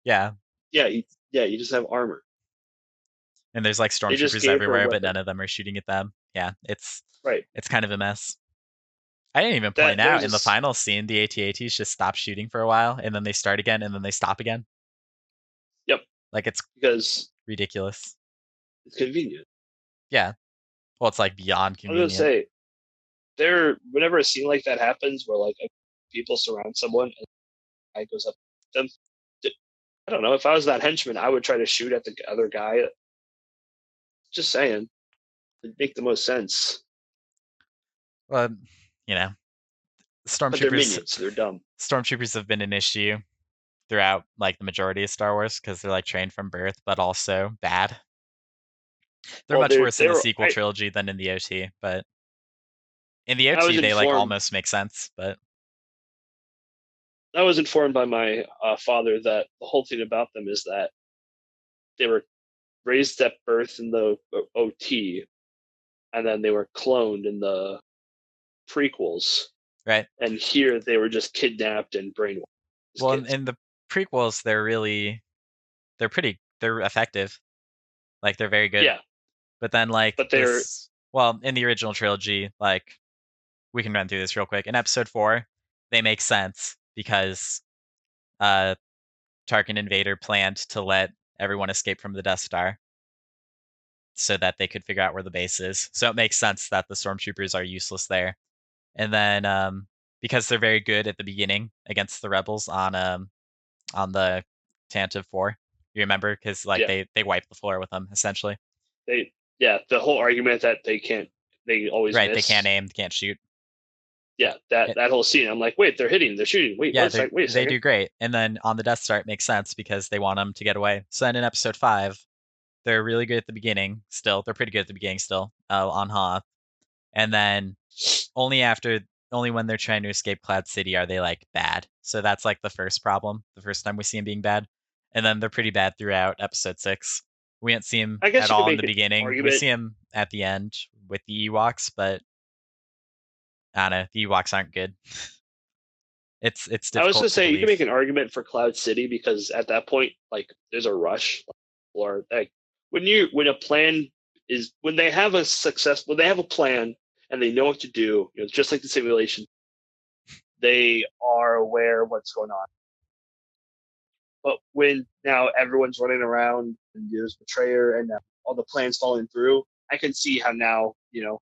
Yeah. Yeah, you just have armor. And there's like stormtroopers everywhere, but none of them are shooting at them. Yeah, it's kind of a mess. I didn't even point out in the final scene, the AT-ATs just stop shooting for a while, and then they start again, and then they stop again. Yep. Like it's because ridiculous. It's convenient. Yeah. Well, it's like beyond convenient. I was gonna say, whenever a scene like that happens, where like people surround someone and the guy goes up to them, I don't know. If I was that henchman, I would try to shoot at the other guy. Just saying, it'd make the most sense. Well, stormtroopers. But they're minions, so they're dumb. Stormtroopers have been an issue throughout like the majority of Star Wars because they're like trained from birth, but also bad. They're much worse in the sequel trilogy than in the OT, but in the OT they like almost make sense. But I was informed by my father that the whole thing about them is that they were raised at birth in the OT, and then they were cloned in the prequels. Right. And here they were just kidnapped and brainwashed. Well, in the prequels, they're effective. Like they're very good. Yeah. But then in the original trilogy, like we can run through this real quick. In episode 4, they make sense because Tarkin and Vader planned to let everyone escape from the Death Star so that they could figure out where the base is. So it makes sense that the stormtroopers are useless there. And then because they're very good at the beginning against the rebels on the Tantive 4. You remember? Because they wipe the floor with them, essentially. The whole argument that they always miss. They can't aim, can't shoot. Yeah, that whole scene. I'm like, wait, they're hitting, they're shooting. Wait, wait a second. They do great. And then on the Death Star, it makes sense because they want them to get away. So then in episode 5, they're really good at the beginning still. They're pretty good at the beginning still on Hoth. And then only when they're trying to escape Cloud City are they like bad. So that's like the first problem. The first time we see them being bad. And then they're pretty bad throughout episode 6. We didn't see him at all in the beginning. We see him at the end with the Ewoks, but I don't know. The Ewoks aren't good. It's difficult. I was going to say you can make an argument for Cloud City because at that point, like, there's a rush, or like when they have a plan and they know what to do, just like the simulation, they are aware of what's going on. But when now everyone's running around and there's betrayer and all the plans falling through, I can see how now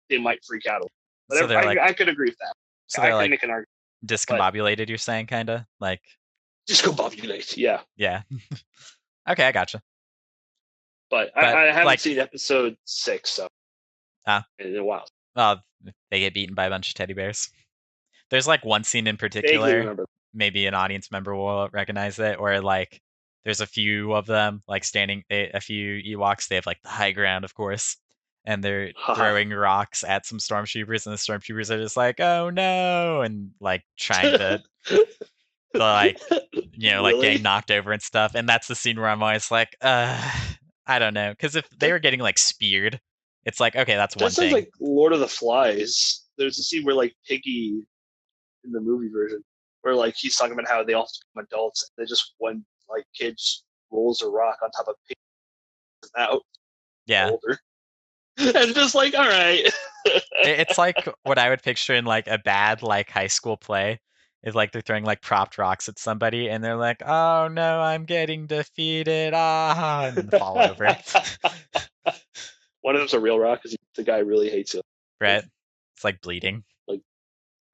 they might freak out. But so I could agree with that. So I can make an argument. Discombobulated, you're saying, kind of like discombobulate. Yeah. Yeah. Okay, I gotcha. But I haven't seen episode 6, so in a while. They get beaten by a bunch of teddy bears. There's like one scene in particular, maybe an audience member will recognize it, where like there's a few of them like standing, a few Ewoks. They have like the high ground, of course, and they're throwing rocks at some stormtroopers, and the stormtroopers are just like, "Oh no!" and like trying to, like, like getting knocked over and stuff. And that's the scene where I'm always like, I I don't know, because if they were getting like speared, it's like okay, that's one That sounds thing. like Lord of the Flies. There's a scene where like Piggy in the movie version, where like he's talking about how they all become adults. And they just one like kid just rolls a rock on top of Piggy out Yeah, older, and just like all right. it's like what I would picture in like a bad like high school play. Is like they're throwing like propped rocks at somebody, and they're like, "Oh no, I'm getting defeated!" Ah, and fall over. One of them's a real rock because the guy really hates it. Right? It's like bleeding. Like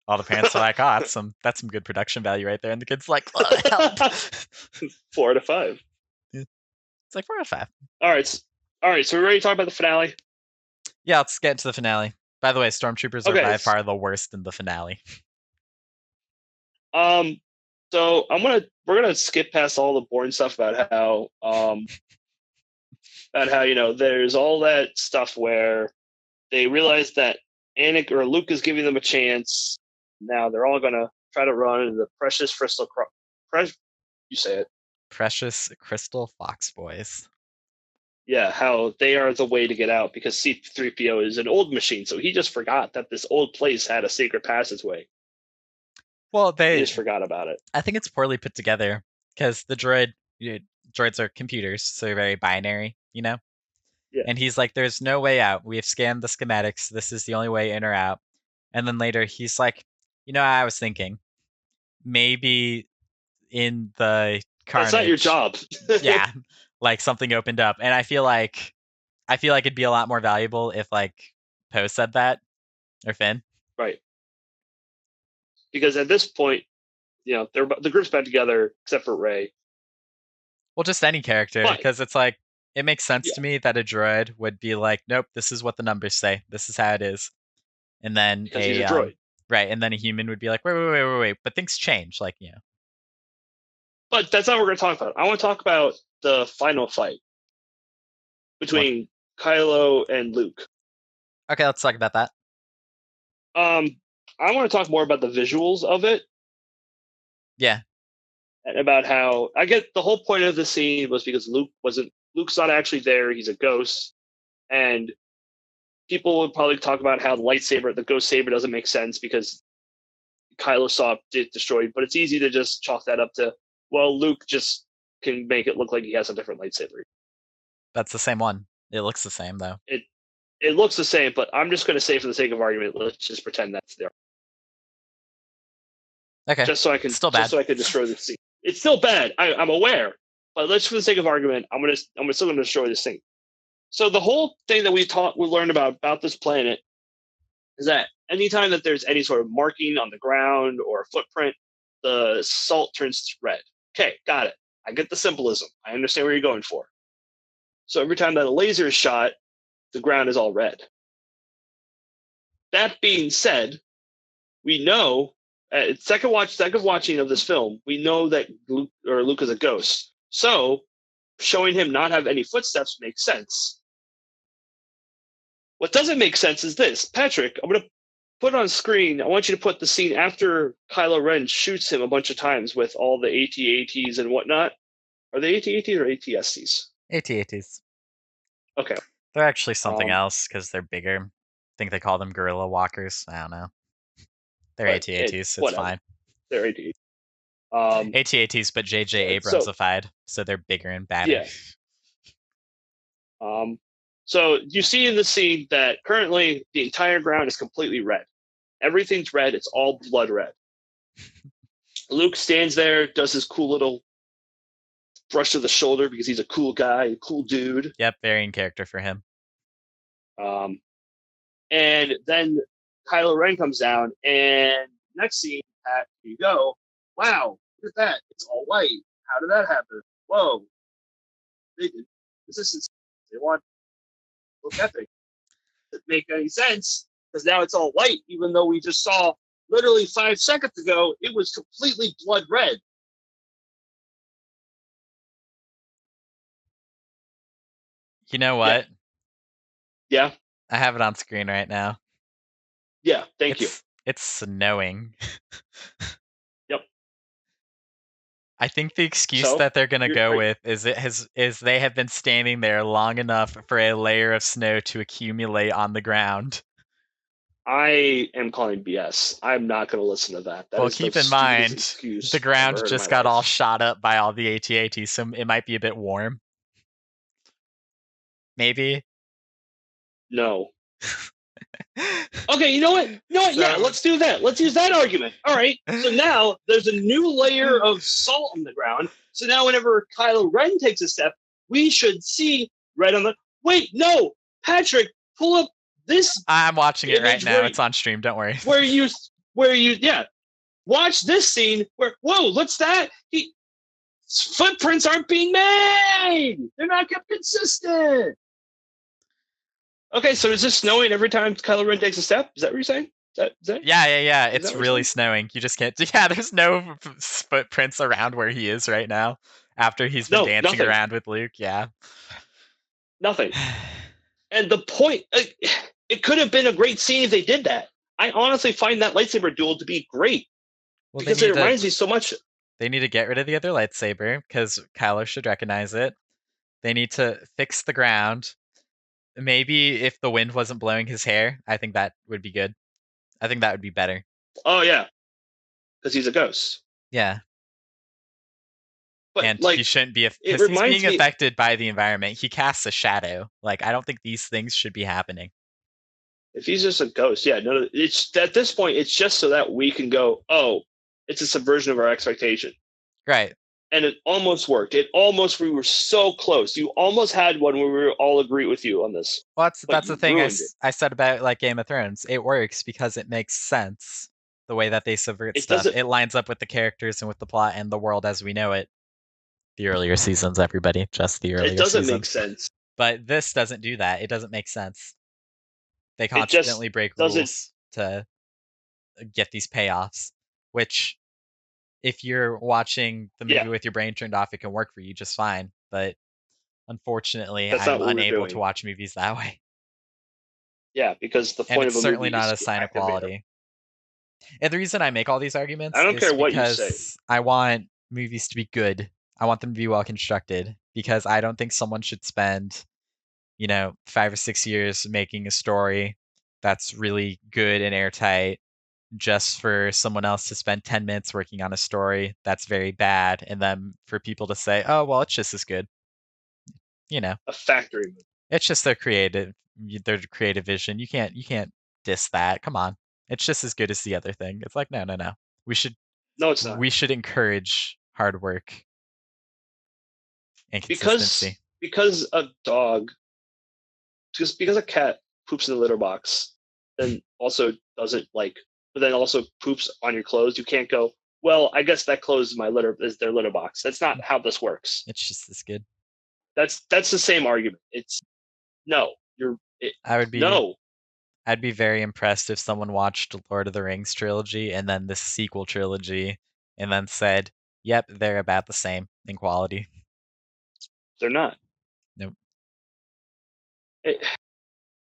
all the parents are like, "Oh, that's some good production value right there," and the kid's like, "Oh, help!" 4 out of 5. It's like 4 out of 5. All right. So we're ready to talk about the finale. Yeah, let's get into the finale. By the way, stormtroopers are Okay. by far the worst in the finale. So we're gonna skip past all the boring stuff about how there's all that stuff where they realize that Anik or Luke is giving them a chance. Now they're all gonna try to run into the precious crystal. You say it. Precious Crystal Fox Boys. Yeah, how they are the way to get out because C-3PO is an old machine, so he just forgot that this old place had a secret passageway. Well, He just forgot about it. I think it's poorly put together because the droids are computers, so they're very binary, you know? Yeah. And he's like, there's no way out. We have scanned the schematics. This is the only way in or out. And then later he's like, I was thinking maybe in the carnage. That's not your job. Yeah. Like something opened up. And I feel like it'd be a lot more valuable if like Poe said that or Finn. Right. Because at this point, the group's back together except for Rey. Well, just any character, because it's like it makes sense to me that a droid would be like, nope, this is what the numbers say. This is how it is. And then because he's a droid. Right, and then a human would be like, wait, but things change, like, But that's not what we're going to talk about. I want to talk about the final fight between Kylo and Luke. Okay, let's talk about that. I want to talk more about the visuals of it. Yeah. And about how I get the whole point of the scene was because Luke's not actually there. He's a ghost. And people would probably talk about how the ghost saber doesn't make sense because Kylo saw it destroyed. But it's easy to just chalk that up to, well, Luke just can make it look like he has a different lightsaber. That's the same one. It looks the same, though. It looks the same, but I'm just going to say for the sake of argument, let's just pretend that's there. Okay. Just so I can destroy the scene. It's still bad. I'm aware, but let's, for the sake of argument, I'm still gonna destroy this thing. So the whole thing that we learned about this planet is that anytime that there's any sort of marking on the ground or a footprint, the salt turns red. Okay, got it. I get the symbolism. I understand where you're going for. So every time that a laser is shot, the ground is all red. That being said, we know second watching of this film, we know that Luke is a ghost. So showing him not have any footsteps makes sense. What doesn't make sense is this. Patrick, I'm going to put on screen. I want you to put the scene after Kylo Ren shoots him a bunch of times with all the AT-ATs and whatnot. Are they AT-ATs or AT-STs? AT-ATs. Okay. They're actually something else because they're bigger. I think they call them gorilla walkers. I don't know. They're AT-ATs. It's fine. They're AT-ATs. AT-ATs, but J.J. Abrams-ified, so they're bigger and badder. Yeah. So you see in the scene that currently the entire ground is completely red. Everything's red. It's all blood red. Luke stands there, does his cool little brush to the shoulder because he's a cool guy, a cool dude. Yep, very in character for him. And then Kylo Ren comes down, and next scene, here you go. Wow, look at that. It's all white. How did that happen? Whoa. This is they want to look epic. Doesn't make any sense because now it's all white, even though we just saw literally 5 seconds ago it was completely blood red. You know what? Yeah. I have it on screen right now. Yeah, thank you. It's snowing. Yep. I think the excuse So, that they're gonna go are- with is they have been standing there long enough for a layer of snow to accumulate on the ground. I am calling BS. I'm not going to listen to that. That Well, is the keep in stupidest mind excuse the I've ever ground heard in just my got all life. shot up by all the AT-AT, so it might be a bit warm. Maybe. No. Okay, you know what? Yeah, let's do that. Let's use that argument. All right. So now there's a new layer of salt on the ground. So now whenever Kylo Ren takes a step, we should see red on the. Wait, no, Patrick, pull up this. I'm watching it right now. It's on stream. Don't worry. Where you, watch this scene where. Whoa, what's that? Footprints aren't being made. They're not kept consistent. Okay, so is this snowing every time Kylo Ren takes a step? Is that what you're saying? Is that? Yeah. It's really snowing. You just can't. Yeah, there's no footprints around where he is right now after he's been dancing around with Luke. Yeah. Nothing. And the point, it could have been a great scene if they did that. I honestly find that lightsaber duel to be great because it reminds me so much. They need to get rid of the other lightsaber because Kylo should recognize it. They need to fix the ground. Maybe if the wind wasn't blowing his hair, I think that would be good. I think that would be better. Oh yeah, because he's a ghost. Yeah. But and he shouldn't be because he's being affected by the environment. He casts a shadow. Like, I don't think these things should be happening. If he's just a ghost, yeah, no, it's at this point, it's just so that we can go, oh, it's a subversion of our expectation. Right. And it almost worked. We were so close. You almost had one where we all agree with you on this. Well, that's the thing I said about like Game of Thrones. It works because it makes sense the way that they subvert stuff. It lines up with the characters and with the plot and the world as we know it. The earlier seasons, everybody, just the earlier seasons. It doesn't make sense. But this doesn't do that. It doesn't make sense. They constantly break rules to get these payoffs, which if you're watching the movie with your brain turned off, it can work for you just fine. But unfortunately, I'm unable to watch movies that way. Yeah, because the point of a movie certainly not a sign of quality. And the reason I make all these arguments, I don't care what you say. I want movies to be good. I want them to be well constructed because I don't think someone should spend, 5 or 6 years making a story that's really good and airtight just for someone else to spend 10 minutes working on a story that's very bad and then for people to say, oh, well, it's just as good. A factory movie. It's just their creative vision. You can't diss that. Come on. It's just as good as the other thing. It's like, no. No, it's not. We should encourage hard work and consistency. Because a dog, just because a cat poops in the litter box, then also doesn't but then also poops on your clothes. You can't go, well, I guess that clothes is their litter box. That's not how this works. It's just as good. That's the same argument. It's no. I'd be very impressed if someone watched Lord of the Rings trilogy and then the sequel trilogy and then said, yep, they're about the same in quality. They're not. Nope.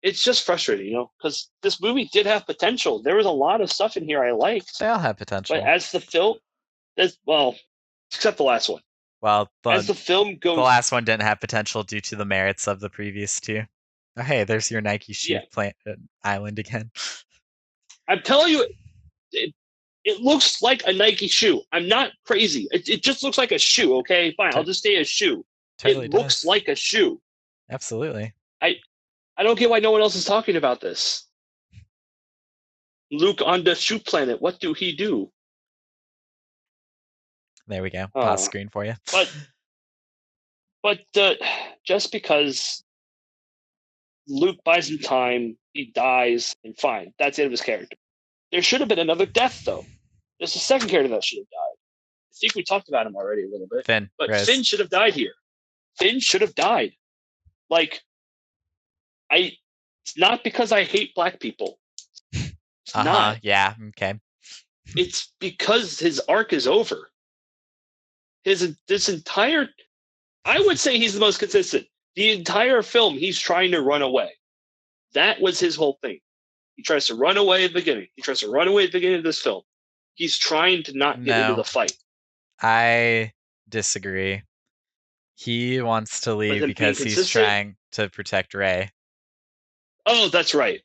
It's just frustrating, because this movie did have potential. There was a lot of stuff in here I liked. They all have potential. But as the film, except the last one. Well, as the film goes, the last one didn't have potential due to the merits of the previous two. Oh, hey, there's your Nike shoe plant island again. I'm telling you, it looks like a Nike shoe. I'm not crazy. It just looks like a shoe. Okay, fine. I'll just say a shoe. Totally it looks like a shoe. Absolutely. I don't get why no one else is talking about this. Luke on the shoe planet. What do he do? There we go. Pause screen for you. But just because Luke buys him time, he dies, and fine. That's the end of his character. There should have been another death, though. There's a second character that should have died. I think we talked about him already a little bit. Finn should have died here. Finn should have died. It's not because I hate black people. It's not. Yeah. Okay. It's because his arc is over. This entire, I would say he's the most consistent. The entire film, he's trying to run away. That was his whole thing. He tries to run away at the beginning. He tries to run away at the beginning of this film. He's trying to not get into the fight. I disagree. He wants to leave because he's trying to protect Rey. Oh, that's right.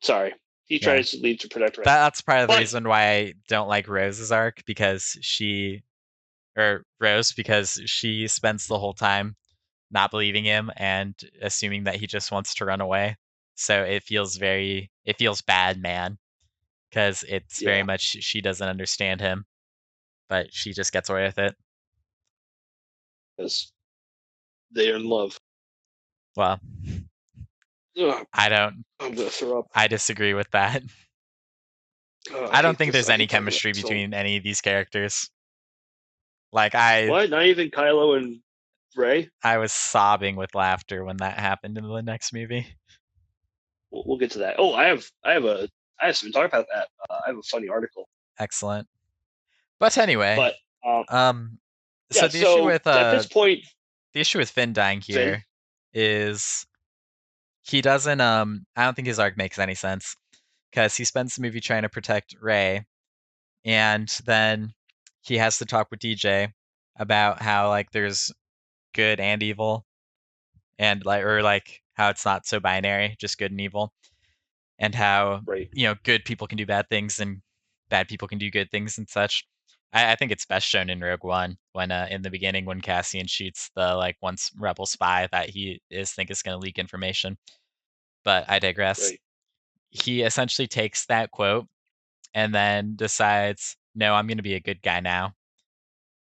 Sorry. He tries to leave to protect Rey. That's part of the reason why I don't like Rose's arc, because she spends the whole time not believing him and assuming that he just wants to run away. So it feels bad, man, because it's very much she doesn't understand him, but she just gets away with it. Because they're in love. Well, I'm gonna throw up. I disagree with that. I don't think there's any chemistry between any of these characters. What? Not even Kylo and Rey? I was sobbing with laughter when that happened in the next movie. We'll get to that. Oh, I have something to talk about that. I have a funny article. Excellent. But anyway, so the issue with at this point, the issue with Finn dying here is he doesn't. I don't think his arc makes any sense, because he spends the movie trying to protect Rey, and then he has to talk with DJ about how there's good and evil, and how it's not so binary, just good and evil, and how good people can do bad things and bad people can do good things and such. I think it's best shown in Rogue One, when in the beginning, when Cassian shoots the once rebel spy that he is going to leak information. But I digress. He essentially takes that quote and then decides, no, I'm going to be a good guy now,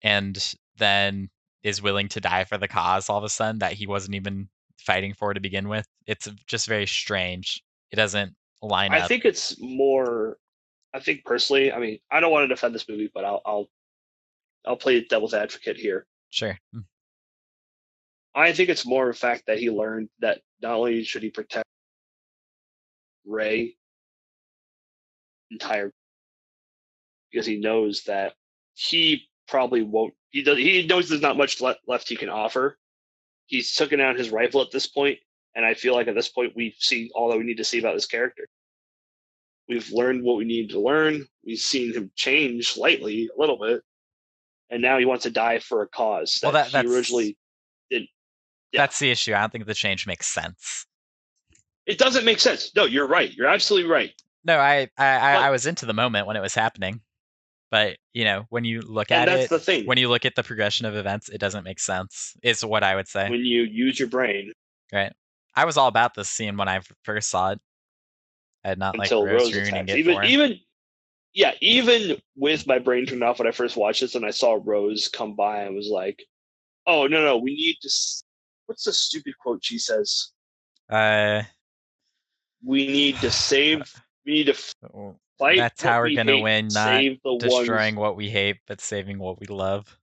and then is willing to die for the cause all of a sudden that he wasn't even fighting for to begin with. It's just very strange. It doesn't line up. I think it's more. I think personally, I mean, I don't want to defend this movie, but I'll play devil's advocate here. Sure. I think it's more of a fact that he learned that not only should he protect Rey entire, because he knows that he probably won't. He knows there's not much left he can offer. He's taken out his rifle at this point, and I feel like at this point we've seen all that we need to see about this character. We've learned what we need to learn. We've seen him change slightly, a little bit, and now he wants to die for a cause that he originally didn't. Yeah. That's the issue. I don't think the change makes sense. It doesn't make sense. No, you're right. You're absolutely right. No, I was into the moment when it was happening, but when you look at that's the thing. When you look at the progression of events, it doesn't make sense. Is what I would say. When you use your brain, right? I was all about this scene when I first saw it. I had not until Rose ruining it even with my brain turned off when I first watched this, and I saw Rose come by, I was like, "Oh no, we need to." What's the stupid quote she says? We need to save. We need to fight. That's how we're gonna win. Not destroying what we hate, but saving what we love.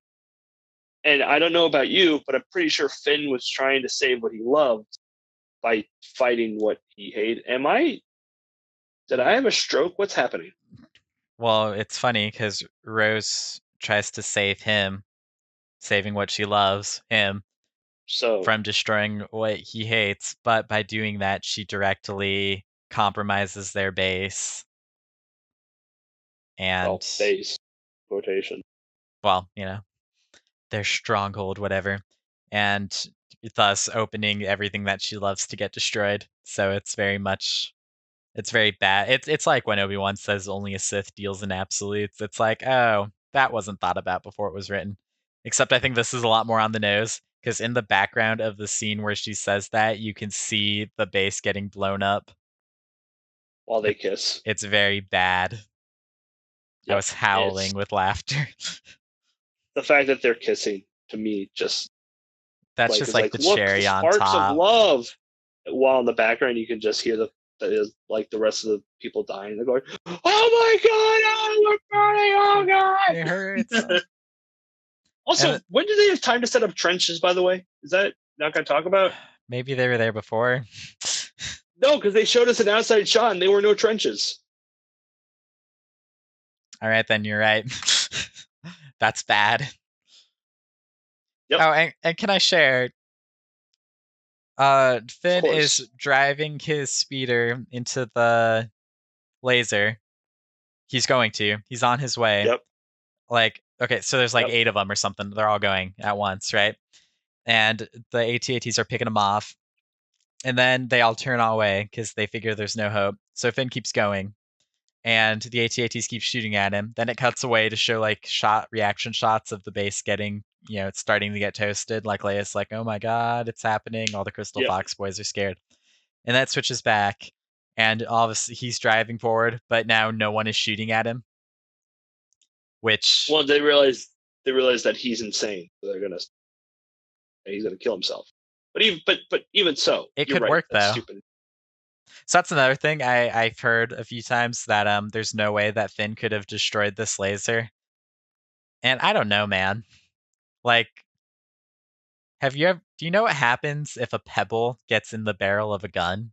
And I don't know about you, but I'm pretty sure Finn was trying to save what he loved by fighting what he hated. Did I have a stroke? What's happening? Well, it's funny because Rose tries to save him, saving what she loves, him, from destroying what he hates. But by doing that, she directly compromises their base. And base quotation. Well, their stronghold, whatever, and thus opening everything that she loves to get destroyed. So it's very bad. It's like when Obi-Wan says only a Sith deals in absolutes. It's like, oh, that wasn't thought about before it was written. Except I think this is a lot more on the nose, because in the background of the scene where she says that, you can see the base getting blown up while they kiss. It's very bad. I was howling with laughter. The fact that they're kissing, to me, that's just like the cherry on top. Sparks of love. While in the background, you can just hear the rest of the people dying. They're going, "Oh my god! Oh, we're burning! Oh god! It hurts." Also, when did they have time to set up trenches? By the way, is that not going to talk about? Maybe they were there before. No, because they showed us an outside shot and there were no trenches. All right, then you're right. That's bad. Yep. Oh, and can I share? Finn is driving his speeder into the laser. He's on his way. Yep. Okay, so there's like Yep. 8 of them or something. They're all going at once, right? And the AT-ATs are picking them off, and then they all turn away because they figure there's no hope. So Finn keeps going, and the AT-ATs keep shooting at him. Then it cuts away to show like reaction shots of the base getting, it's starting to get toasted. Like Leia's like, "Oh my god, it's happening!" All the Crystal Yep. Fox boys are scared, and that switches back, and obviously he's driving forward, but now no one is shooting at him. Which Well, they realize that he's insane. So he's gonna kill himself. But even so, it you're could right. work That's though. stupid. So that's another thing I've heard a few times that there's no way that Finn could have destroyed this laser. And I don't know, man. Like, do you know what happens if a pebble gets in the barrel of a gun?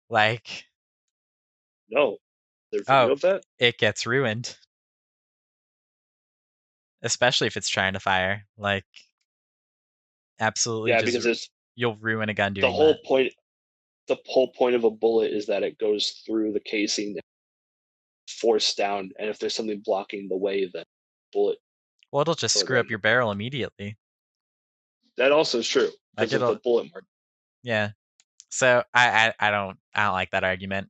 Like, No, there's oh, video of that. it gets ruined. Especially if it's trying to fire. Like, absolutely Yeah, just because it's you'll ruin a gun the doing whole that. point. The whole point of a bullet is that it goes through the casing, force down, and if there's something blocking the way, then bullet. Well, it'll just screw up your barrel immediately. That also is true Like because of the bullet mark. Yeah. So I don't like that argument.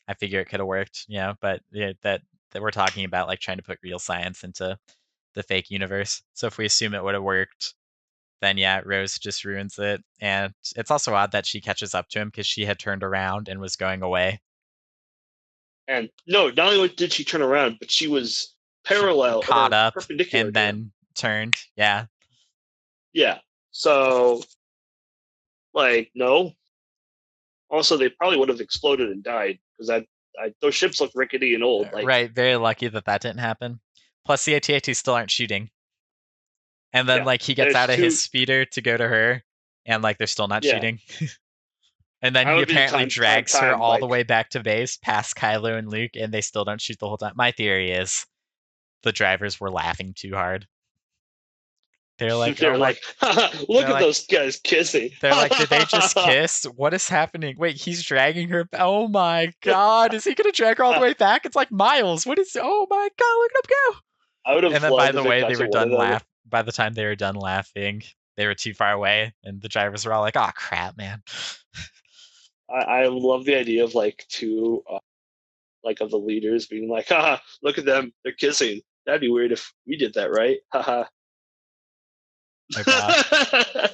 I figure it could have worked, but yeah, that we're talking about like trying to put real science into the fake universe. So if we assume it would have worked, then yeah, Rose just ruins it. And it's also odd that she catches up to him because she had turned around and was going away. And no, not only did she turn around, but she was parallel, caught up, perpendicular, and then turned. Yeah. Yeah. So, like, no. Also, they probably would have exploded and died because those ships look rickety and old. Like, right. Very lucky that didn't happen. Plus, the AT-ATs still aren't shooting. And then, yeah, like, he gets out of his speeder to go to her, and, like, they're still not shooting. And then he apparently drags her all the way back to base, past Kylo and Luke, and they still don't shoot the whole time. My theory is the drivers were laughing too hard. They're like, they're like, look at those guys kissing. They're like, did they just kiss? What is happening? Wait, he's dragging her. Oh my god, is he gonna drag her all the way back? It's like miles. What is? Oh my god, look at him go! I would have. And then by the way, they were done laugh. By the time they were done laughing, they were too far away, and the drivers were all like, "Oh crap, man." I love the idea of like two, like of the leaders being like, "Haha, look at them, they're kissing." That'd be weird if we did that, right? Haha. Oh god.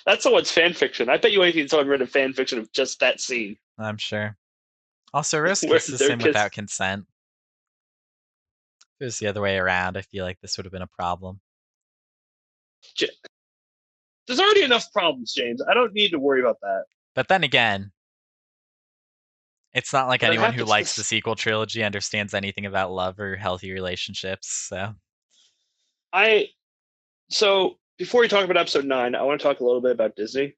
That's someone's fan fiction. I bet you anything someone read a fan fiction of just that scene. I'm sure. Also, Rose kisses him without consent. If it was the other way around, I feel like this would have been a problem. There's already enough problems, James. I don't need to worry about that. But then again, it's not like anyone who likes the sequel trilogy understands anything about love or healthy relationships, So before we talk about episode 9, I want to talk a little bit about Disney.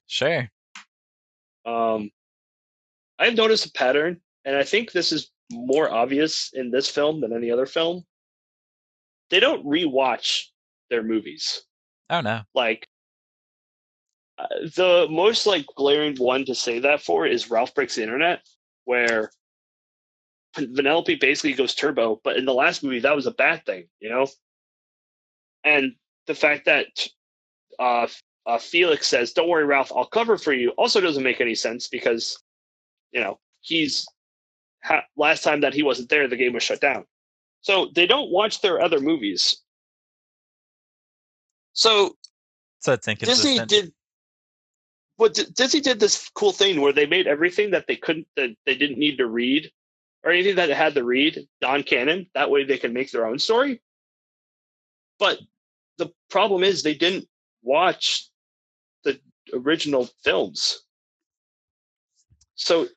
Sure. I've noticed a pattern, and I think this is more obvious in this film than any other film. They don't rewatch their movies. Oh no. Like the most like glaring one to say that for is Ralph Breaks the Internet, where Vanellope basically goes turbo, but in the last movie that was a bad thing, And the fact that Felix says, "Don't worry, Ralph, I'll cover for you," also doesn't make any sense because, he's last time that he wasn't there, the game was shut down. So they don't watch their other movies. So it's inconsistent. Disney did this cool thing where they made everything that they didn't need to read or anything that they had to read non-canon. That way they can make their own story. But the problem is they didn't watch the original films. So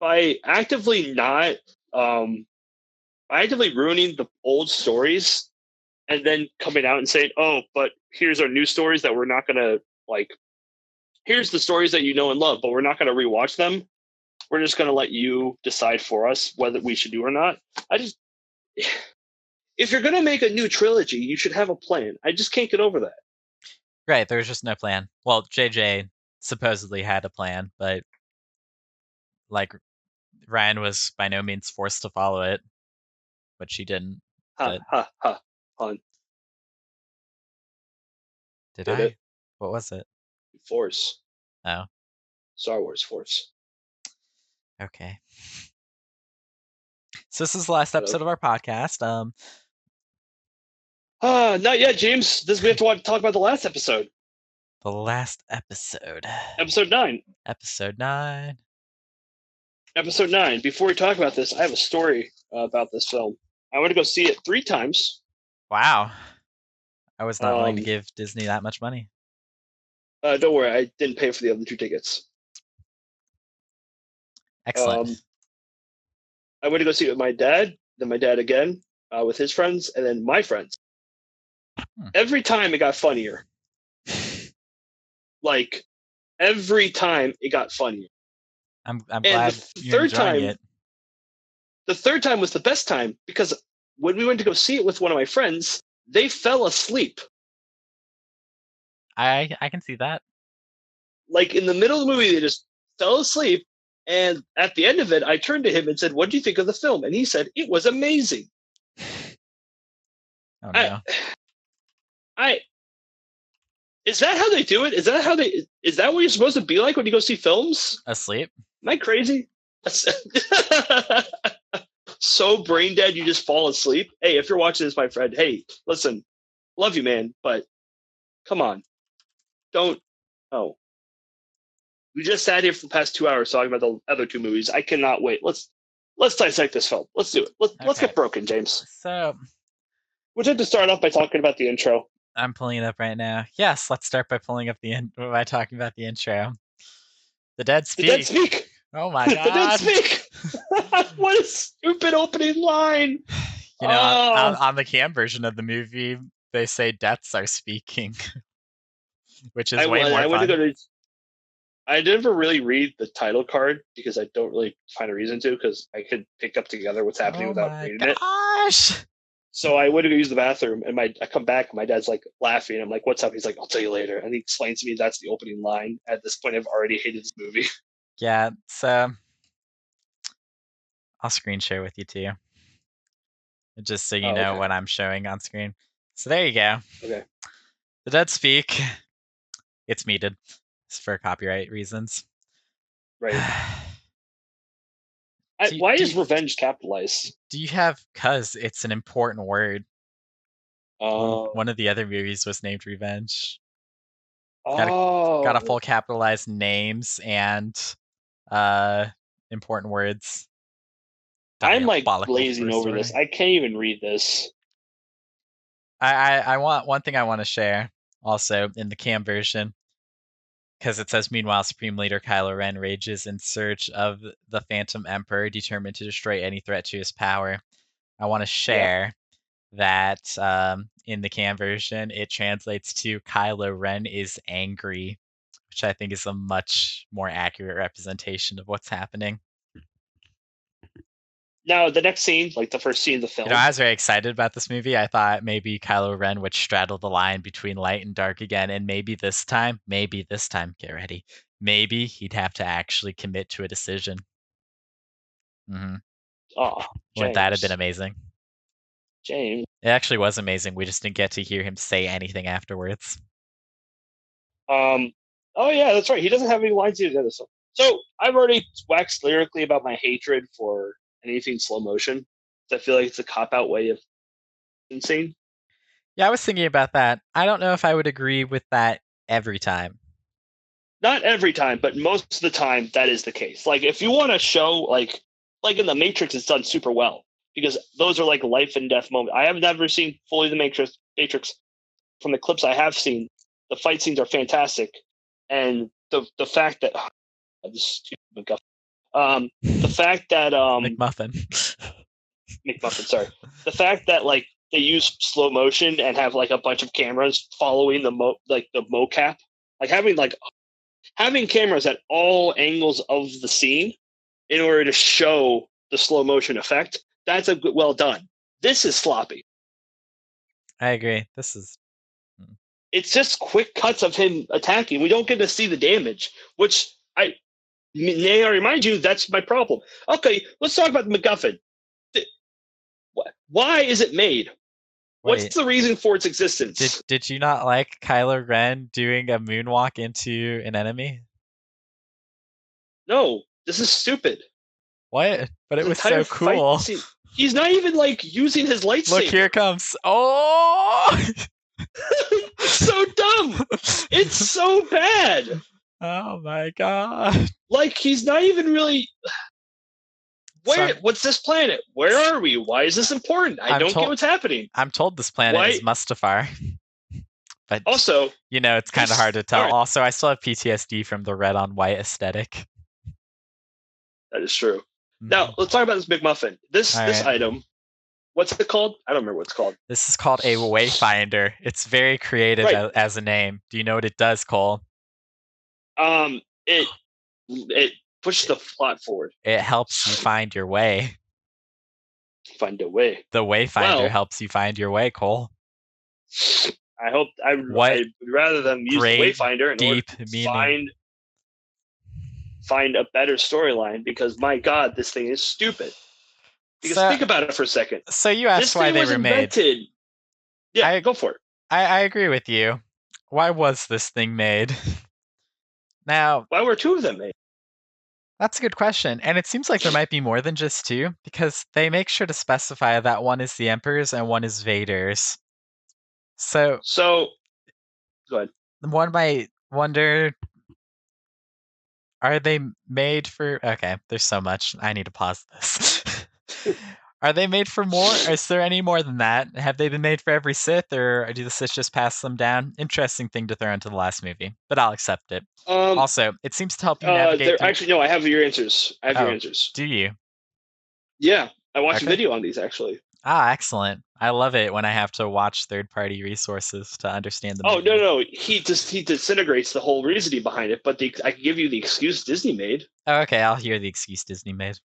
by actively ruining the old stories and then coming out and saying, "Oh, but here's our new stories that we're not going to here's the stories that you know and love, but we're not going to rewatch them. We're just going to let you decide for us whether we should do or not." If you're going to make a new trilogy, you should have a plan. I just can't get over that. Right, there was just no plan. Well, JJ supposedly had a plan, but like Ryan was by no means forced to follow it, but she didn't. Ha ha ha. Pun. Did Did I? it? What was it? Force. Oh, Star Wars Force. okay. So this is the last episode of our podcast. Not yet, James. We have to talk about the last episode. The last episode. Episode 9. Episode 9. Episode 9. Before we talk about this, I have a story about this film. I went to go see it 3 times. Wow. I was not willing to give Disney that much money. Don't worry, I didn't pay for the other 2 tickets. Excellent. I went to go see it with my dad, then my dad again, with his friends, and then my friends. Every time it got funnier. Like, every time it got funnier. I'm glad you're enjoying it. The third time was the best time because when we went to go see it with one of my friends, they fell asleep. I can see that. Like in the middle of the movie, they just fell asleep. And at the end of it, I turned to him and said, "What do you think of the film?" And he said, "It was amazing." Oh no. Is that how they do it? Is that what you're supposed to be like when you go see films? Asleep? Am I crazy? So brain dead you just fall asleep? Hey, if you're watching this, my friend, hey, listen, love you, man, but come on. Don't. Oh. We just sat here for the past 2 hours talking about the other 2 movies. I cannot wait. Let's dissect this film. Let's do it. Let's get broken, James. So we'd like to start off by talking about the intro. I'm pulling it up right now. Yes, let's start by pulling up by talking about the intro. The dead speak. The dead speak. Oh my god. The dead speak. What a stupid opening line. You know, on the cam version of the movie, they say deaths are speaking, which is way more fun. I never really read the title card because I don't really find a reason to, because I could pick up together what's happening without reading it. So I went to go use the bathroom, and I come back, and my dad's like laughing. I'm like, "What's up?" He's like, "I'll tell you later." And he explains to me that's the opening line. At this point, I've already hated this movie. Yeah, so I'll screen share with you too, just so you know what I'm showing on screen. So there you go. Okay. The dead speak. It's muted. It's for copyright reasons. Right. Why is revenge capitalized? Do you have? Because it's an important word. One of the other movies was named Revenge. Got a full capitalized names and important words. I'm like glazing over this. I can't even read this. I want one thing I want to share also in the cam version, because it says, "Meanwhile, Supreme Leader Kylo Ren rages in search of the Phantom Emperor, determined to destroy any threat to his power." I want to share that in the cam version, it translates to "Kylo Ren is angry," which I think is a much more accurate representation of what's happening. Now, the next scene, like the first scene of the film. I was very excited about this movie. I thought maybe Kylo Ren would straddle the line between light and dark again, and maybe this time, get ready, maybe he'd have to actually commit to a decision. Mm-hmm. Oh, wouldn't that have been amazing? James. It actually was amazing. We just didn't get to hear him say anything afterwards. Oh yeah, that's right. He doesn't have any lines to do. So I've already waxed lyrically about my hatred for anything slow motion. I feel like it's a cop-out way of insane. Yeah, I was thinking about that. I don't know if I would agree with that every time. Not every time, but most of the time that is the case. Like if you want to show like in the Matrix, it's done super well because those are like life and death moments. I have never seen fully the Matrix. From the clips I have seen, the fight scenes are fantastic, and the fact that the fact that McMuffin, sorry. The fact that like they use slow motion and have like a bunch of cameras following the mocap, like having cameras at all angles of the scene in order to show the slow motion effect. That's well done. This is sloppy. I agree. It's just quick cuts of him attacking. We don't get to see the damage, which may I remind you, that's my problem. Okay, let's talk about the MacGuffin. Why is it made? What's Wait, the reason for its existence? did you not like Kylo Ren doing a moonwalk into an enemy? No, this is stupid. What? But it This was entire so fight cool. scene. He's not even like using his lightsaber. Look, here it comes. Oh! It's so dumb. It's so bad. Oh my god. Like he's not even really. Where? So What's this planet? Where are we? Why is this important? I don't get what's happening. I'm told this planet is Mustafar. But also, it's kind of hard to tell. Right. Also, I still have PTSD from the red on white aesthetic. That is true. Now, let's talk about this McMuffin. This item, what's it called? I don't remember what it's called. This is called a Wayfinder. It's very creative as a name. Do you know what it does, Cole? It pushes the plot forward. It helps you find your way. Find a way. The Wayfinder helps you find your way, Cole. I hope I'd rather them use the Wayfinder in order to find a better storyline, because my god, this thing is stupid. Because think about it for a second. So you asked why they were invented. made. Yeah, go for it. I agree with you. Why was this thing made? Now, why were two of them made? That's a good question. And it seems like there might be more than just two, because they make sure to specify that one is the Emperor's and one is Vader's. So go ahead. One might wonder, are they made for... Okay, there's so much. I need to pause this. Are they made for more? Is there any more than that? Have they been made for every Sith, or do the Sith just pass them down? Interesting thing to throw into the last movie, but I'll accept it. Also, it seems to help you navigate... Actually, no, I have your answers. Your answers. Do you? Yeah, I watched a video on these, actually. Ah, excellent. I love it when I have to watch third-party resources to understand the movie. No. He disintegrates the whole reasoning behind it, but I can give you the excuse Disney made. Oh, okay, I'll hear the excuse Disney made.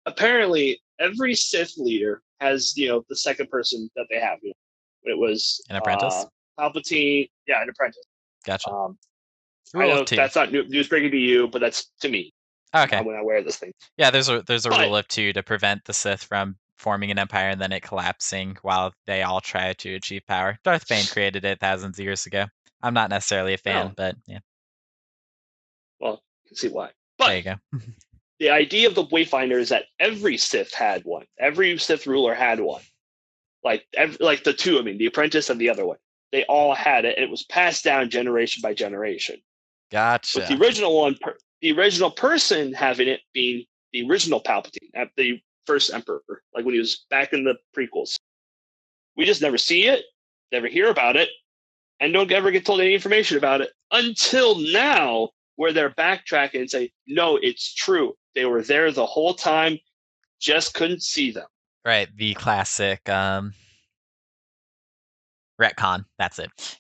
Apparently, every Sith leader has, the second person that they have. It was an apprentice. Palpatine, an apprentice. Gotcha. I know that's not news breaking to you, but that's to me. Okay. When I wear this thing. Yeah, there's a rule of two to prevent the Sith from forming an empire and then it collapsing while they all try to achieve power. Darth Bane created it thousands of years ago. I'm not necessarily a fan, but yeah. Well, you can see why. But there you go. The idea of the Wayfinder is that every Sith had one. Every Sith ruler had one. Like the two, the apprentice and the other one. They all had it, and it was passed down generation by generation. Gotcha. With the original one, the original person having it being the original Palpatine, the first Emperor, like when he was back in the prequels. We just never see it, never hear about it, and don't ever get told any information about it until now, where they're backtracking and say, no, it's true. They were there the whole time, just couldn't see them. Right, the classic retcon. That's it.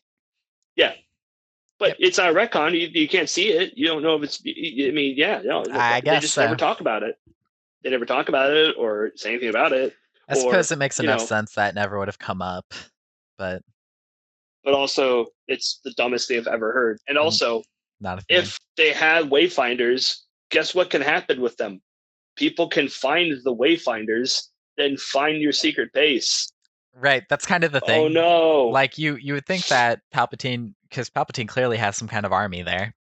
Yeah. But it's not a retcon. You can't see it. You don't know if it's... I guess they just never talk about it. They never talk about it or say anything about it. I suppose it makes enough sense that never would have come up. But also, it's the dumbest thing I've ever heard. And also, if they had Wayfinders, guess what can happen with them? People can find the Wayfinders, then find your secret base. Right, that's kind of the thing. Oh no! Like you would think that Palpatine, because Palpatine clearly has some kind of army there,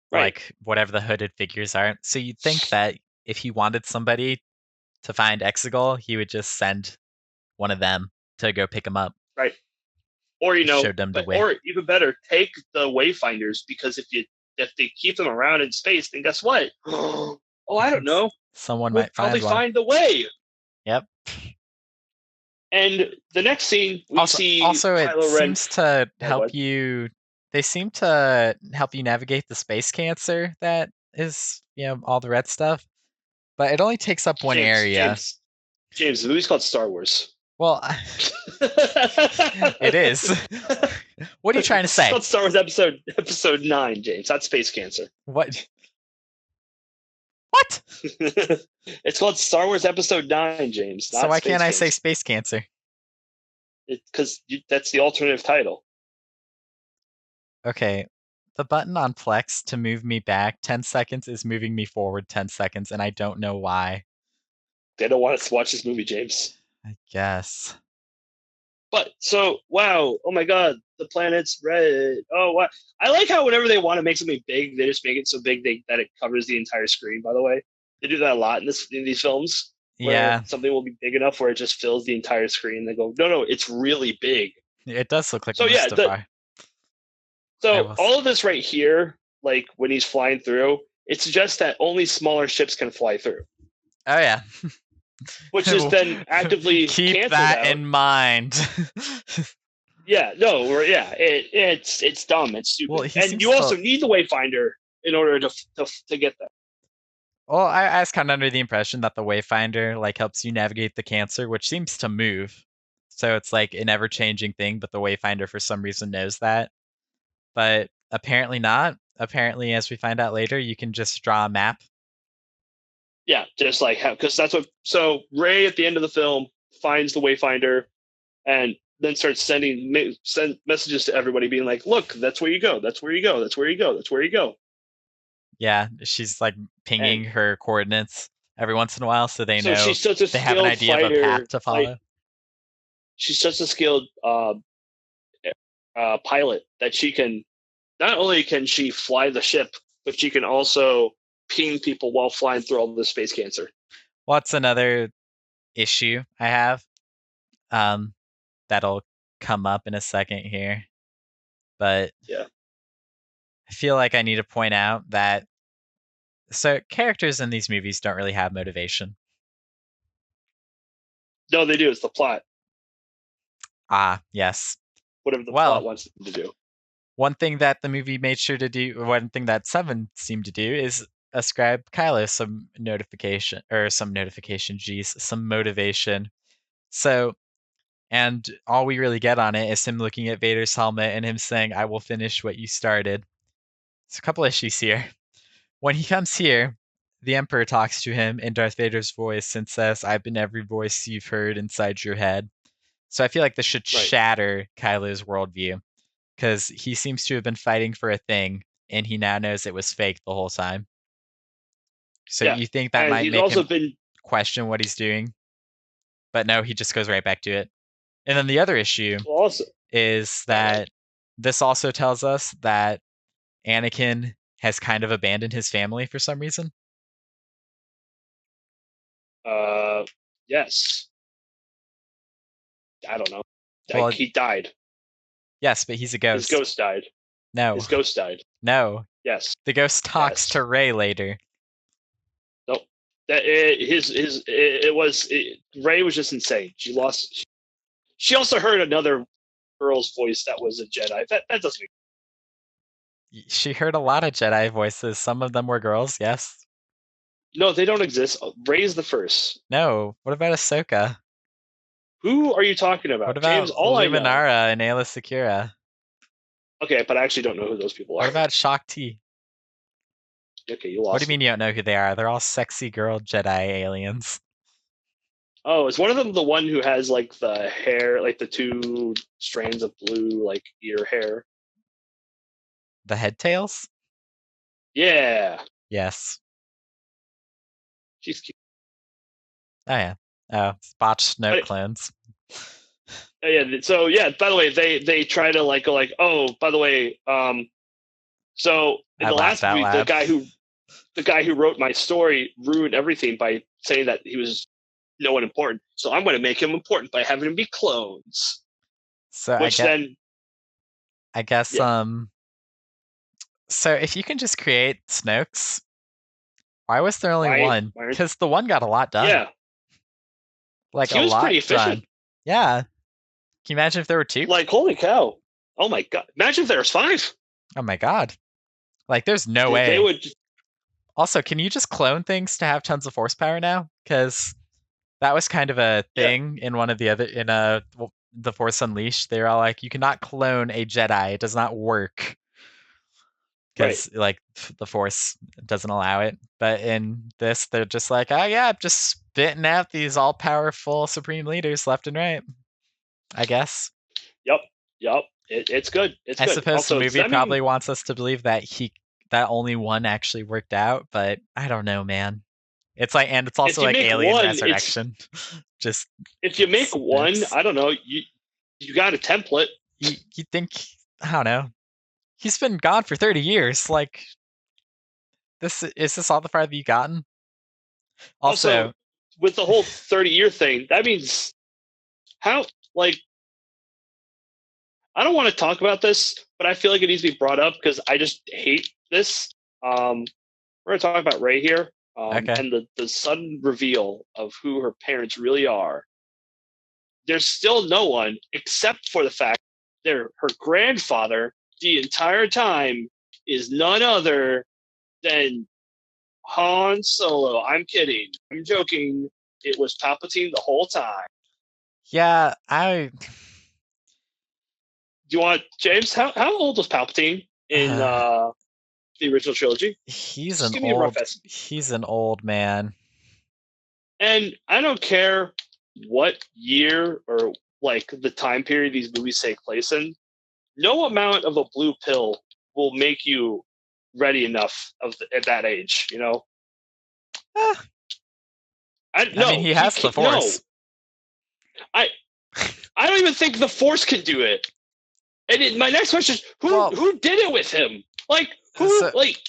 right. Like whatever the hooded figures are. So you'd think that if he wanted somebody to find Exegol, he would just send one of them to go pick him up. Right. Or showed them the way. Or even better, take the Wayfinders, because if they keep them around in space, then guess what? Oh, I don't know. Someone we'll might find the way. Yep. And the next scene, we see also Kylo it Ren. seems to help you. They seem to help you navigate the space cancer that is, all the red stuff. But it only takes up one area. James, the movie's called Star Wars. Well, it is. What are you trying to say? It's called Star Wars episode 9, James. Not space cancer. What? It's called Star Wars Episode 9, James. So why can't I say space cancer? Because that's the alternative title. Okay. The button on Plex to move me back 10 seconds is moving me forward 10 seconds, and I don't know why. They don't want us to watch this movie, James. I guess. But so wow, oh my god, the planet's red. Oh wow. I like how whenever they want to make something big, they just make it so big that it covers the entire screen, by the way. They do that a lot in these films where Yeah, something will be big enough where it just fills the entire screen. They go, no, it's really big. it does look like So yeah, Mustafar. I so will. all of this right here, like when he's flying through, it suggests that only smaller ships can fly through, Oh yeah. which is then actively keep canceled that out. in mind. Yeah, no, it's dumb, it's stupid, Well, he and seems you also to. need the Wayfinder in order to get that. Well, I was kind of under the impression that the Wayfinder like helps you navigate the cancer, which seems to move. So it's like an ever-changing thing, but the Wayfinder for some reason knows that. But apparently not. Apparently, as we find out later, you can just draw a map. Yeah, just like because that's what. So Ray at the end of the film finds the Wayfinder, and then starts send messages to everybody, being like, "Look, that's where you go. That's where you go. That's where you go. That's where you go." Yeah, she's like pinging And her coordinates every once in a while so they so know she's such a they have an skilled idea of a path fighter. to follow. She's such a skilled pilot that she can not only can she fly the ship, but she can also ping people while flying through all the space cancer. What's another issue I have? That'll come up in a second here. But Yeah. I feel like I need to point out that characters in these movies don't really have motivation. No, they do. It's the plot. Ah, yes. Whatever the Well, plot wants them to do. one thing that the movie made sure to do, one thing that Seven seemed to do, is ascribe Kylo some motivation. So, and all we really get on it is him looking at Vader's helmet and him saying, "I will finish what you started." There's a couple issues here. When he comes here, the Emperor talks to him in Darth Vader's voice and says, "I've been every voice you've heard inside your head." So I feel like this should shatter Kylo's worldview, because he seems to have been fighting for a thing, and he now knows it was fake the whole time. So Yeah. you think that And might he's make also him been question what he's doing? But no, he just goes right back to it. And then the other issue also is that this also tells us that Anakin has kind of abandoned his family for some reason. Yes. I don't know. Well, He died. yes, but he's a ghost. His ghost died. No. His ghost died. No. Yes. The ghost talks to Rey later. Nope. Rey was just insane. She also heard another girl's voice that was a Jedi. That doesn't make She heard a lot of Jedi voices. Some of them were girls, yes. No, they don't exist. Rey is the first. No. What about Ahsoka? Who are you talking about? What about James, all Luminara and Aayla Secura? Okay, but I actually don't know who those people are. What about Shakti? Okay, you lost. What do you mean you don't know who they are? They're all sexy girl Jedi aliens. Oh, is one of them the one who has like the hair, like the two strands of blue, like ear hair? The head tails? Yeah. Yes. She's cute. Oh yeah. Oh, botched note clones. Yeah. So yeah. By the way, they try to like go like, oh, by the way, so in the last movie, the guy who wrote my story ruined everything by saying that he was no one important. So I'm going to make him important by having him be clones. So I guess so if you can just create Snokes, why was there only one? Because the one got a lot done. Yeah. Like he was pretty efficient. Yeah. Can you imagine if there were two? Like, holy cow. Oh my god. Imagine if there was 5. Oh my god. Like, there's no way. They would. Also, can you just clone things to have tons of force power now? Because that was kind of a thing in one of the other The Force Unleashed. They're all like, you cannot clone a Jedi. It does not work. Because like the Force doesn't allow it. But in this, they're just like, oh yeah, I'm just spitting out these all-powerful supreme leaders left and right. I guess. Yep. It's good. It's good. I suppose also, the movie probably wants us to believe that that only one actually worked out, but I don't know, man. It's like, and it's also you like make Alien one, Resurrection. Just if you make one, snips. I don't know, you got a template. You think, I don't know. He's been gone for 30 years. Like, is this all the farther you gotten? Also, with the whole 30-year thing, that means how, like, I don't want to talk about this, but I feel like it needs to be brought up because I just hate this. We're going to talk about Ray here, Okay. and the sudden reveal of who her parents really are. There's still no one except for the fact that her grandfather the entire time is none other than Han Solo. I'm kidding. I'm joking. It was Palpatine the whole time. yeah, Do you want James? How old was Palpatine in the original trilogy? he's Just an give me a rough old estimate. he's an old man. And I don't care what year or like the time period these movies take place in. No amount of a blue pill will make you ready enough at that age. You know. I mean, he has the Force. No. I don't even think the Force can do it. And my next question is, who did it with him? Like, who? So, like,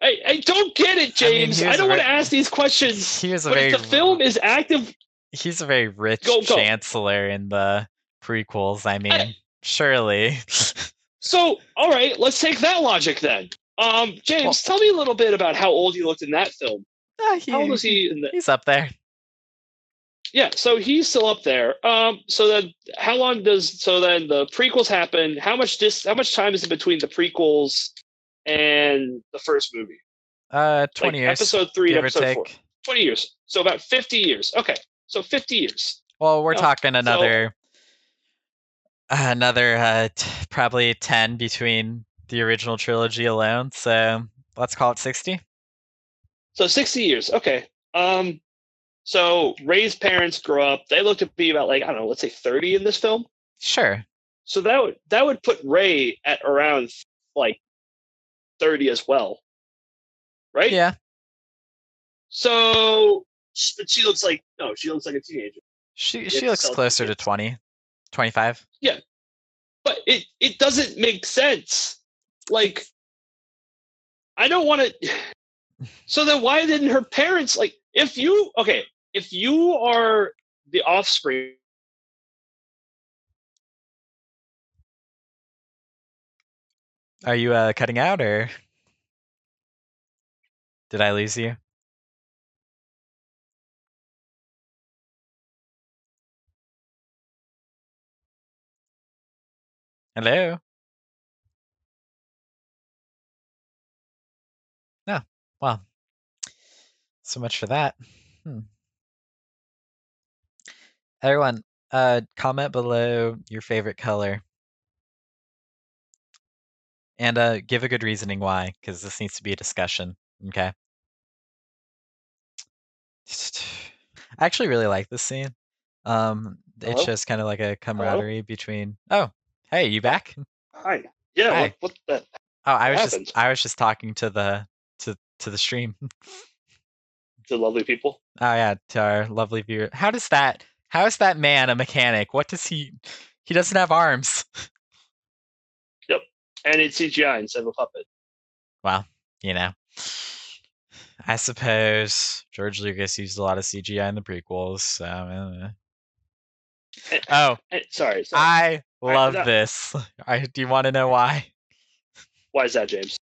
I don't get it, James. I don't want to ask these questions. But if the film is active, he's a very rich chancellor in the prequels. I mean, surely. So, all right, let's take that logic then. James, tell me a little bit about how old he looked in that film. How old is he? He's up there. Yeah, so he's still up there. So then, how long does then the prequels happen? How much time is in between the prequels and the first movie? 20 years. Episode 3 to episode 4. 20 years. So about 50 years. Okay, so 50 years. Well, we're talking another probably 10 between the original trilogy alone. So let's call it 60. So 60 years. Okay. So Ray's parents grow up. They look to be about I don't know, let's say 30 in this film. Sure. So that would put Ray at around 30 as well, right? Yeah. So she looks like a teenager. She looks closer to 20, 25. Yeah, but it doesn't make sense. Like, I don't want to. So then, why didn't her parents if you are the offspring? Are you cutting out, or did I lose you? Hello? No. Well, so much for that. Everyone, comment below your favorite color. And give a good reasoning why, because this needs to be a discussion, okay? I actually really like this scene. It's just kind of like a camaraderie between. Oh, hey, you back? Hi. Yeah. Hi. What the? Oh, I was just talking to the stream. To lovely people. Oh yeah, to our lovely viewer. How is that man a mechanic? What does he doesn't have arms. Yep. And it's CGI instead of a puppet. Well, I suppose George Lucas used a lot of CGI in the prequels, so sorry. I love this. Do you want to know why? Why is that, James?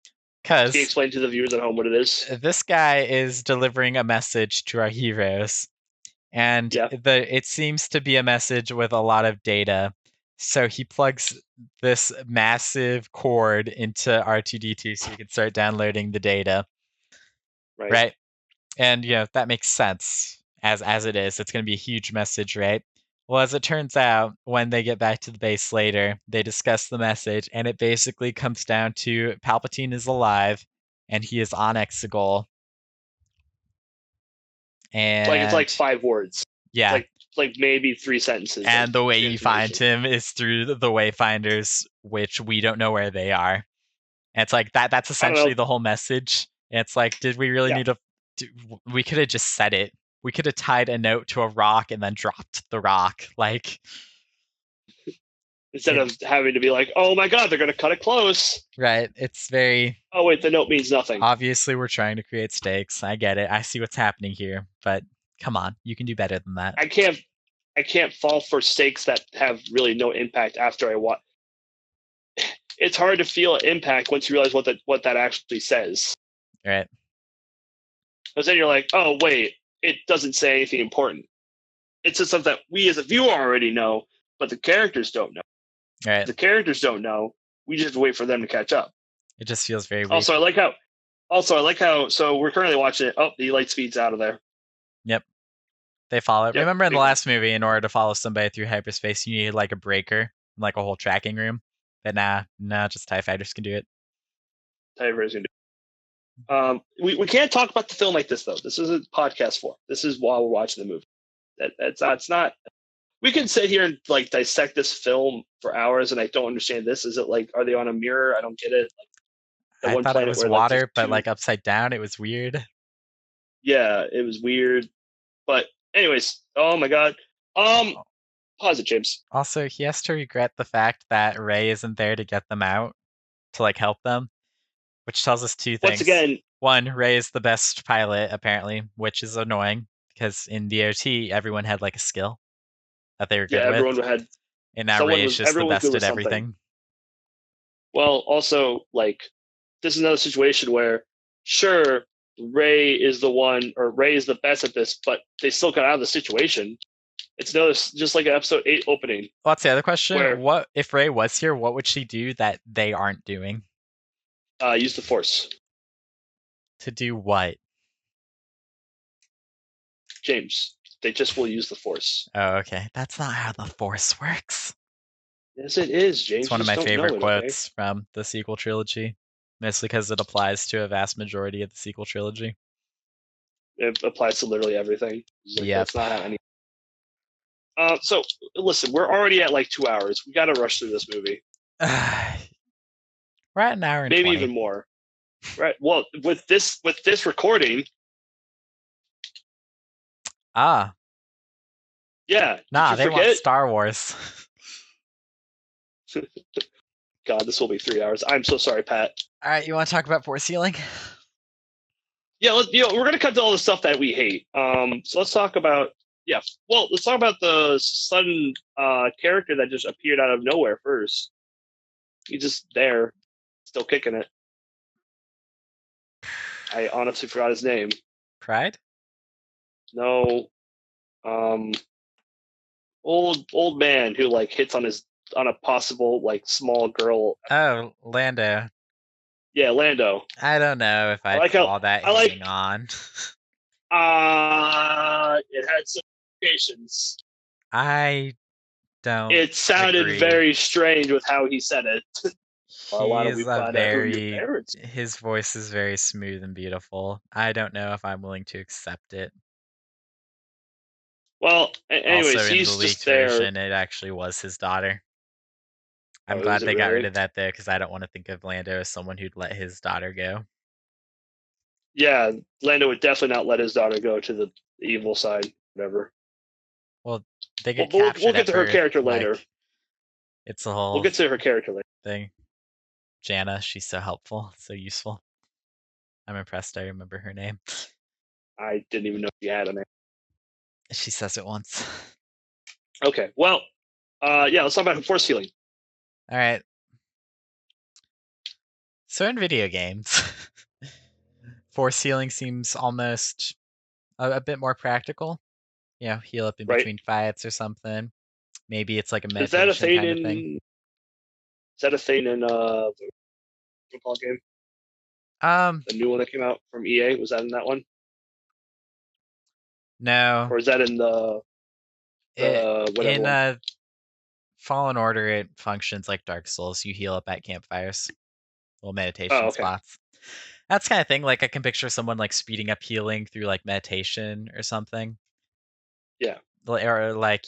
Because can you explain to the viewers at home what it is? This guy is delivering a message to our heroes, and it seems to be a message with a lot of data. So he plugs this massive cord into R2D2 so he can start downloading the data. Right? And that makes sense as it is. It's going to be a huge message, right? Well, as it turns out, when they get back to the base later, they discuss the message, and it basically comes down to Palpatine is alive, and he is on Exegol. And it's like 5 words. Yeah. Like maybe 3 sentences. And the way you find him is through the Wayfinders, which we don't know where they are. And it's like that's essentially the whole message. And it's like, did we really need to We could have just said it. We could have tied a note to a rock and then dropped the rock. Like, Instead of having to be like, oh my god, they're going to cut it close. Right. It's very. Oh wait, the note means nothing. Obviously, we're trying to create stakes. I get it. I see what's happening here, but come on, you can do better than that. I can't fall for stakes that have really no impact after I watch. It's hard to feel impact once you realize what that actually says. Right. Because then you're like, oh wait, it doesn't say anything important. It's just stuff that we as a viewer already know, but the characters don't know. Right. The characters don't know. We just have to wait for them to catch up. It just feels very weak. Also, I like how. So we're currently watching it. Oh, the light speed's out of there. Yep. They follow it. Yep. Remember in the last movie, in order to follow somebody through hyperspace, you needed like a breaker, like a whole tracking room. But nah, just TIE fighters can do it. TIE fighters can do it. We can't talk about the film like this though. This is a podcast for. This is while we're watching the movie. That's not. We can sit here and like dissect this film for hours, and I don't understand this. Is it like, are they on a mirror? I don't get it. I thought it was water, but like upside down. It was weird. Yeah, it was weird. But anyways, oh my god. Pause it, James. Also, he has to regret the fact that Rey isn't there to get them out, to like help them, which tells us two things. Once again, one, Rey is the best pilot apparently, which is annoying because in DOT everyone had like a skill that they were good with. Everyone had. And now Rey is just the best at everything. Well, also, like, this is another situation where, sure, Rey is the one, or Rey is the best at this, but they still got out of the situation. It's another, just like an episode 8 opening. Well, that's the other question. What if Rey was here? What would she do that they aren't doing? Use the Force. To do what? James, they just will use the Force. Oh, okay. That's not how the Force works. Yes, it is, James. It's one of my favorite quotes from the sequel trilogy, mostly because it applies to a vast majority of the sequel trilogy. It applies to literally everything. Like, yeah. That's not how any. So listen, we're already at like 2 hours. We got to rush through this movie. We're at an hour and maybe 20. even more. Right. Well, with this recording. Yeah. Nah, they want Star Wars. God, this will be 3 hours. I'm so sorry, Pat. All right, you want to talk about Force healing? Yeah, we're gonna cut to all the stuff that we hate. So let's talk about let's talk about the sudden character that just appeared out of nowhere first. He's just there, still kicking it. I honestly forgot his name. Pride? No. Old man who like hits on a possible like small girl. Oh, Lando. Yeah, Lando. I don't know if I'd call that hitting on. It had some implications. I don't. It sounded very strange with how he said it. His voice is very smooth and beautiful. I don't know if I'm willing to accept it. Well, anyways, also, he's in the just there. Version, it actually was his daughter. I'm glad they got rid of that though, because I don't want to think of Lando as someone who'd let his daughter go. Yeah, Lando would definitely not let his daughter go to the evil side. Whatever. Well, they get we'll get to her character later. It's a whole. We'll get to her character later. Thing. Jana, she's so helpful, so useful. I'm impressed. I remember her name. I didn't even know she had a name. She says it once. Okay, well, let's talk about Force healing. All right. So in video games, Force healing seems almost a bit more practical. You know, heal up in between fights or something. Maybe it's like a meditation kind of thing. Is that a thing in the football game? The new one that came out from EA, was that in that one? No. Or is that in the in Fallen Order? It functions like Dark Souls. You heal up at campfires, little meditation spots. That's kind of thing. Like I can picture someone like speeding up healing through like meditation or something. Yeah. Or like,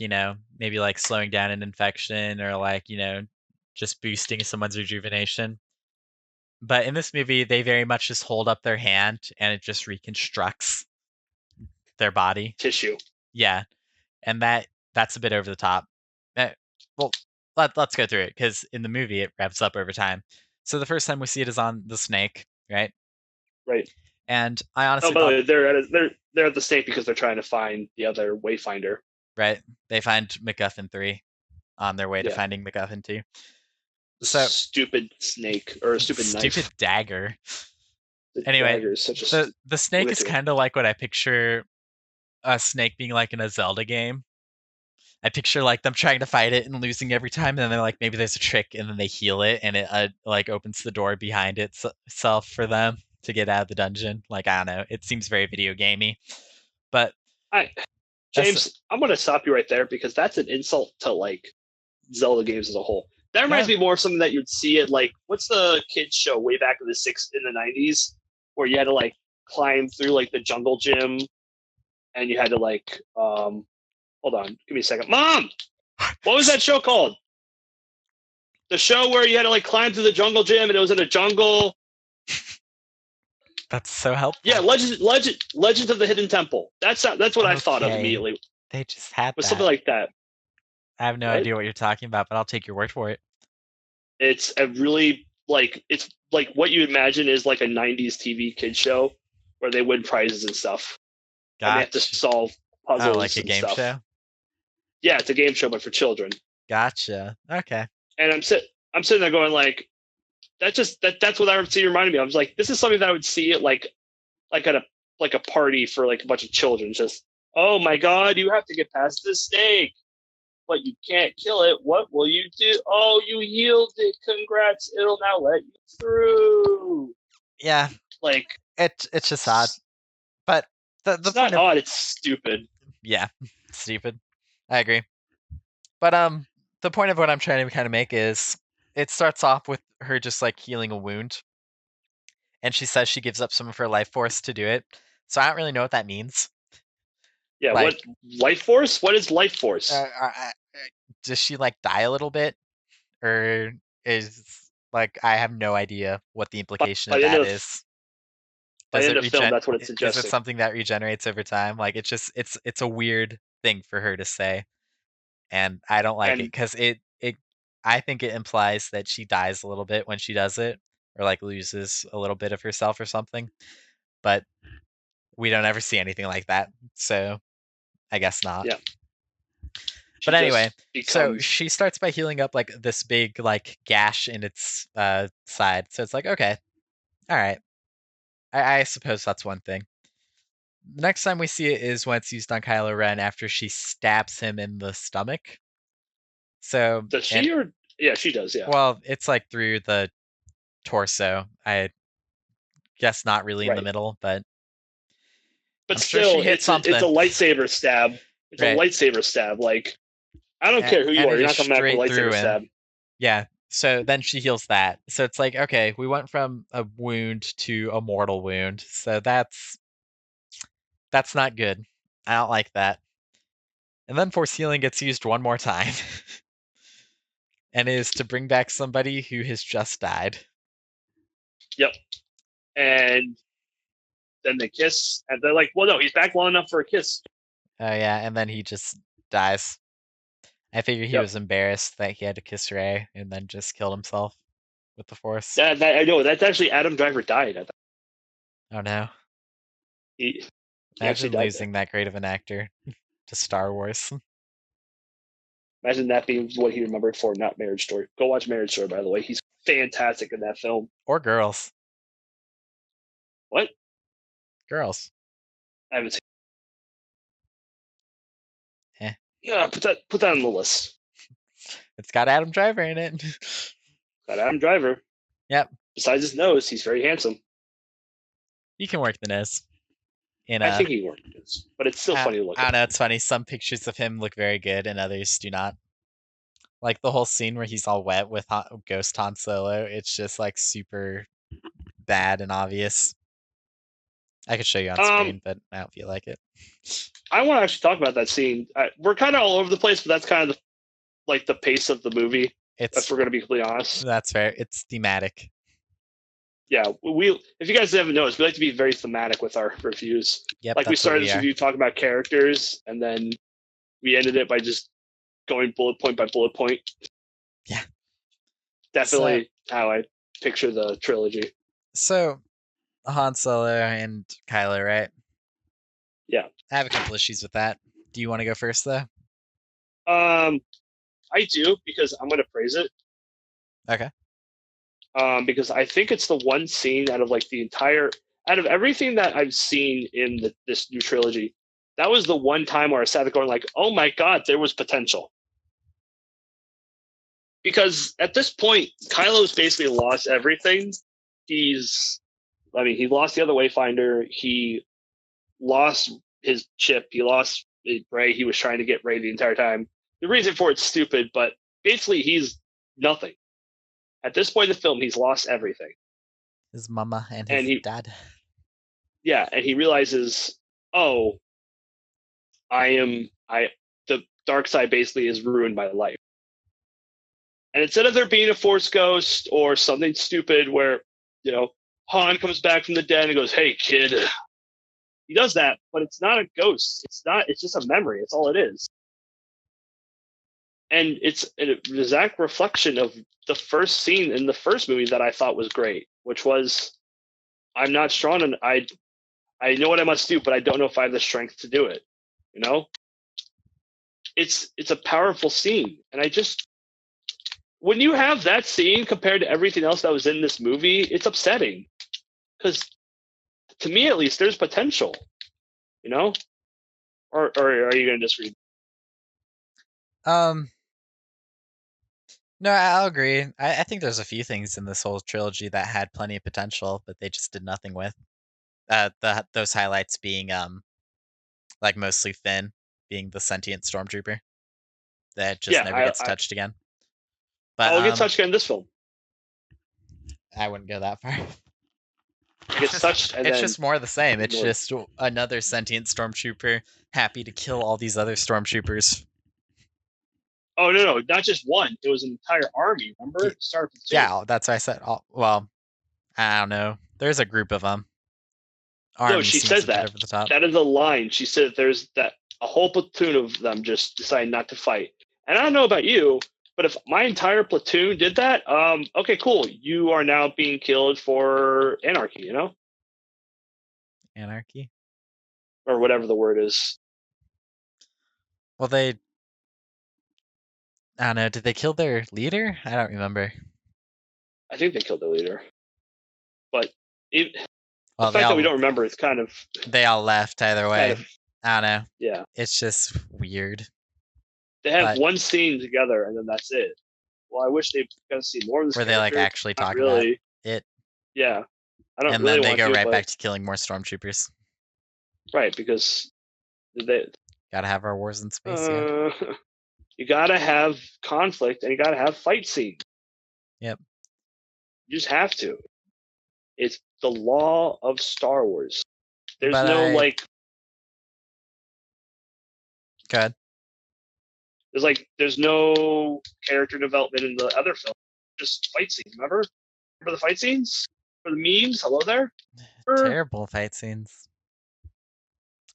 maybe like slowing down an infection or like, just boosting someone's rejuvenation. But in this movie, they very much just hold up their hand and it just reconstructs their body. Tissue. Yeah, and that's a bit over the top. Well, let's go through it because in the movie it wraps up over time. So the first time we see it is on the snake, right? Right. And I Oh, honestly by the thought, way, they're at the stake because they're trying to find the other Wayfinder. right, they find MacGuffin 3 on their way to Yeah. finding MacGuffin 2. The So stupid snake or a stupid knife. dagger. The Anyway, dagger is such a the snake look is at it. kind of like what I picture a snake being like in a Zelda game. I picture like them trying to fight it and losing every time, and then they're like, maybe there's a trick, and then they heal it, and it like opens the door behind itself for them to get out of the dungeon. Like I don't know, it seems very video gamey, but I, that's James, I'm going to stop you right there because that's an insult to like Zelda games as a whole. That reminds no, me more of something that you'd see at like what's the kids show way back in the '90s where you had to like climb through like the jungle gym and you had to like hold on, give me a second, Mom. What was that show called? The show where you had to like climb through the jungle gym and it was in a jungle. that's so helpful. Yeah, Legends of the Hidden Temple. That's what I thought of Okay. immediately. They just had Was that. something like that. I have no Right? idea what you're talking about, but I'll take your word for it. It's a really it's like what you imagine is like a '90s TV kid show where they win prizes and stuff, and they have to Gotcha. solve Oh, puzzles like a and game stuff. show. Yeah, it's a game show, but for children. Gotcha. Okay. And I'm sitting there going like, that's what I would see reminded me. I was like, this is something that I would see at like at a party for like a bunch of children. Just, oh my god, you have to get past this snake, but you can't kill it. What will you do? Oh, you yielded. Congrats. It'll now let you through. Yeah, Like it's just odd, but the it's point not of odd. It's stupid. yeah, stupid. I agree. But the point of what I'm trying to kind of make is it starts off with her just like healing a wound, and she says she gives up some of her life force to do it. So I don't really know what that means. Yeah. Like, What life force? What is life force? does she like die a little bit, or is like I have no idea what the implication By of the end that of is. by Does the it end of film, regen? that's what it's Is it suggesting. something that regenerates over time? Like it's a weird thing for her to say, and I don't like it And because it I think it implies that she dies a little bit when she does it, or like loses a little bit of herself or something. But we don't ever see anything like that, so I guess not. yeah, she But anyway, just so becomes. she starts by healing up like this big like gash in its side. So it's like, okay, all right. I suppose that's one thing. The next time we see it is when it's used on Kylo Ren after she stabs him in the stomach. So Does and she or yeah, she does. Yeah, well, it's like through the torso. I guess not really in the right. middle, but But I'm sure she still, hit it's a something. lightsaber stab. It's a Right. lightsaber stab. Like I don't care who you And are, it you're is not coming back with a straight through lightsaber him. stab. Yeah. So then she heals that. So it's like, okay, we went from a wound to a mortal wound. So that's not good. I don't like that. And then force healing gets used one more time. And is to bring back somebody who has just died. Yep. And then they kiss, and they're like, "Well, no, he's back long enough for a kiss." Oh yeah, and then he just dies. I figured he Yep. was embarrassed that he had to kiss Rey and then just killed himself with the Force. That I know. That's actually Adam Driver died. Oh no. He actually Imagine died there. losing that great of an actor to Star Wars. Imagine that being what he remembered for, not Marriage Story. Go watch Marriage Story, by the way. He's fantastic in that film. Or girls. What? Girls. I haven't seen. Eh. Yeah, put that on the list. It's got Adam Driver in it. Got Adam Driver. Yep. Besides his nose, he's very handsome. You can work the nose. I think he works, but it's still funny to look I at. don't know, it's funny. Some pictures of him look very good and others do not. Like the whole scene where he's all wet with Ghost Han Solo, it's just like super bad and obvious. I could show you on screen, but I don't feel like it. I want to actually talk about that scene. We're kind of all over the place, but that's kind of the pace of the movie. If we're going to be completely honest, That's fair. It's thematic. Yeah, if you guys haven't noticed, we like to be very thematic with our reviews. Yep, Like we that's what started we this are. review talking about characters, and then we ended it by just going bullet point by bullet point. Yeah. Definitely how I picture the trilogy. So, Han Solo and Kylo, right? Yeah. I have a couple issues with that. Do you want to go first, though? I do, because I'm going to praise it. Okay. Because I think it's the one scene out of like out of everything that I've seen in this new trilogy, that was the one time where I sat there going like, oh my God, there was potential. Because at this point, Kylo's basically lost everything. He lost the other Wayfinder. He lost his chip. He lost Rey. He was trying to get Rey the entire time. The reason for it's stupid, but basically he's nothing. At this point in the film, he's lost everything. His mama and his dad. Yeah, and he realizes, oh, the dark side basically has ruined my life. And instead of there being a Force ghost or something stupid where, Han comes back from the dead and goes, hey, kid. He does that, but it's not a ghost. It's just a memory. It's all it is. And it's an exact reflection of the first scene in the first movie that I thought was great, which was, I'm not strong and I know what I must do, but I don't know if I have the strength to do it. It's a powerful scene. And when you have that scene compared to everything else that was in this movie, it's upsetting. Because to me, at least, there's potential, Or are you going to disagree? No, I'll agree. I think there's a few things in this whole trilogy that had plenty of potential, but they just did nothing with. Those highlights being like mostly Finn being the sentient stormtrooper that just never gets touched again. But I'll get touched again in this film. I wouldn't go that far. It gets touched, and it's just more of the same. It's just another sentient stormtrooper happy to kill all these other stormtroopers. Oh no, not just one. It was an entire army. Remember? Yeah, that's what I said. Well, I don't know. There's a group of them. No, she says that. Over the top. That is a line. She said there's a whole platoon of them just decided not to fight. And I don't know about you, but if my entire platoon did that, okay, cool. You are now being killed for anarchy, Anarchy? Or whatever the word is. Well, I don't know. Did they kill their leader? I don't remember. I think they killed the leader. But the fact that we don't remember is kind of... They all left either way. I don't know. Yeah. It's just weird. They have one scene together, and then that's it. Well, I wish they got to see more of this. Where they actually talk about it. Yeah. I don't and really then they go right back to killing more stormtroopers. Right, because they... Gotta have our wars in space, You gotta have conflict, and you gotta have fight scenes. Yep. You just have to. It's the law of Star Wars. There's Go ahead. There's no character development in the other film. Just fight scenes, remember? Remember the fight scenes? For the memes? Hello there? Terrible fight scenes.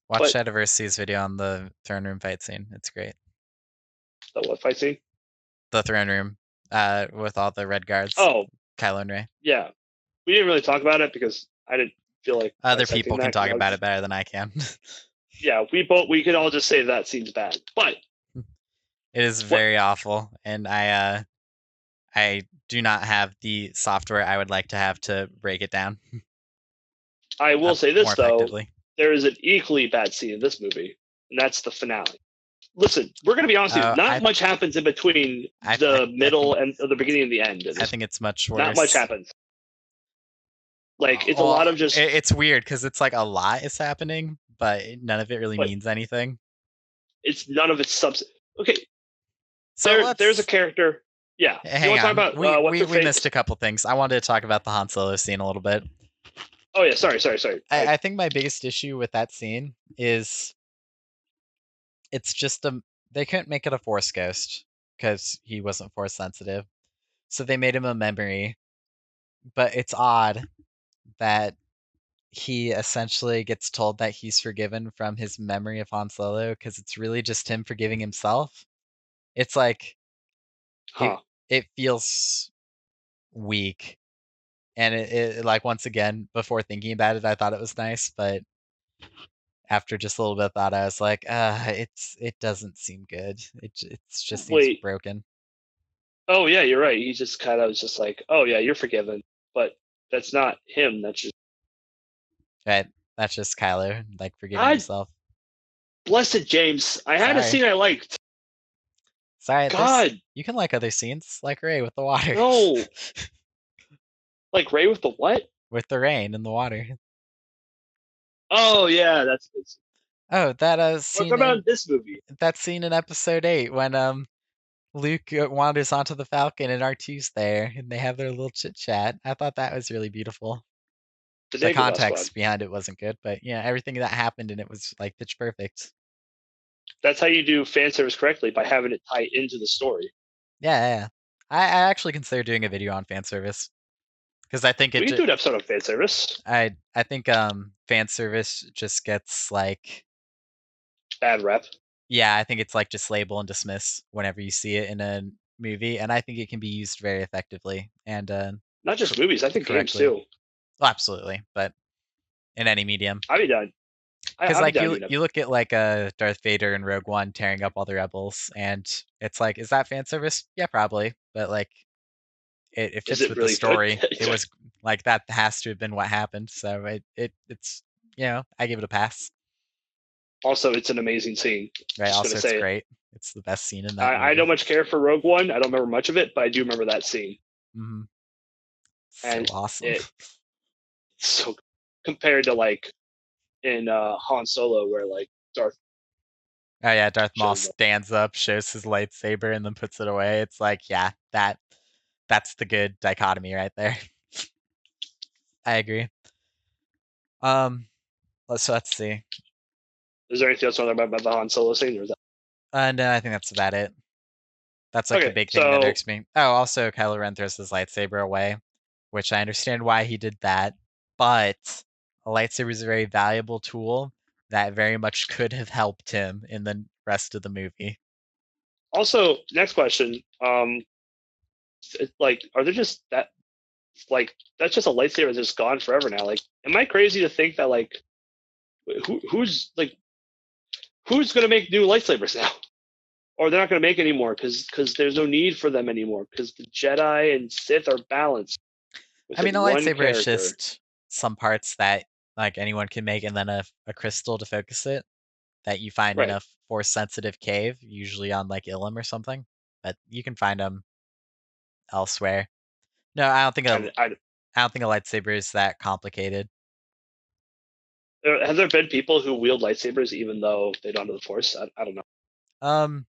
Watch Shadowversity's video on the throne room fight scene. It's great. The what fight scene? The throne room, with all the red guards. Oh. Kylo and Rey. Yeah. We didn't really talk about it because I didn't feel like... Other people can talk about it better than I can. Yeah, we could all just say that seems bad. But... It is very awful, and I do not have the software I would like to have to break it down. I will say this, though. There is an equally bad scene in this movie, and that's the finale. Listen, we're going to be honest with you. Not much happens in between the middle and the beginning and the end. I think it's much worse. Not much happens. It's a lot of just... It's weird, because it's like a lot is happening, but none of it really means anything. It's none of its substance. Okay. So there's a character... Yeah. Hang on. Talk about, we missed a couple things. I wanted to talk about the Han Solo scene a little bit. Oh, yeah. Sorry. I think my biggest issue with that scene is it's just they couldn't make it a Force ghost because he wasn't Force sensitive. So they made him a memory. But it's odd that he essentially gets told that he's forgiven from his memory of Han Solo because it's really just him forgiving himself. It's like it Huh. it feels weak, and it like once again before thinking about it, I thought it was nice, but after just a little bit of thought, I was like, it doesn't seem good. It just seems Wait. broken. Oh yeah, you're right. He just kind of was just like, oh yeah, you're forgiven, but that's not him. That's just Right? That's just Kylo like forgiving God himself. blessed James. I had a Sorry, scene I liked. sorry. There's God, you can like other scenes, like Ray with the water, no. Like Ray with the what? with the rain and the water. Oh yeah, that's good. Oh, that What scene about in this movie? episode 8 when Luke wanders onto the Falcon and R2's there and they have their little chit chat. I thought that was really beautiful. The The Dagobah Squad. context behind it wasn't good, but yeah, everything that happened and it was like pitch perfect. That's how you do fan service correctly, by having it tie into the story. Yeah. I actually consider doing a video on fan service because I think We can do an episode on fan service. I think fan service just gets like, Bad rep. yeah, I think it's like just label and dismiss whenever you see it in a movie, and I think it can be used very effectively and Not just movies, I think games correctly. too. Well, absolutely, but in any medium. I'd be done. Because I'd be like down you doing it. you look at like Darth Vader and Rogue One tearing up all the rebels, and it's like, is that fan service? Yeah, probably, but like it Is fits it with the really good? story. It was like that has to have been what happened, so it's I give it a pass. Also, it's an amazing scene. Right? Just gonna Also, it's say it. great. It's the best scene in that I movie. don't much care for Rogue One. I don't remember much of it, but I do remember that scene. Hmm. So And awesome. so compared to like in Han Solo, where like Darth Oh yeah, Darth Maul shows up. stands up, shows his lightsaber, and then puts it away. It's like, yeah, that's the good dichotomy right there. I agree. Let's see. Is there anything else you want to talk about the Han Solo scene? Or is that... No, I think that's about it. That's like the Okay, big thing that so irks me. Oh, also Kylo Ren throws his lightsaber away, which I understand why he did that, but a lightsaber is a very valuable tool that very much could have helped him in the rest of the movie. also next question. Like, are there just that like that's just a lightsaber that's just gone forever now? Like, am I crazy to think that like who's gonna make new lightsabers now? Or they're not gonna make any more because there's no need for them anymore because the Jedi and Sith are balanced. I mean, Within a one lightsaber is character. just some parts that like anyone can make, and then a crystal to focus it that you find in Right. a force sensitive cave, usually on like Ilum or something. But you can find them elsewhere. No, I don't think a lightsaber is that complicated. Have there been people who wield lightsabers even though they don't know the Force? I don't know.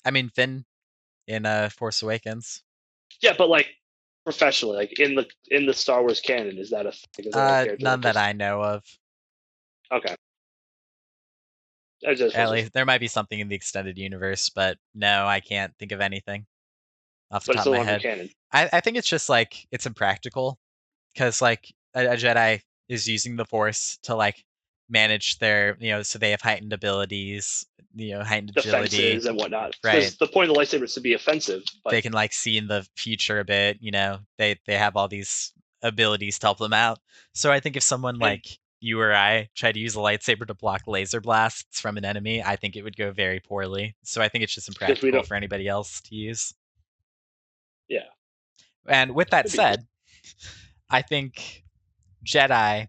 I mean Finn in Force Awakens. Yeah, but like professionally, like in the Star Wars canon, is that a thing? Is there a character None that just I know of. okay? I just At wasn't. least there might be something in the extended universe, but no, I can't think of anything off the But it's top of no my longer head. canon. I think it's just like it's impractical because like a Jedi is using the Force to like manage their, so they have heightened abilities, heightened agility, Defenses and whatnot. right? Because the point of the lightsaber is to be offensive. They But can like see in the future a bit, they have all these abilities to help them out. So I think if someone and like you or I tried to use a lightsaber to block laser blasts from an enemy, I think it would go very poorly. So I think it's just because we impractical don't, for anybody else to use. yeah, And with that could be cool. said, I think Jedi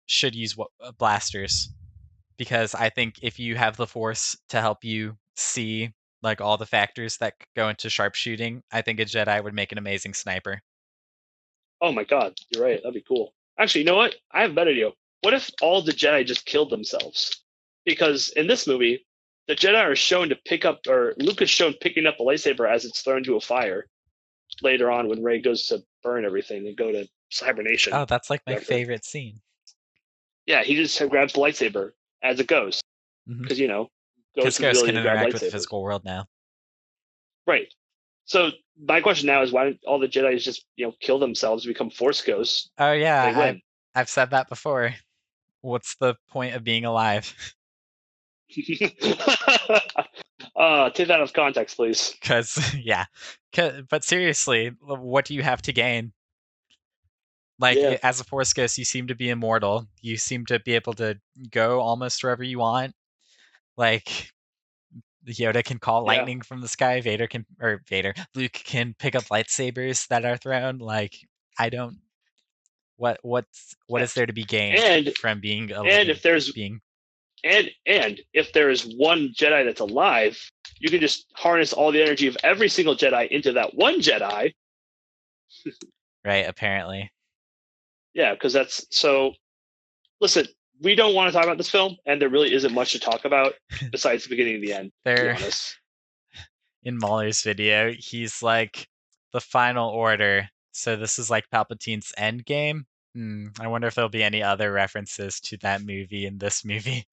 should use blasters because I think if you have the Force to help you see like all the factors that go into sharpshooting, I think a Jedi would make an amazing sniper. Oh my god, you're right. That'd be cool. Actually, you know what? I have a better idea. What if all the Jedi just killed themselves? Because in this movie, the Jedi are shown to pick up, or Luke is shown picking up the lightsaber as it's thrown into a fire later on when Rey goes to burn everything and go to hibernation. Oh, that's like my Whatever. favorite scene. Yeah, he just grabs the lightsaber as it goes. Because, Because Ghost has the ghosts ability can to grab interact with the lightsabers. physical world now. Right. So my question now is why don't all the Jedi just, kill themselves, become Force ghosts? Oh yeah, They win. I've said that before. What's the point of being alive? Take that out of context, please. Because yeah, but seriously, what do you have to gain? Like, Yeah. as a Force Ghost, you seem to be immortal. You seem to be able to go almost wherever you want. Like, Yoda can call Yeah. lightning from the sky. Luke can pick up lightsabers that are thrown. Like, I don't. What is there to be gained And from being a and living if there's being? and if there is one Jedi that's alive, you can just harness all the energy of every single Jedi into that one Jedi. Right, apparently. Yeah, because that's so. Listen, we don't want to talk about this film, and there really isn't much to talk about besides the beginning and the end. To be There, honest. in Mahler's video, he's like, the final order. So this is like Palpatine's end game. I wonder if there'll be any other references to that movie in this movie.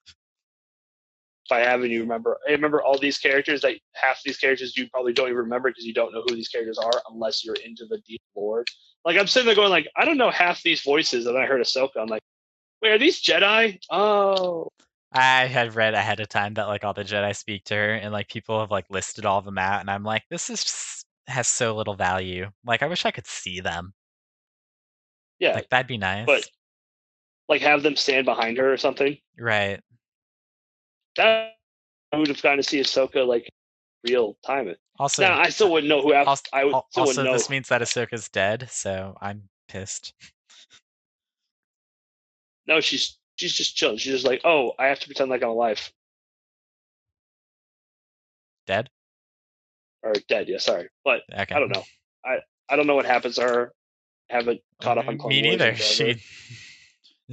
If I have, and you remember, I remember all these characters. That half these characters you probably don't even remember because you don't know who these characters are unless you're into the deep lore. Like I'm sitting there going, like I don't know half these voices, and I heard Ahsoka. I'm like, wait, are these Jedi? Oh, I had read ahead of time that like all the Jedi speak to her, and like people have like listed all of them out, and I'm like, this is just, has so little value. Like I wish I could see them. yeah, Like that'd be but nice. like have them stand behind her or something. Right. That I would have gotten to see Ahsoka like real time. Also, Now I still wouldn't know who. I would still wouldn't also know. this means that Ahsoka's dead, so I'm pissed. No, she's just chilling. She's just like, oh, I have to pretend like I'm alive Dead? or dead. Yeah, sorry, but Okay. I don't know. I don't know what happens to her. Haven't caught up on Clone Me Wars neither. in forever.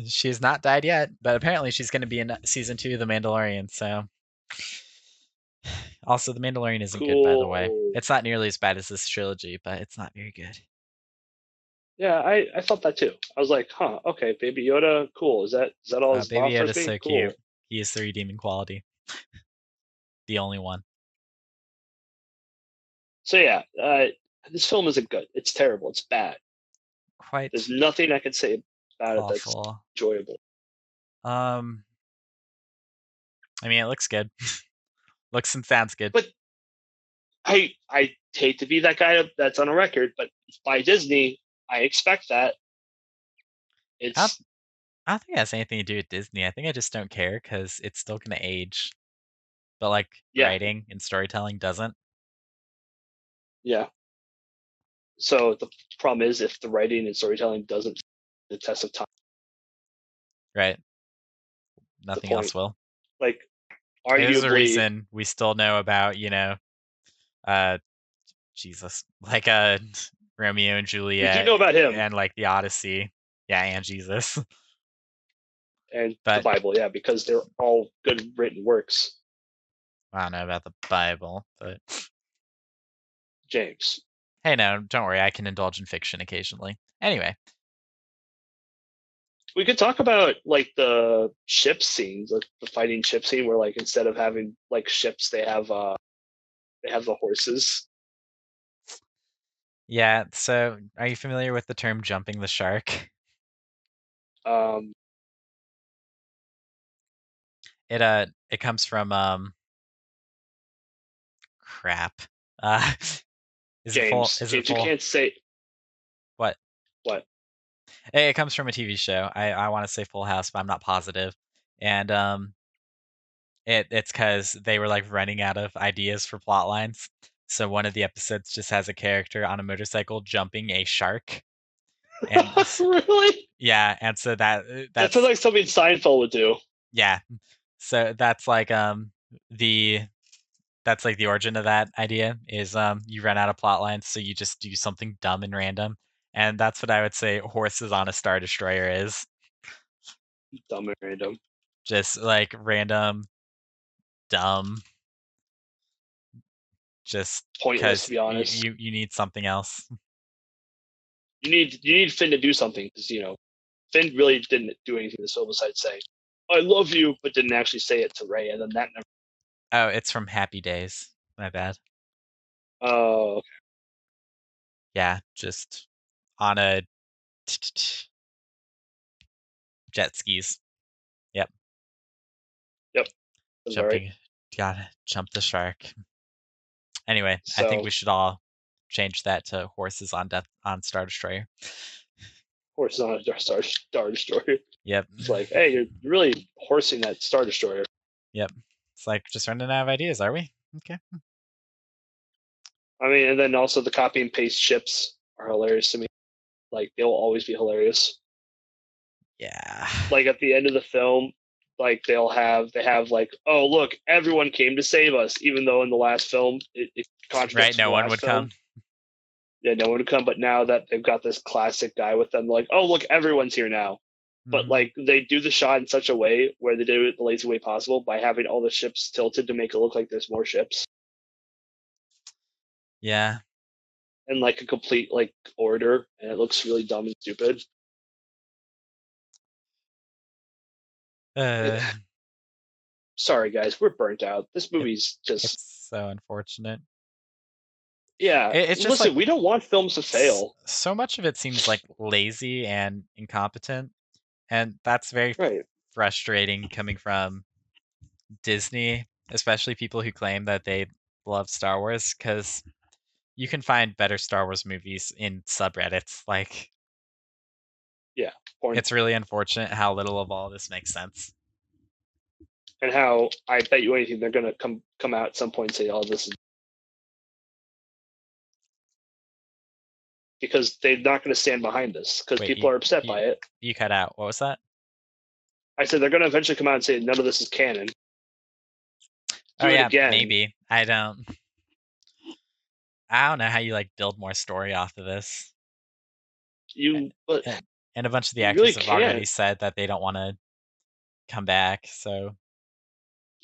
She's not died yet, but apparently she's going to be in season 2 of The Mandalorian. So, also The Mandalorian isn't good, by the way. Cool. It's not nearly as bad as this trilogy, but it's not very good. Yeah, I felt that too. I was like, huh, okay, Baby Yoda, cool. Is that all his Baby mom offers Yoda's me? so Cool. cute. He is the redeeming quality. The only one. So yeah, this film isn't good. It's terrible. It's bad. Quite There's nothing I can say about it that's awful. enjoyable. I mean, it looks good. Looks and sounds good. But I hate to be that guy that's on a record, but it's by Disney. I expect that. It's I don't think it has anything to do with Disney. I think I just don't care because it's still going to age. But like yeah, writing and storytelling doesn't. yeah. So the problem is if the writing and storytelling doesn't the test of time, Right. the Nothing point. else will. Like There's a arguably, reason we still know about, uh, Jesus, like Romeo and we do Juliet know about him and like the Odyssey. Yeah, and Jesus. and the But Bible, yeah, because they're all good written works. I don't know about the Bible, but James. hey, no, don't worry. I can indulge in fiction occasionally. Anyway, We could talk about like the ship scenes, like the fighting ship scene, where like instead of having like ships, they have the horses. yeah. So, are you familiar with the term "jumping the shark"? Um, It comes from crap. Uh, is it full? James, Is it James, you full? can't say What? what. It comes from a TV show. I want to say Full House, but I'm not positive. And it's because they were like running out of ideas for plot lines. So one of the episodes just has a character on a motorcycle jumping a shark, and Really? yeah, and so That sounds that's like something Seinfeld would do. yeah, so that's like the that's like the origin of that idea is you run out of plot lines, so you just do something dumb and random, and that's what I would say horses on a Star Destroyer is. Dumb and random. Just like random, dumb, just Pointless, to because be honest. you need something else. You need Finn to do something because Finn really didn't do anything this film besides say, "I love you," but didn't actually say it to Ray, and then that never. Oh, it's from Happy Days. My bad. Oh, Yeah, just on a jet skis. Yep. That's Jumping. right. Gotta jump the shark. Anyway, I So, think we should all change that to horses on Star Destroyer. horses on a Star Destroyer. Yep. It's like, hey, you're really horsing that Star Destroyer. Yep. It's like just running out of ideas, are we? Okay. I mean, and then also the copy and paste ships are hilarious to me. Like, they'll always be hilarious. Yeah. Like at the end of the film, like they have like, oh look, everyone came to save us, even though in the last film it contradicts Right, no the one last would film. come. Yeah, no one would come. But now that they've got this classic guy with them, like, oh look, everyone's here now. But like they do the shot in such a way where they do it the lazy way possible by having all the ships tilted to make it look like there's more ships. Yeah. And like a complete like order, and it looks really dumb and stupid. Sorry guys, we're burnt out. This movie's just It's so unfortunate. yeah. It's just listen, like we don't want films to fail. So much of it seems like lazy and incompetent, and that's very Right. frustrating coming from Disney, especially people who claim that they love Star Wars, because you can find better Star Wars movies in subreddits. Like, Yeah, porn. it's really unfortunate how little of all this makes sense. And how I bet you anything they're gonna come out at some point and say, "Oh, this is," because they're not going to stand behind this because Wait, people are upset by it. You cut out. What was that? I said they're going to eventually come out and say none of this is canon. Oh Do it yeah, again. maybe. I don't know how you like build more story off of this. But And a bunch of the you actors really have already can't. said that they don't want to come back. So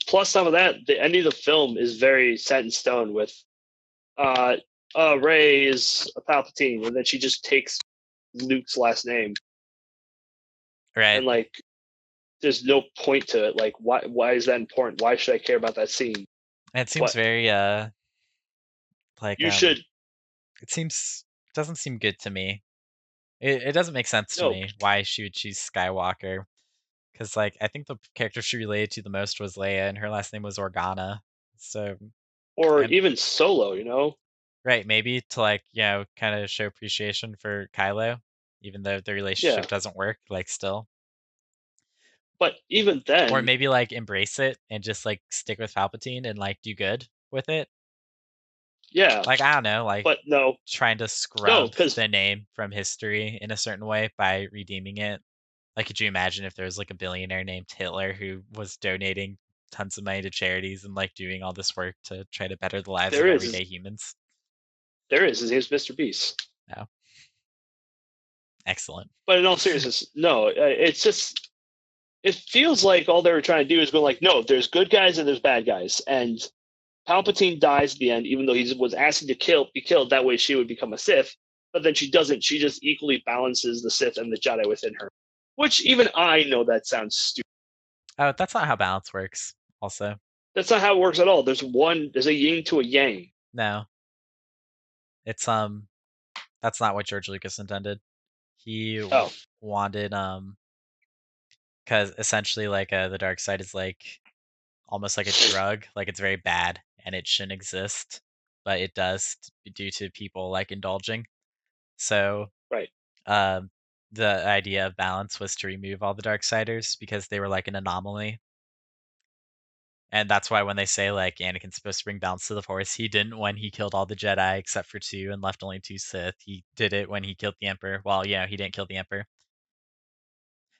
Plus, some of that, the ending of the film is very set in stone with Rey is a Palpatine, and then she just takes Luke's last name, right. and like, there's no point to it. Like, why is that important? Why should I care about that scene? It seems very like you should. It doesn't seem good to me. It doesn't make sense to me why she would choose Skywalker, because like I think the character she related to the most was Leia, and her last name was Organa. So or even Solo, you know. Right, maybe to like, kind of show appreciation for Kylo, even though the relationship doesn't work, like still. But even then, or maybe like embrace it and just like stick with Palpatine and like do good with it. Yeah. Like I don't know, like but no, trying to scrub the name from history in a certain way by redeeming it. Like, could you imagine if there was like a billionaire named Hitler who was donating tons of money to charities and like doing all this work to try to better the lives of everyday humans? There is. His name's Mr. Beast. No. Excellent. But in all seriousness, no. It's just, it feels like all they were trying to do is go like, no, there's good guys and there's bad guys, and Palpatine dies at the end, even though he was asking to be killed. That way, she would become a Sith. But then she doesn't. She just equally balances the Sith and the Jedi within her. Which even I know that sounds stupid. Oh, that's not how balance works. Also, that's not how it works at all. There's a yin to a yang. No. It's that's not what George Lucas intended. He wanted because essentially like the dark side is like almost like a drug, like it's very bad and it shouldn't exist, but it does due to people like indulging. So right. The idea of balance was to remove all the Darksiders because they were like an anomaly. And that's why when they say like Anakin's supposed to bring balance to the Force, he didn't when he killed all the Jedi except for 2 and left only 2 Sith. He did it when he killed the Emperor. Well, he didn't kill the Emperor.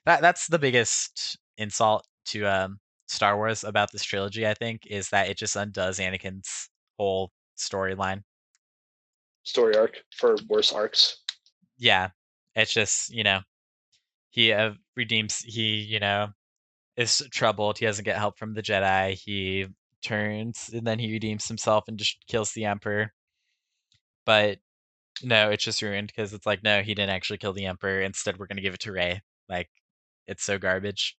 That's the biggest insult to Star Wars about this trilogy, I think, is that it just undoes Anakin's whole storyline. Story arc for worse arcs. Yeah. It's just, he redeems, he, is troubled. He doesn't get help from the Jedi. He turns and then he redeems himself and just kills the Emperor. But no, it's just ruined because it's like, no, he didn't actually kill the Emperor. Instead, we're going to give it to Rey. Like, it's so garbage.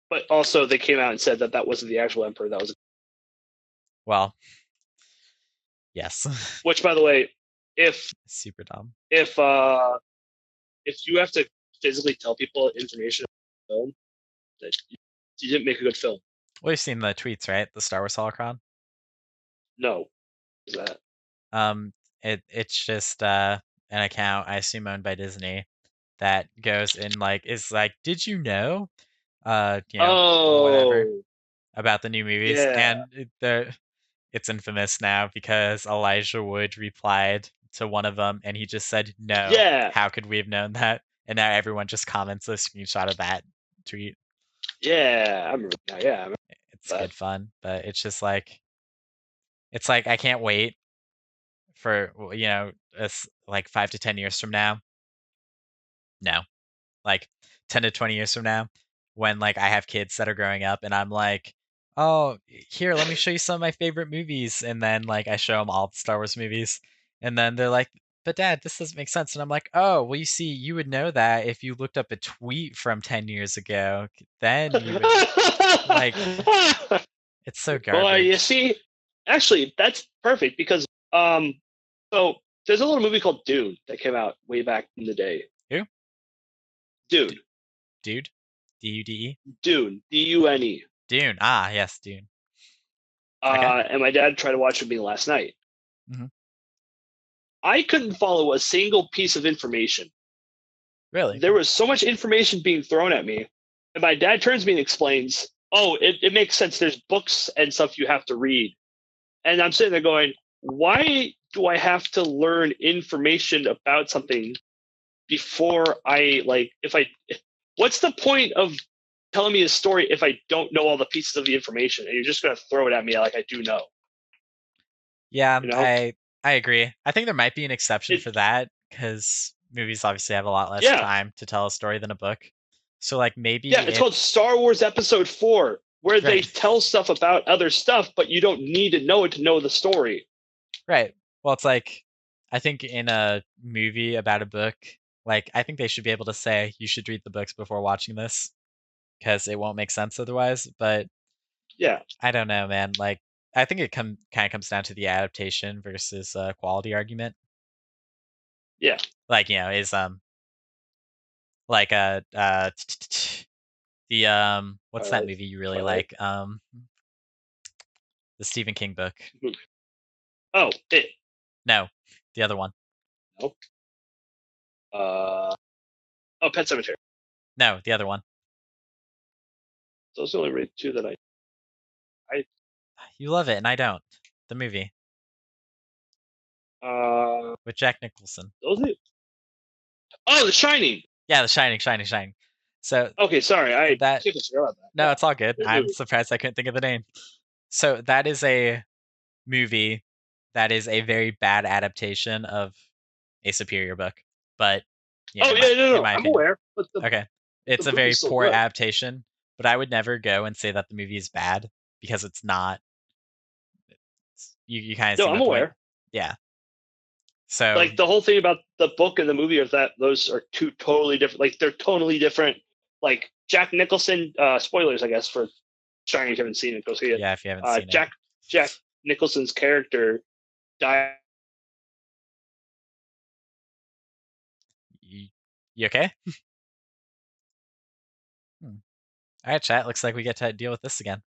But also, they came out and said that wasn't the actual Emperor. That was. Well, yes. Which, by the way, if super dumb. If you have to physically tell people information film. That you didn't make a good film. Well, you've seen the tweets, right? The Star Wars holocron. No, is that? It's just an account I assume owned by Disney that goes in is like, did you know, whatever Oh, about the new movies, yeah, and it's infamous now because Elijah Wood replied to one of them, and he just said, "No, yeah, how could we have known that?" And now everyone just comments a screenshot of that tweet. yeah. I remember that. Yeah, I remember It's that. good fun, but it's just it's like I can't wait for us like 5 to 10 years from now. No, like 10 to 20 years from now, when I have kids that are growing up, and I'm like, oh, here, let me show you some of my favorite movies, and then I show them all the Star Wars movies, and then they're like, but Dad, this doesn't make sense, and I'm like, oh, well, you see, you would know that if you looked up a tweet from 10 years ago, then you would like. It's so Well, you garbage. see, actually, that's perfect because so there's a little movie called Dune that came out way back in the day. Who? Dune, Dude? Dude? Dune, Dune. Dune. Ah, yes, Dune. Okay. And my dad tried to watch it with me last night. Hmm. I couldn't follow a single piece of information. Really? There was so much information being thrown at me, and my dad turns to me and explains, "Oh, it makes sense. There's books and stuff you have to read." And I'm sitting there going, "Why do I have to learn information about something before I like? What's the point of telling me a story if I don't know all the pieces of the information, and you're just going to throw it at me like I do know?" Yeah, You know? I agree. I think there might be an exception It, for that because movies obviously have a lot less yeah, time to tell a story than a book. So yeah. maybe It's called Star Wars Episode 4, where they right, tell stuff about other stuff, but you don't need to know it to know the story. right. Well, it's I think in a movie about a book, I think they should be able to say you should read the books before watching this because it won't make sense otherwise. But Yeah, I don't know, man. I think it kind of comes down to the adaptation versus quality argument. yeah. Is like the what's that Uh, movie you really Twilight. like? The Stephen King book. Oh, it. No, the other one. No. Pet Cemetery. No, the other one. Those are the only really two that I. You love it and I don't. The movie with Jack Nicholson. Those are, oh, The Shining. Yeah, The Shining, Shining, Shining. So Okay, sorry, I that completely forgot about that. no, Yeah, it's all good. great I'm movie. surprised I couldn't think of the name. So that is a movie that is a very bad adaptation of a superior book. But Oh yeah, in no, my I'm opinion. aware, but Okay. the It's a very movie's still poor good. adaptation, but I would never go and say that the movie is bad because it's not. You kind of No, see I'm my point. aware. Yeah. So Like the whole thing about the book and the movie is that those are two totally different. Like they're totally different. Like Jack Nicholson. Spoilers, I guess, for Shining. If you haven't seen it, go see it. yeah, if you haven't seen it. Jack Nicholson's character died. You okay? Hmm. All right, chat. Looks like we get to deal with this again.